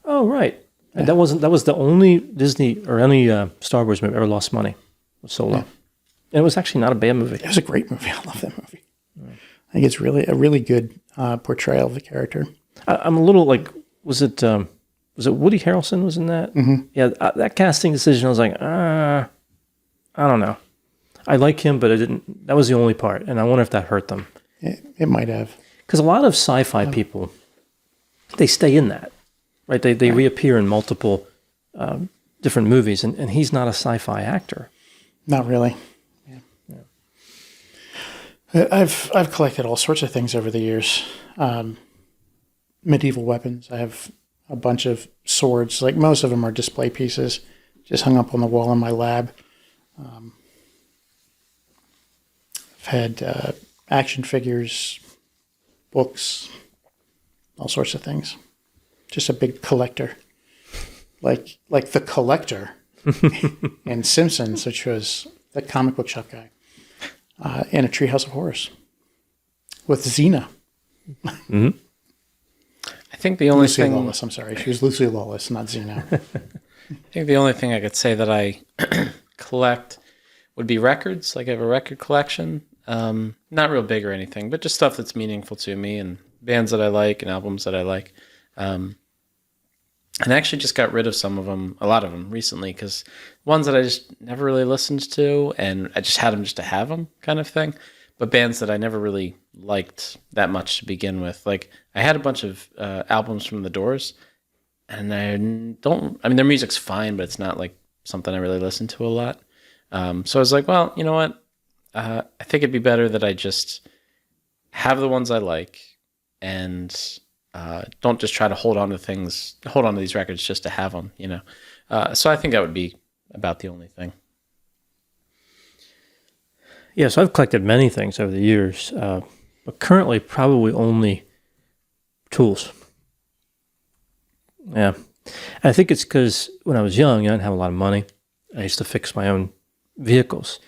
Oh, right. Yeah. And that was the only Disney or any Star Wars movie ever lost money. Was Solo. Yeah. And it was actually not a bad movie. It was a great movie. I love that movie. Yeah. I think it's really a really good portrayal of the character. I'm a little like, was it Woody Harrelson was in that? Mm-hmm. Yeah, that casting decision, I was like, I don't know. I like him, but it didn't. That was the only part, and I wonder if that hurt them. It might have. Because a lot of sci-fi people, they stay in that, right? They reappear in multiple different movies, and he's not a sci-fi actor. Not really. Yeah. I've collected all sorts of things over the years. Medieval weapons. I have a bunch of swords. Like most of them are display pieces, just hung up on the wall in my lab. I've had action figures, books, all sorts of things. Just a big collector, like the collector in Simpsons, which was the comic book shop guy, in a Treehouse of Horrors with Xena. Mm-hmm. I think the only Lucy thing... Lawless, I'm sorry. She was Lucy Lawless, not Xena. I think the only thing I could say that I collect would be records. Like I have a record collection. Not real big or anything, but just stuff that's meaningful to me and bands that I like and albums that I like. And I actually just got rid of some of them, a lot of them recently, because ones that I just never really listened to, and I just had them just to have them kind of thing. But bands that I never really liked that much to begin with. Like, I had a bunch of albums from The Doors, and I mean, their music's fine, but it's not like something I really listen to a lot. So I was like, well, you know what? I think it'd be better that I just have the ones I like and don't just try to hold on to these records just to have them, you know? So I think that would be about the only thing. Yeah, so I've collected many things over the years, but currently probably only tools. Yeah. And I think it's because when I was young, I didn't have a lot of money. I used to fix my own vehicles,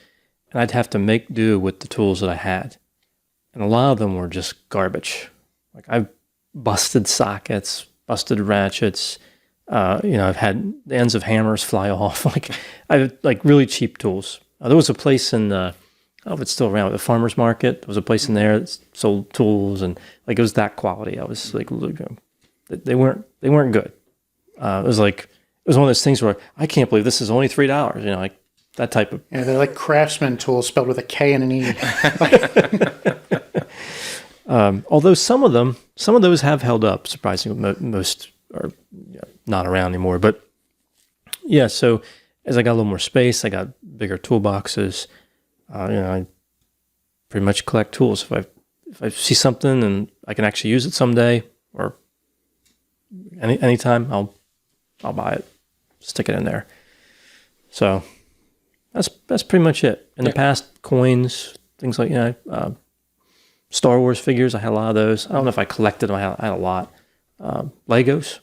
and I'd have to make do with the tools that I had. And a lot of them were just garbage. Like, I've busted sockets, busted ratchets. I've had the ends of hammers fly off. Like really cheap tools. There was a place in, I don't know if it's still around, the farmer's market. There was a place in there that sold tools, and like it was that quality. I was like, they weren't good. It was one of those things where I can't believe this is only $3. You know, like that type of. Yeah, they're like Craftsman tools spelled with a K and an E. Although some of those have held up. Surprisingly, most are not around anymore. But yeah, so as I got a little more space, I got bigger toolboxes. I pretty much collect tools. If I see something and I can actually use it someday, or anytime, I'll buy it, stick it in there. So that's pretty much it. In the past, coins, things like Star Wars figures. I had a lot of those. I don't know if I collected them. I had a lot. Legos,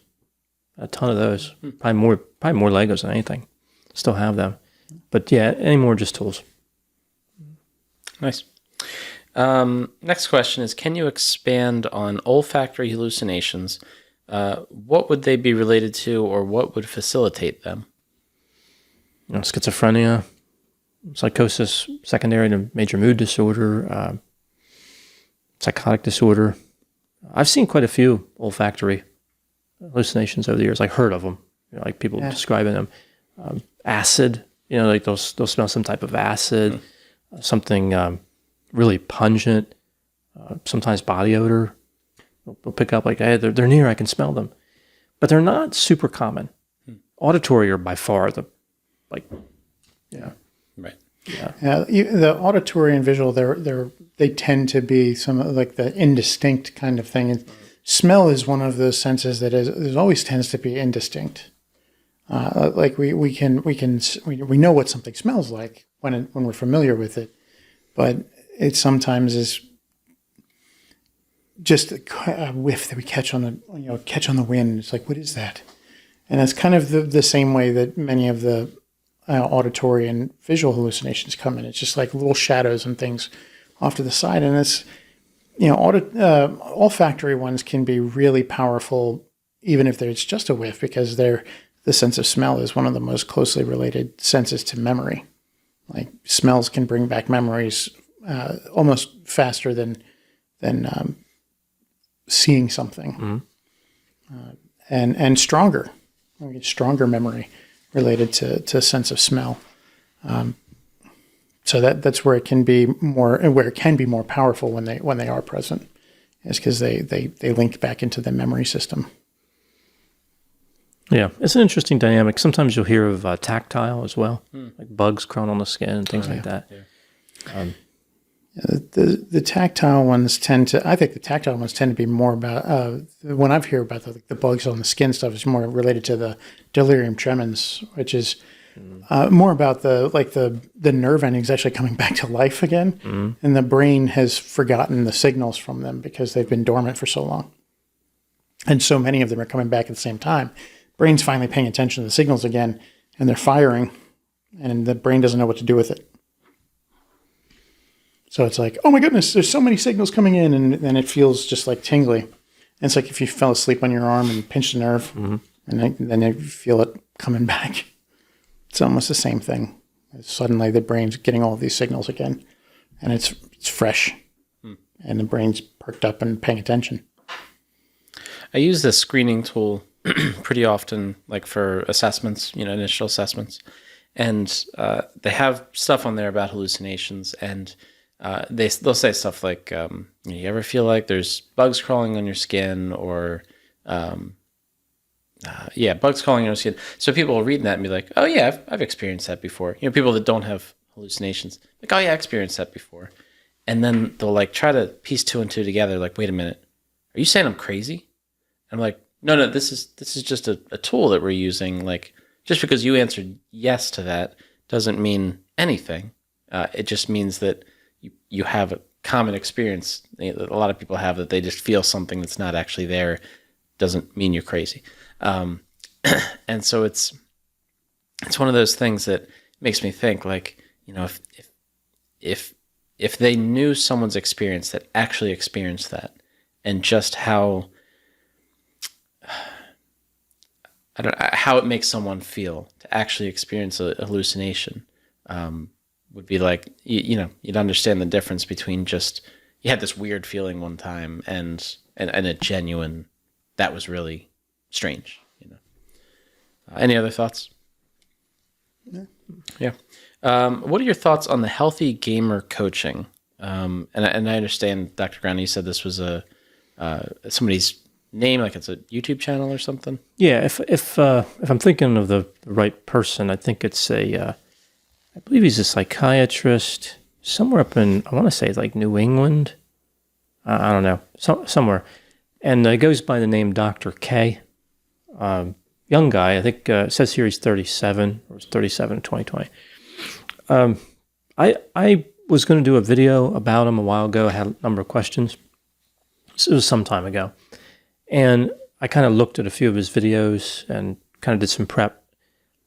a ton of those. Probably more Legos than anything. Still have them, but yeah, any more just tools. Nice. Next question is, can you expand on olfactory hallucinations? What would they be related to, or what would facilitate them? Schizophrenia, psychosis secondary to major mood disorder, psychotic disorder. I've seen quite a few olfactory hallucinations over the years. I've heard of them, like people describing them. Acid, like they'll smell some type of acid, something really pungent, sometimes body odor. They'll pick up like, hey, they're near, I can smell them. But they're not super common. Auditory are by far Right. Yeah, the auditory and visual, they tend to be some of like the indistinct kind of thing. And smell is one of those senses that always tends to be indistinct. Like we know what something smells like when we're familiar with it, but it sometimes is just a whiff that we catch on the wind. It's like, what is that? And that's kind of the same way that many of the auditory and visual hallucinations come in. It's just like little shadows and things off to the side. And it's, olfactory ones can be really powerful, even if it's just a whiff, because the sense of smell is one of the most closely related senses to memory. Like, smells can bring back memories almost faster than seeing something, and stronger. We get stronger memory related to sense of smell. So that's where it can be more powerful when they are present, is because they link back into the memory system. Yeah, it's an interesting dynamic. Sometimes you'll hear of tactile as well, like bugs crawling on the skin and things like that. Yeah. The tactile ones tend to be more about, when I've heard about the bugs on the skin stuff, is more related to the delirium tremens, which is more about the nerve endings actually coming back to life again, and the brain has forgotten the signals from them because they've been dormant for so long. And so many of them are coming back at the same time. Brain's finally paying attention to the signals again, and they're firing, and the brain doesn't know what to do with it. So it's like, oh my goodness, there's so many signals coming in, and then it feels just like tingly. And it's like if you fell asleep on your arm and pinched a nerve, and then you feel it coming back. It's almost the same thing. Suddenly the brain's getting all of these signals again, and it's fresh, and the brain's perked up and paying attention. I use this screening tool pretty often, like for assessments, initial assessments, and they have stuff on there about hallucinations, and they'll say stuff like, you ever feel like there's bugs crawling on your skin, or bugs crawling on your skin. So people will read that and be like, oh yeah, I've experienced that before. People that don't have hallucinations, like, oh yeah, I experienced that before. And then they'll like try to piece two and two together. Like, wait a minute, are you saying I'm crazy? I'm like, no, this is just a tool that we're using. Like, just because you answered yes to that doesn't mean anything. It just means that you have a common experience that a lot of people have, that they just feel something that's not actually there. Doesn't mean you're crazy. And so it's one of those things that makes me think, like, if they knew someone's experience that actually experienced that, and just how it makes someone feel to actually experience a hallucination, would be like, you'd understand the difference between just, you had this weird feeling one time and a genuine, that was really strange. Any other thoughts? Yeah. What are your thoughts on the healthy gamer coaching? And I understand, Dr. Grande, you said this was somebody's name, like it's a YouTube channel or something. Yeah, if I'm thinking of the right person, I think it's I believe he's a psychiatrist somewhere up in, I want to say like New England. I don't know, somewhere, and it goes by the name Dr. K. Young guy, I think it says here he's 37, or was 37 in 2020. I was going to do a video about him a while ago. I had a number of questions. It was some time ago. And I kind of looked at a few of his videos and kind of did some prep.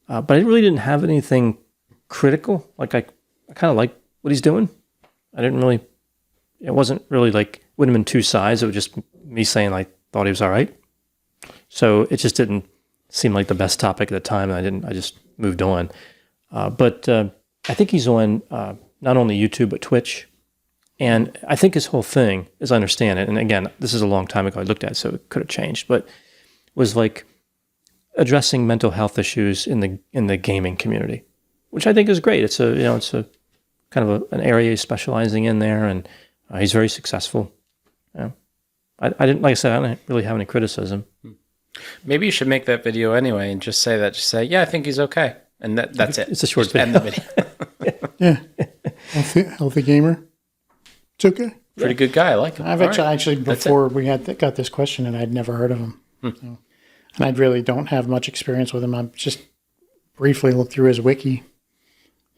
But I really didn't have anything critical. Like, I kind of like what he's doing. It wasn't really like, wouldn't have been two sides. It was just me saying I thought he was all right. So it just didn't seem like the best topic at the time. And I just moved on. But I think he's on not only YouTube, but Twitch. And I think his whole thing, as I understand it, and again, this is a long time ago I looked at it, so it could have changed, but was like addressing mental health issues in the gaming community, which I think is great. It's a kind of an area he's specializing in there, and he's very successful. I didn't, like I said, I don't really have any criticism. Maybe you should make that video anyway and just say, yeah, I think he's okay. And that's it. It's a short just video. End the video. Yeah. Healthy gamer. It's okay. Pretty good guy. I like him. I've actually before we got this question, and I'd never heard of him. So, and I really don't have much experience with him. I've just briefly looked through his wiki,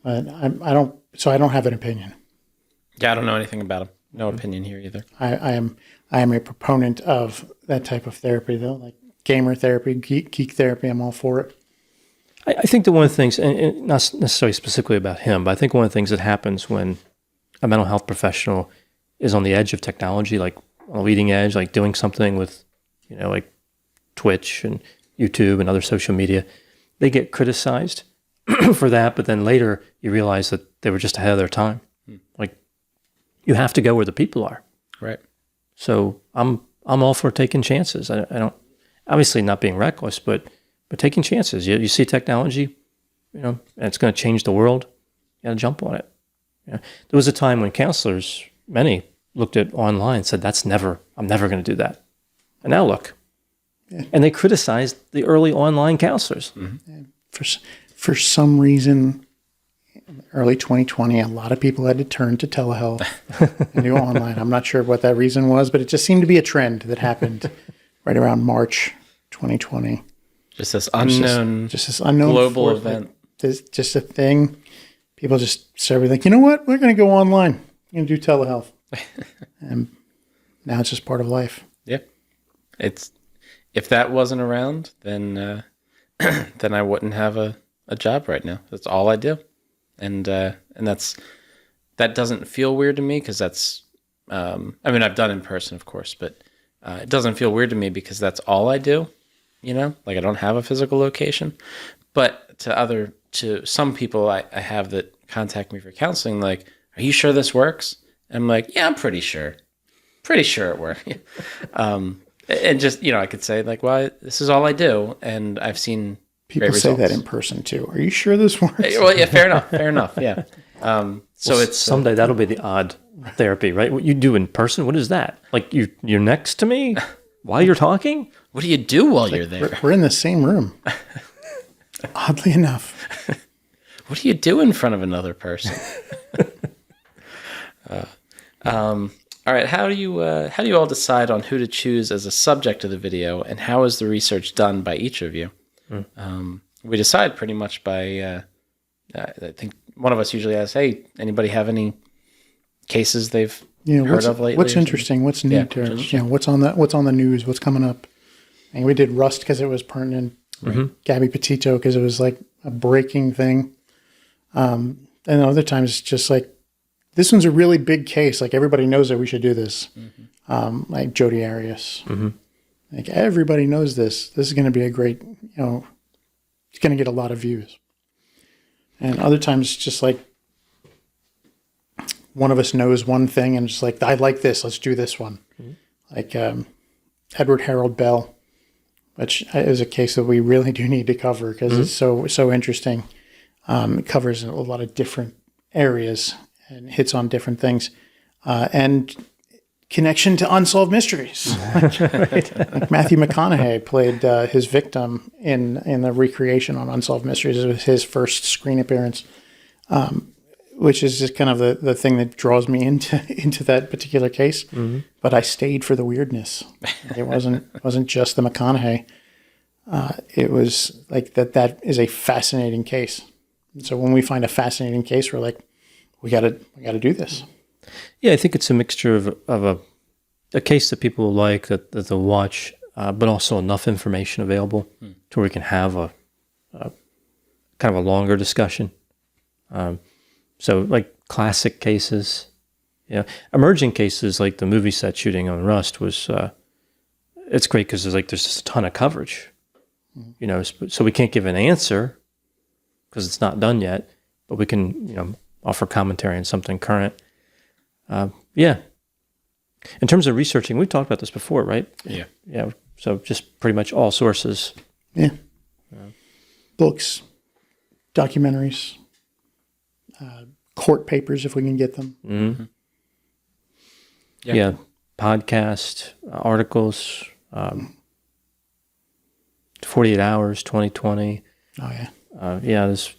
but I don't have an opinion. Yeah, I don't know anything about him. No opinion here either. I am a proponent of that type of therapy, though, like gamer therapy, geek therapy. I'm all for it. I think that one of the things, and not necessarily specifically about him, but I think one of the things that happens when a mental health professional is on the edge of technology, like on the leading edge, like doing something with, like Twitch and YouTube and other social media, they get criticized for that. But then later you realize that they were just ahead of their time. Like, you have to go where the people are. Right. So I'm all for taking chances. I don't, obviously not being reckless, but taking chances. You see technology, and it's going to change the world. You got to jump on it. There was a time when counselors, many, looked at online and said, I'm never going to do that. And now look. Yeah. And they criticized the early online counselors. Mm-hmm. For some reason, in early 2020, a lot of people had to turn to telehealth and do online. I'm not sure what that reason was, but it just seemed to be a trend that happened right around March 2020. Just this unknown, global event. Like, just a thing. People just started like, you know what? We're going to go online. We're going to do telehealth. And now it's just part of life. Yeah. If that wasn't around, then then I wouldn't have a job right now. That's all I do. And that doesn't feel weird to me because that's, I've done in person, of course, but it doesn't feel weird to me because that's all I do. Like I don't have a physical location. But to some people I have that contact me for counseling, like, are you sure this works? And I'm like, yeah, I'm pretty sure. Pretty sure it works. And just, I could say like, well, this is all I do. And I've seen People great say results. that in person too. Are you sure this works? Well, yeah, fair enough. Yeah. So it's someday that'll be the odd therapy, right? What you do in person, what is that? Like you're next to me while you're talking? what do you do while you're there? We're in the same room. Oddly enough. What do you do in front of another person? All right. How do you all decide on who to choose as a subject of the video, and how is the research done by each of you? We decide pretty much by. I think one of us usually asks, "Hey, anybody have any cases they've heard of lately?" What's interesting? What's new? What's on the news? What's coming up? And we did Rust because it was pertinent. Gabby Petito because it was like a breaking thing. And other times it's just like, this one's a really big case. Like everybody knows that we should do this. Like Jodi Arias. Like everybody knows this. This is going to be a great, it's going to get a lot of views. And other times it's just like one of us knows one thing and it's like, I like this. Let's do this one. Like Edward Harold Bell, which is a case that we really do need to cover because it's so interesting. It covers a lot of different areas and hits on different things, and connection to unsolved mysteries. Like Matthew McConaughey played his victim in the recreation on Unsolved Mysteries. It was his first screen appearance, which is just kind of the thing that draws me into that particular case. But I stayed for the weirdness. It wasn't just the McConaughey. It was like that is a fascinating case. And so when we find a fascinating case, we're like, we got to do this. Yeah, I think it's a mixture of a case that people will like, that they'll watch, but also enough information available to where we can have a kind of a longer discussion. So like classic cases, emerging cases like the movie set shooting on Rust was, it's great because there's just a ton of coverage, so we can't give an answer because it's not done yet, but we can, offer commentary on something current. In terms of researching, we've talked about this before, right? Yeah. Yeah. So just pretty much all sources. Yeah. Books, documentaries, court papers if we can get them. Yeah. Podcast, articles, 48 Hours, 2020. Oh, yeah. There's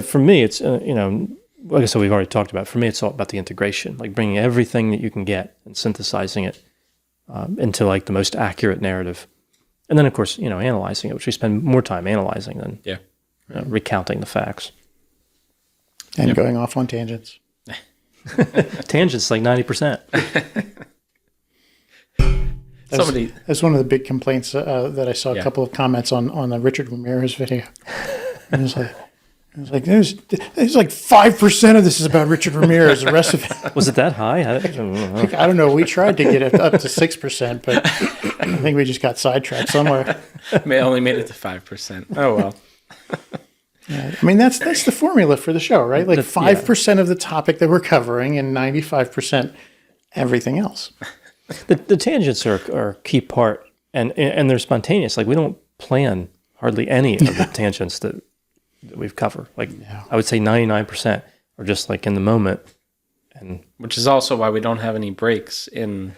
for me, it's, like I said, we've already talked about, for me, it's all about the integration, like bringing everything that you can get and synthesizing it into like the most accurate narrative. And then, of course, analyzing it, which we spend more time analyzing than recounting the facts. And going off on tangents. Tangents like 90%. That's one of the big complaints that I saw a couple of comments on the Richard Ramirez video. And it was like there's like 5% of this is about Richard Ramirez. The rest of it Was it that high? I don't know. We tried to get it up to 6%, but I think we just got sidetracked somewhere. Only made it to 5%. Oh well. Yeah, I mean that's the formula for the show, right? Like 5% of the topic that we're covering and 95% everything else. The tangents are a key part, and they're spontaneous. Like we don't plan hardly any of the tangents that we've covered. Like I would say 99% are just like in the moment, and which is also why we don't have any breaks in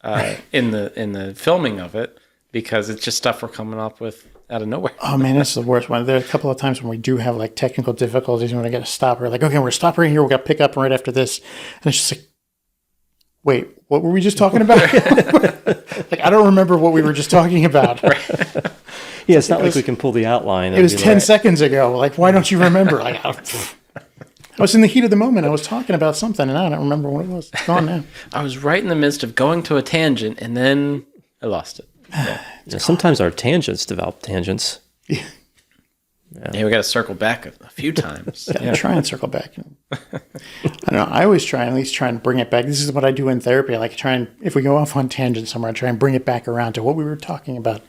the filming of it, because it's just stuff we're coming up with out of nowhere. Oh man, that's the worst one. There are a couple of times when we do have like technical difficulties and we're gonna stop. We're like, okay, we're stopping right here. We're gonna pick up right after this, and it's just like, wait, what were we just talking about? Like I don't remember what we were just talking about. Yeah, it's not like we can pull the outline. It was 10 seconds ago. Like, why don't you remember? Like, I was in the heat of the moment. I was talking about something, and I don't remember what it was. It's gone now. I was right in the midst of going to a tangent, and then I lost it. Sometimes our tangents develop tangents. Yeah, we got to circle back a few times. Try and circle back. I don't know. I always try and bring it back. This is what I do in therapy. I like try and, if we go off on tangent somewhere, I try and bring it back around to what we were talking about.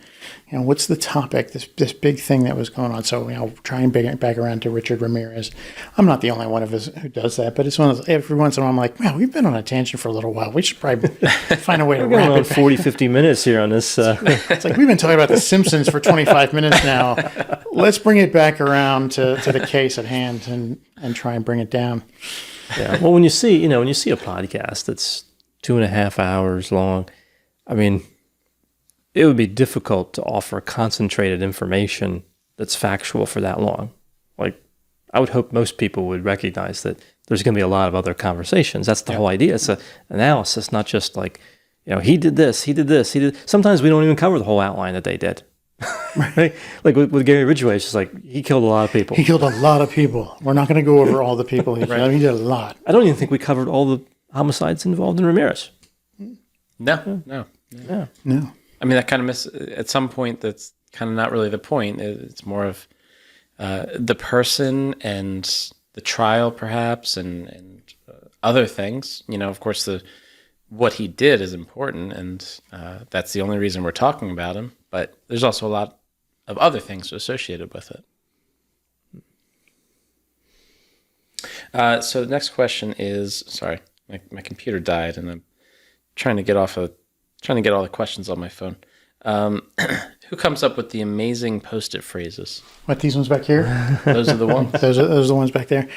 what's the topic, this big thing that was going on. So, try and bring it back around to Richard Ramirez. I'm not the only one of us who does that, but it's one of those, every once in a while I'm like, man, we've been on a tangent for a little while. We should probably find a way to We're wrap going on it back. 40, 50 minutes here on this. It's like we've been talking about The Simpsons for 25 minutes now. Let's bring it back around to the case at hand and try and bring it down. Yeah. Well, when you see a podcast that's 2.5 hours long, I mean, it would be difficult to offer concentrated information that's factual for that long. Like, I would hope most people would recognize that there's going to be a lot of other conversations. That's the whole idea. It's an analysis, not just like, he did this, he did this, he did. Sometimes we don't even cover the whole outline that they did. Right? Like with Gary Ridgway, it's just like he killed a lot of people. He killed a lot of people. We're not going to go over all the people he killed. He did a lot. I don't even think we covered all the homicides involved in Ramirez. No. I mean, that kind of at some point, that's kind of not really the point. It's more of the person and the trial, perhaps, and other things. Of course, what he did is important, and that's the only reason we're talking about him. But there's also a lot of other things associated with it. So the next question is, sorry, my computer died, and I'm trying to get all the questions on my phone. Who comes up with the amazing post-it phrases? What, these ones back here? Those are the ones. Those are the ones back there.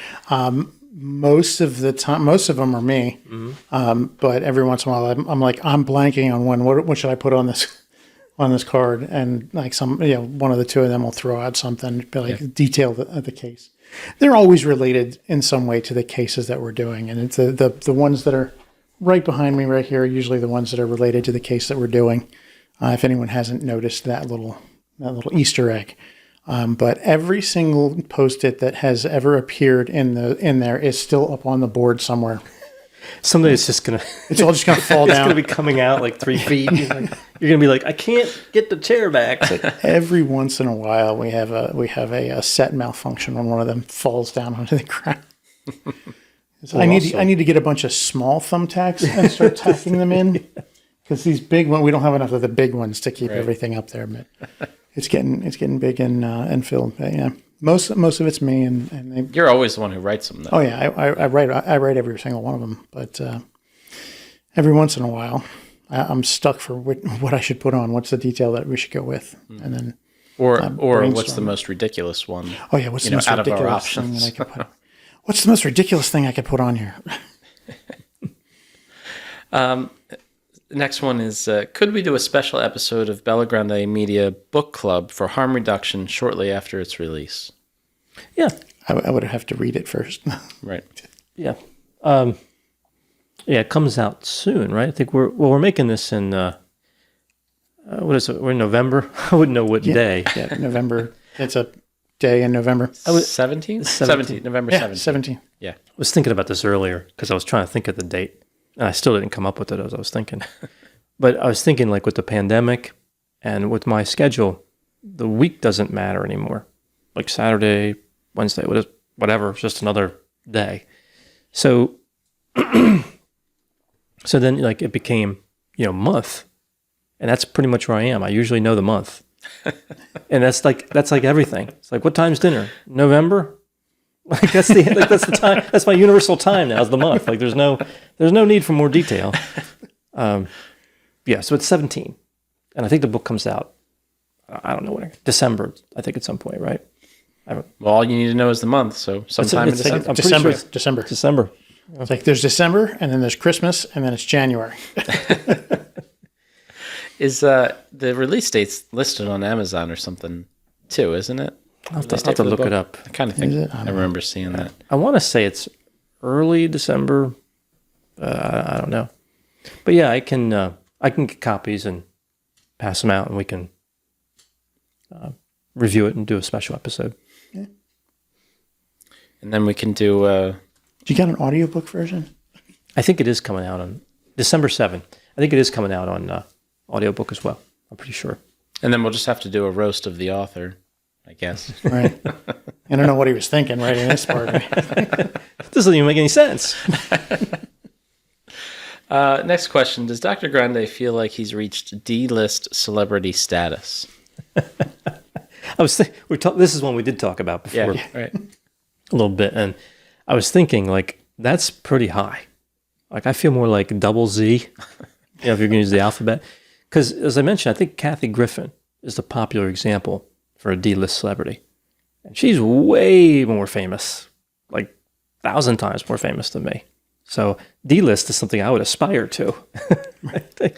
Most of the time, most of them are me. Mm-hmm. But every once in a while, I'm blanking on one. What should I put on this card? And like one of the two of them will throw out something, be like detail the case. They're always related in some way to the cases that we're doing, and it's the ones that are right behind me right here are usually the ones that are related to the case that we're doing. If anyone hasn't noticed that little Easter egg. But every single Post-it that has ever appeared in there is still up on the board somewhere. Someday it's all just gonna fall it's down. It's gonna be coming out like 3 feet. You're gonna be like, I can't get the chair back. Every once in a while, we have a set malfunction when one of them falls down onto the ground. So I need to get a bunch of small thumbtacks and start tacking them in, because these big ones, we don't have enough of the big ones to keep everything up there. But it's getting big and filled. But yeah, most of it's me, and You're always the one who writes them, though. Oh yeah, I write every single one of them. But every once in a while, I'm stuck for what I should put on. What's the detail that we should go with, and then or what's the most ridiculous one? Oh yeah, what's the most out of our ridiculous thing options? that I could put? What's the most ridiculous thing I could put on here? Next one is, could we do a special episode of Bella Grande Media Book Club for harm reduction shortly after its release? Yeah. I would have to read it first. Right. Yeah. It comes out soon, right? I think we're making this in, what is it? We're in November. I wouldn't know what day. Yeah, November. It's a day in November. 17th? 17th, November 17th. 17. Yeah. I was thinking about this earlier because I was trying to think of the date, and I still didn't come up with it as I was thinking. But I was thinking, like, with the pandemic and with my schedule, the week doesn't matter anymore. Like Saturday, Wednesday, whatever, it's just another day. So then, like, it became, month. And that's pretty much where I am. I usually know the month. And that's like everything. It's like, what time's dinner? November? Like that's the time. That's my universal time now is the month. Like there's no need for more detail. So it's 17. And I think the book comes out, I don't know when, December, I think at some point, right? Well, all you need to know is the month. So sometime in December. I'm pretty sure December. It's like there's December, and then there's Christmas, and then it's January. Is the release date's listed on Amazon or something too, isn't it? I'll have to look it up. I kind of think I remember seeing that. I want to say it's early December. I don't know. But yeah, I can get copies and pass them out, and we can review it and do a special episode. Yeah. And then we can do... Do you got an audiobook version? I think it is coming out on December 7th. I think it is coming out on audiobook as well. I'm pretty sure. And then we'll just have to do a roast of the author, I guess. Right. I don't know what he was thinking writing this part. This doesn't even make any sense. Next question. Does Dr. Grande feel like he's reached D-list celebrity status? I was this is one we did talk about before Right. a little bit, and I was thinking like that's pretty high. Like I feel more like double Z, if you're going to use the alphabet, because as I mentioned, I think Kathy Griffin is the popular example for a D-list celebrity, and she's way more famous, like 1,000 times more famous than me. So D-list is something I would aspire to. Right?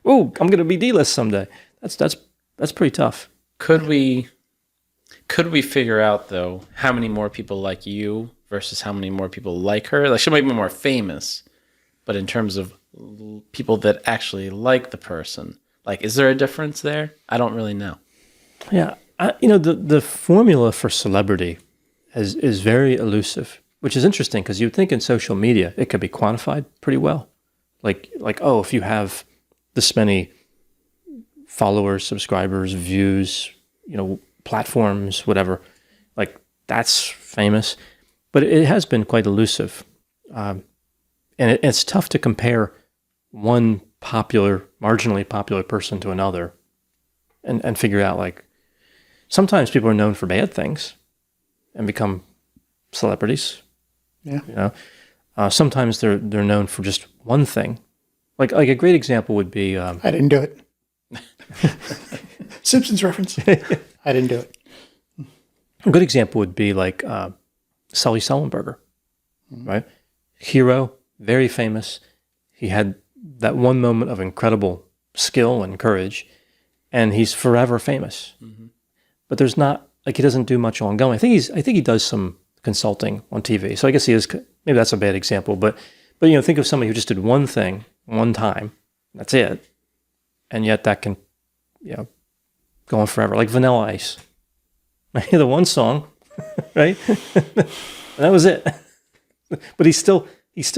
Oh, I'm going to be D-list someday. That's pretty tough. Could we figure out though how many more people like you versus how many more people like her? Like she might be more famous, but in terms of people that actually like the person, like is there a difference there? I don't really know. Yeah, the formula for celebrity is very elusive, which is interesting because you'd think in social media it could be quantified pretty well. Like oh, if you have this many followers, subscribers, views, platforms, whatever, like that's famous. But it has been quite elusive, and it's tough to compare one marginally popular person to another, and figure out like sometimes people are known for bad things and become celebrities. Yeah. Sometimes they're known for just one thing. Like a great example would be I didn't do it. Simpsons reference. I didn't do it. a good example would be like Sully Sullenberger, right? Hero, very famous. He had that one moment of incredible skill and courage, and he's forever famous. But there's not like he doesn't do much ongoing. I think he does some consulting on TV. So I guess he is. Maybe that's a bad example, but think of somebody who just did one thing one time. That's it, and yet that can go on forever. Like Vanilla Ice, the one song, right? And that was it. But he's still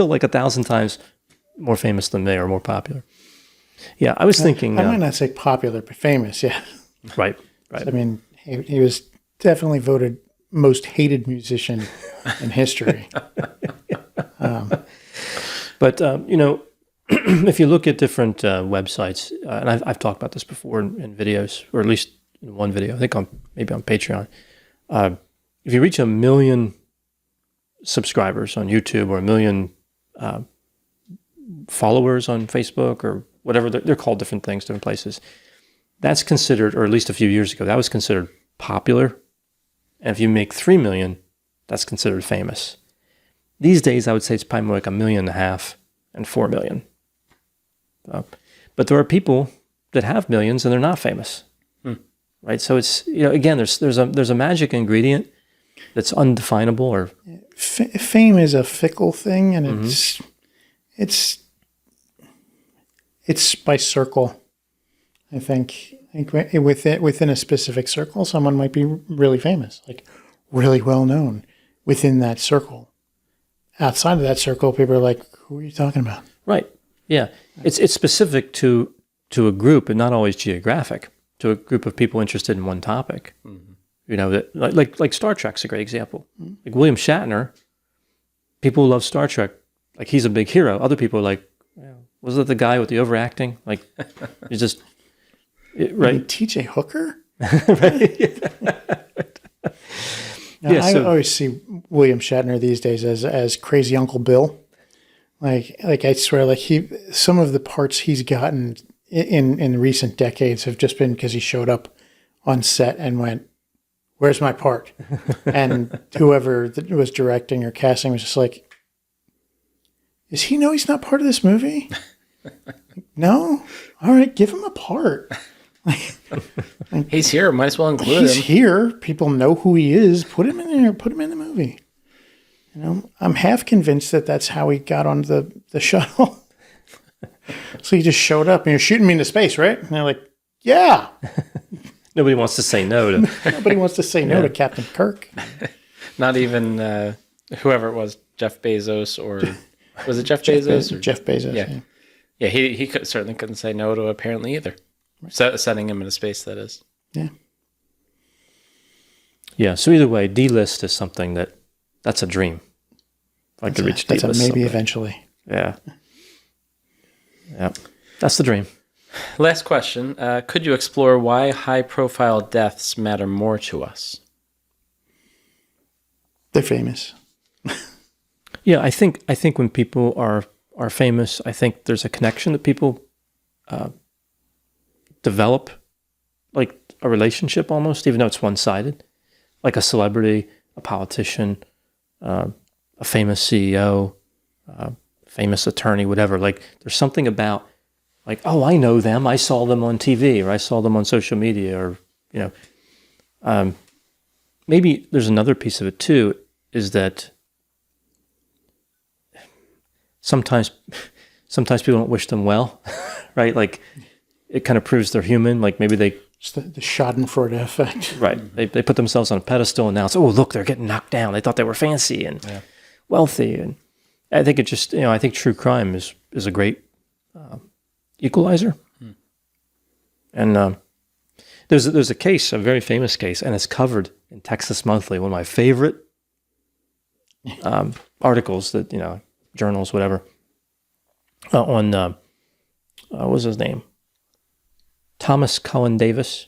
like 1,000 times more famous than me or more popular. Yeah, I was thinking. I might not say popular, but famous. Yeah. Right. I mean, he was definitely voted most hated musician in history. But if you look at different websites, and I've talked about this before in videos, or at least in one video, I think maybe on Patreon. If you reach 1 million subscribers on YouTube or 1 million followers on Facebook or whatever, they're called different things, different places. That's considered, or at least a few years ago, that was considered popular. And if you make 3 million, that's considered famous. These days, I would say it's probably more like 1.5 million and 4 million. But there are people that have millions and they're not famous, right? So it's again, there's a magic ingredient that's undefinable. Or fame is a fickle thing, and it's by circle. I think within a specific circle, someone might be really famous, like really well known within that circle. Outside of that circle, people are like, "Who are you talking about?" Right. Yeah. It's specific to a group, and not always geographic. To a group of people interested in one topic. That like Star Trek's a great example. Like William Shatner, people who love Star Trek, like he's a big hero. Other people are like, was it the guy with the overacting? Like, he's just right. TJ Hooker. Right. Now, I always see William Shatner these days as crazy Uncle Bill. Like I swear, like some of the parts he's gotten in recent decades have just been because he showed up on set and went, "Where's my part?" And whoever was directing or casting was just like, "Does he know he's not part of this movie?" No? All right, give him a part. He's here. Might as well include He's him. here. People know who he is. Put him in there. Put him in the movie. I'm half convinced that that's how he got on the shuttle. So he just showed up and you're shooting me into space, right? And they're like, yeah. Nobody wants to say no to. Nobody wants to say no to Captain Kirk. Not even whoever it was, Jeff Bezos, or was it Jeff Bezos? Jeff Bezos. Yeah. He certainly couldn't say no to apparently either. Right. Sending him into space, that is. Yeah. Yeah. So either way, D-list is something that's a dream. Like to reach D-list. That's a maybe someday. eventually. Yeah. Yeah, that's the dream. Last question. Could you explore why high-profile deaths matter more to us? They're famous. Yeah, I think when people are famous, I think there's a connection that people develop, like a relationship almost, even though it's one-sided, like a celebrity, a politician, a famous CEO, famous attorney, whatever. Like there's something about like, oh, I know them. I saw them on TV or I saw them on social media or, maybe there's another piece of it too, is that sometimes people don't wish them well, right? Like it kind of proves they're human. Like maybe they, It's the Schadenfreude effect. right. They put themselves on a pedestal and now it's, oh, look, they're getting knocked down. They thought they were fancy and wealthy. And I think it just, I think true crime is a great equalizer. And there's a case, a very famous case, and it's covered in Texas Monthly, one of my favorite articles that, journals, whatever, on, what was his name? Thomas Cullen Davis.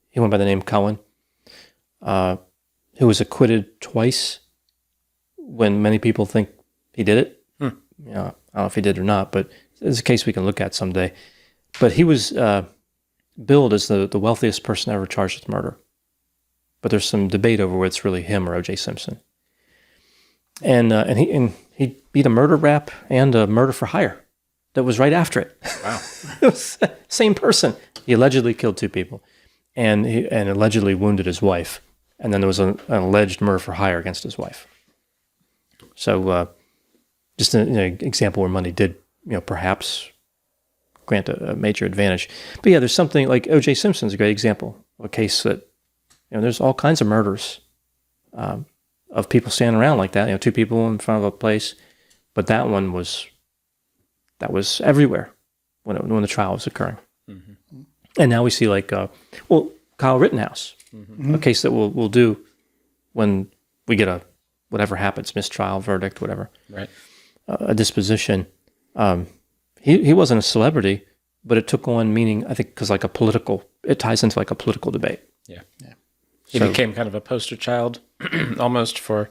He went by the name Cullen, who was acquitted twice when many people think he did it. I don't know if he did or not, but it's a case we can look at someday. But he was billed as the wealthiest person ever charged with murder. But there's some debate over whether it's really him or O.J. Simpson. And he beat a murder rap and a murder for hire that was right after it. Wow. It was the same person. He allegedly killed two people and allegedly wounded his wife. And then there was an alleged murder for hire against his wife. So just an example where money did, perhaps grant a major advantage. But yeah, there's something like O.J. Simpson's a great example of a case that, there's all kinds of murders of people standing around like that, two people in front of a place. But that one was everywhere when the trial was occurring. Mm-hmm. And now we see like, Kyle Rittenhouse, a case that we'll do when we get whatever happens, mistrial, verdict, whatever, right? A disposition. He wasn't a celebrity, but it took on meaning, I think, because it ties into like a political debate. Yeah. He became kind of a poster child almost for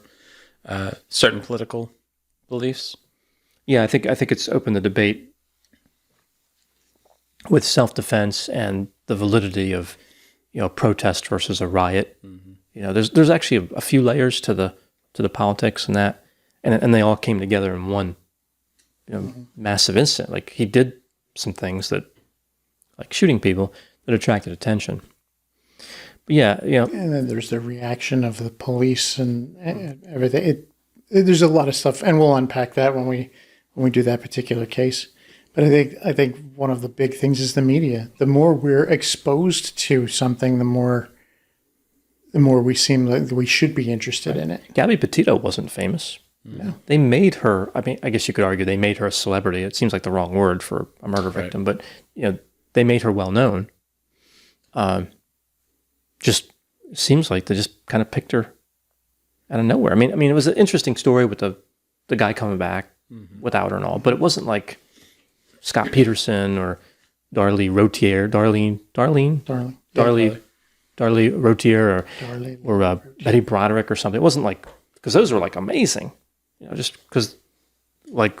certain political beliefs. Yeah, I think it's opened the debate with self-defense and the validity of, protest versus a riot. Mm-hmm. There's actually a few layers to the politics and that, and they all came together in one, massive incident. Like he did some things that, like shooting people, that attracted attention. But yeah, And then there's the reaction of the police and everything. There's a lot of stuff, and we'll unpack that when we do that particular case. But I think one of the big things is the media. The more we're exposed to something, the more we seem like we should be interested in it. Gabby Petito wasn't famous. No. They made her, I mean, I guess you could argue they made her a celebrity. It seems like the wrong word for a murder victim, but they made her well known. Just seems like they just kind of picked her out of nowhere. I mean, it was an interesting story with the guy coming back without her and all, but it wasn't like Scott Peterson or Darlie Routier, or Betty Broderick or something. It wasn't like, because those were like amazing, just because like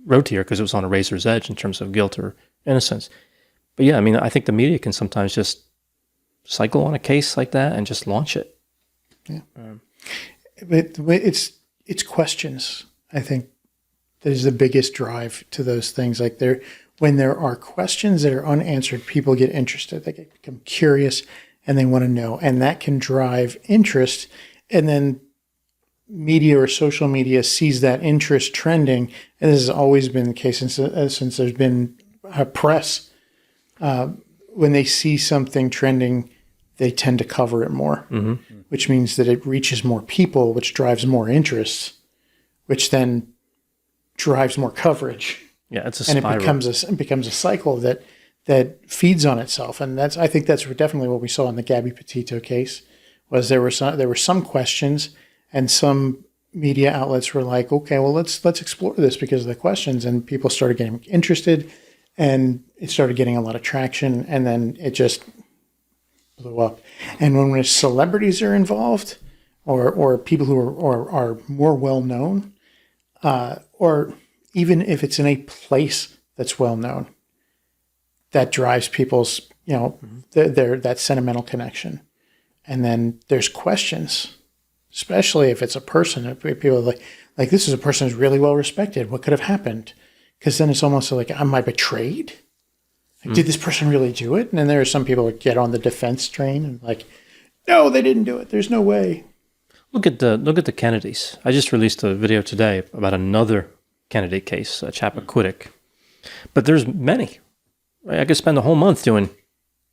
Routier, because it was on a razor's edge in terms of guilt or innocence. But yeah, I mean, I think the media can sometimes just cycle on a case like that and just launch it. Yeah. But it's questions, I think, that is the biggest drive to those things. Like when there are questions that are unanswered, people get interested. They become curious and they want to know. And that can drive interest. And then media or social media sees that interest trending. And this has always been the case since there's been press. When they see something trending, they tend to cover it more, which means that it reaches more people, which drives more interest, which then drives more coverage. Yeah, it's a spiral. And it becomes a cycle that feeds on itself. And I think that's definitely what we saw in the Gabby Petito case. Was there were some questions, and some media outlets were like, okay, well let's explore this because of the questions, and people started getting interested, and it started getting a lot of traction, and then it just blew up. And when celebrities are involved, or people who are more well known, or even if it's in a place that's well known, that drives people's, their that sentimental connection. And then there's questions, especially if it's a person. If people are like this is a person who's really well respected. What could have happened? Because then it's almost like, am I betrayed? Like, did this person really do it? And then there are some people that get on the defense train and like, no, they didn't do it. There's no way. Look at the Kennedys. I just released a video today about another Kennedy case, Chappaquiddick. But there's many. Right? I could spend a whole month doing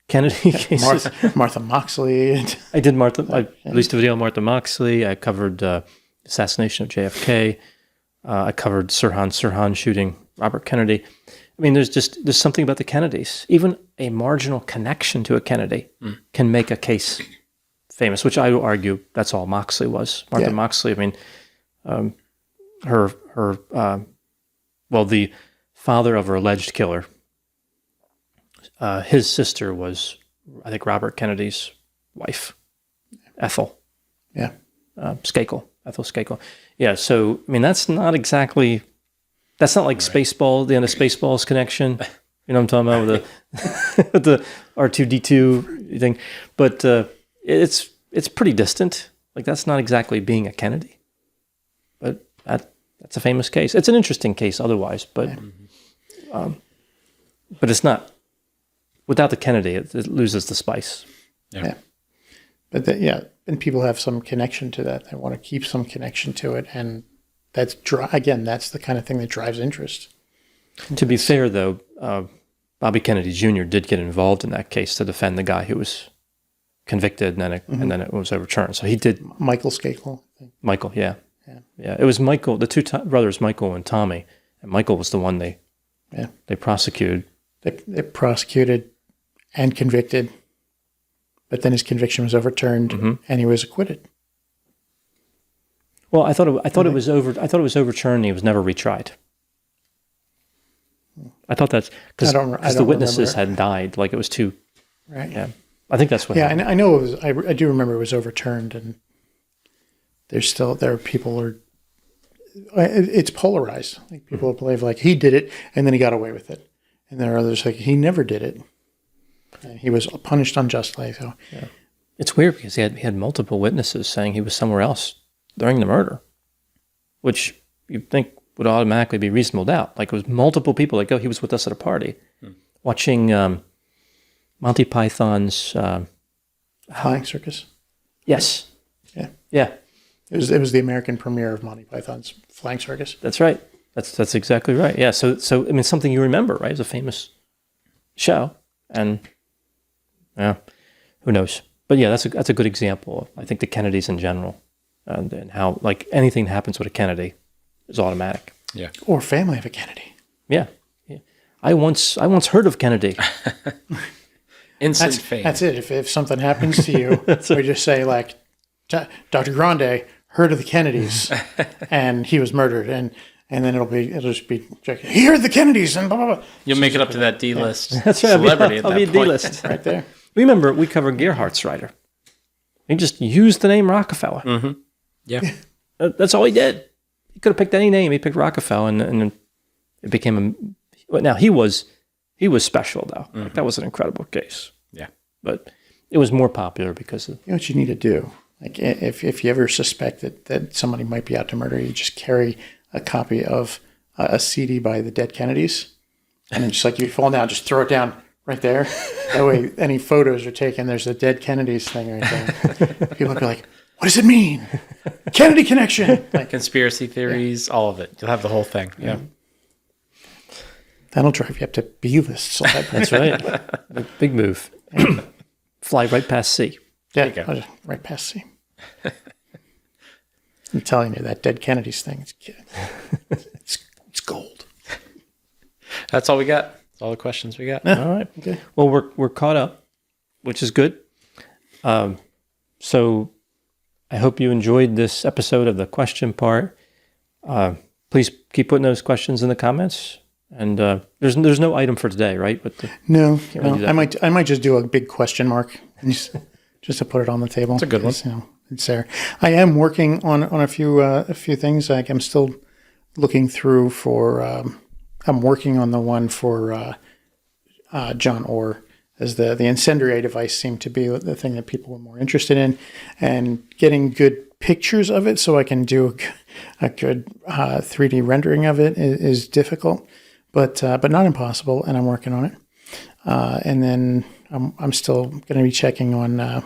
Kennedy cases. Martha Moxley. I did I released a video on Martha Moxley. I covered assassination of JFK. I covered Sirhan shooting Robert Kennedy. I mean, there's something about the Kennedys. Even a marginal connection to a Kennedy can make a case famous, which I would argue that's all Moxley was. Martha Moxley, I mean, the father of her alleged killer, his sister was, I think, Robert Kennedy's wife, Ethel. Yeah. Skakel. Ethel Skakel. Yeah, so, I mean, that's not like Spaceball, the end of Spaceballs connection. You know what I'm talking about with the R2-D2 thing. But it's pretty distant. Like, that's not exactly being a Kennedy. But that's a famous case. It's an interesting case otherwise, but it's not. Without the Kennedy, it loses the spice. Yeah. But and people have some connection to that. They want to keep some connection to it, and that's the kind of thing that drives interest. To be fair, though, Bobby Kennedy Jr. did get involved in that case to defend the guy who was convicted, and then it was overturned. So he did. Michael Skakel. Michael, yeah. It was Michael, the two brothers, Michael and Tommy, and Michael was the one they prosecuted. They prosecuted and convicted, but then his conviction was overturned, and he was acquitted. Well, I thought it was overturned. And he was never retried. I thought that's because the witnesses had died. Like it was too. Right. Yeah. I think that's what. Yeah, I know it was. I do remember it was overturned, and there are people it's polarized. Like people believe like he did it, and then he got away with it, and there are others like he never did it. And he was punished unjustly. So yeah. It's weird because he had multiple witnesses saying he was somewhere else during the murder, which you'd think would automatically be reasonable doubt. Like it was multiple people like, oh, he was with us at a party, watching Monty Python's Flying Circus. Yes. Yeah. Yeah. It was the American premiere of Monty Python's Flying Circus. That's right. That's exactly right. Yeah. So I mean, something you remember, right? It's a famous show, and yeah, who knows? But yeah, that's a good example. I think the Kennedys in general, and how like anything that happens with a Kennedy is automatic. Yeah. Or family of a Kennedy. Yeah. I once heard of Kennedy. Instant fame. That's it. If something happens to you, we just say like, Dr. Grande heard of the Kennedys, and he was murdered, and then it'll just be he heard the Kennedys, and blah blah blah. You'll make it up to that D-list. That's right. Celebrity I'll be a D-list right there. Remember, we covered Gerhardt's writer. He just used the name Rockefeller. Mm-hmm. Yeah. That's all he did. He could have picked any name. He picked Rockefeller, and it became a. Now he was special though. Mm-hmm. Like, that was an incredible case. Yeah. But it was more popular because of. You know what you need to do? Like if you ever suspect that somebody might be out to murder you, just carry a copy of a CD by the Dead Kennedys, and then just like you fall down, just throw it down right there. That way, any photos are taken. There's a Dead Kennedys thing right there. People will be like, "What does it mean? Kennedy connection?" Like conspiracy theories, all of it. You'll have the whole thing. Yeah. That'll drive you up to B-list celebrities. That's right. Big move. Fly right past C. Yeah, right past C. I'm telling you, that Dead Kennedys thing, it's gold. That's all we got. That's all the questions we got. All right. Okay. Well, we're caught up, which is good. So I hope you enjoyed this episode of the question part. Please keep putting those questions in the comments, And there's no item for today, right? But No, really do no. that. I might just do a big question mark and just to put it on the table. It's a good one. It's there. I am working on a few things. Like I'm still looking through for. I'm working on the one for John Orr, as the incendiary device seemed to be the thing that people were more interested in, and getting good pictures of it so I can do a good 3D rendering of it is difficult, but not impossible, and I'm working on it. And then I'm still going to be checking on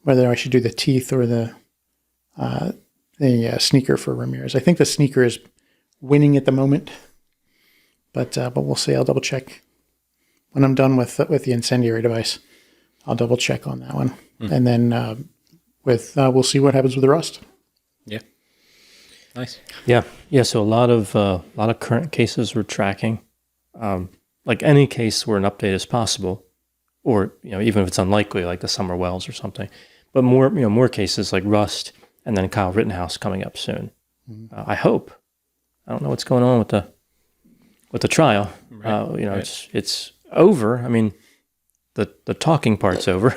whether I should do the teeth or the sneaker for Ramirez. I think the sneaker is winning at the moment, but we'll see. I'll double check when I'm done with the incendiary device. I'll double check on that one, and then we'll see what happens with the rust. Yeah. Nice. Yeah. So a lot of current cases we're tracking, like any case where an update is possible, or even if it's unlikely, like the summer wells or something. But more cases like rust, and then Kyle Rittenhouse coming up soon. I hope. I don't know what's going on with the trial. Right. It's over. I mean, the talking part's over.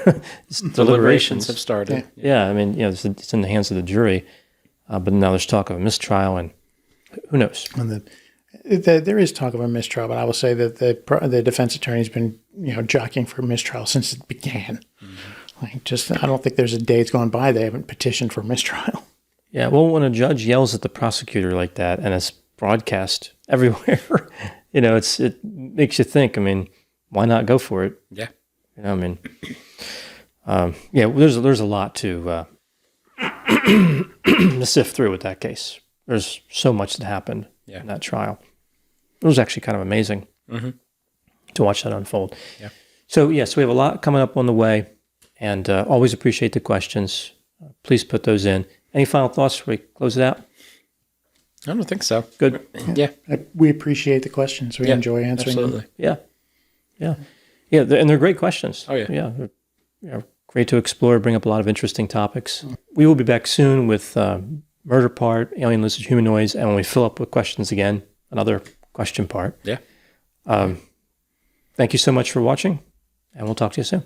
It's Deliberations have started. Yeah, I mean, it's in the hands of the jury, but now there's talk of a mistrial, and who knows? And there is talk of a mistrial, but I will say that the defense attorney's been jockeying for mistrial since it began. I don't think there's a day it's gone by they haven't petitioned for mistrial. Yeah, well, when a judge yells at the prosecutor like that, and it's broadcast everywhere, it makes you think. I mean, why not go for it? Yeah. There's a lot to sift through with that case. There's so much that happened in that trial. It was actually kind of amazing to watch that unfold. Yeah. So we have a lot coming up on the way, and always appreciate the questions. Please put those in. Any final thoughts before we close it out? I don't think so. Good. Yeah. We appreciate the questions. We enjoy answering them. Absolutely. Yeah, and they're great questions. Oh, yeah. They're great to explore, bring up a lot of interesting topics. We will be back soon with murder part, alien lizard humanoids, and when we fill up with questions again, another question part. Yeah. Thank you so much for watching, and we'll talk to you soon.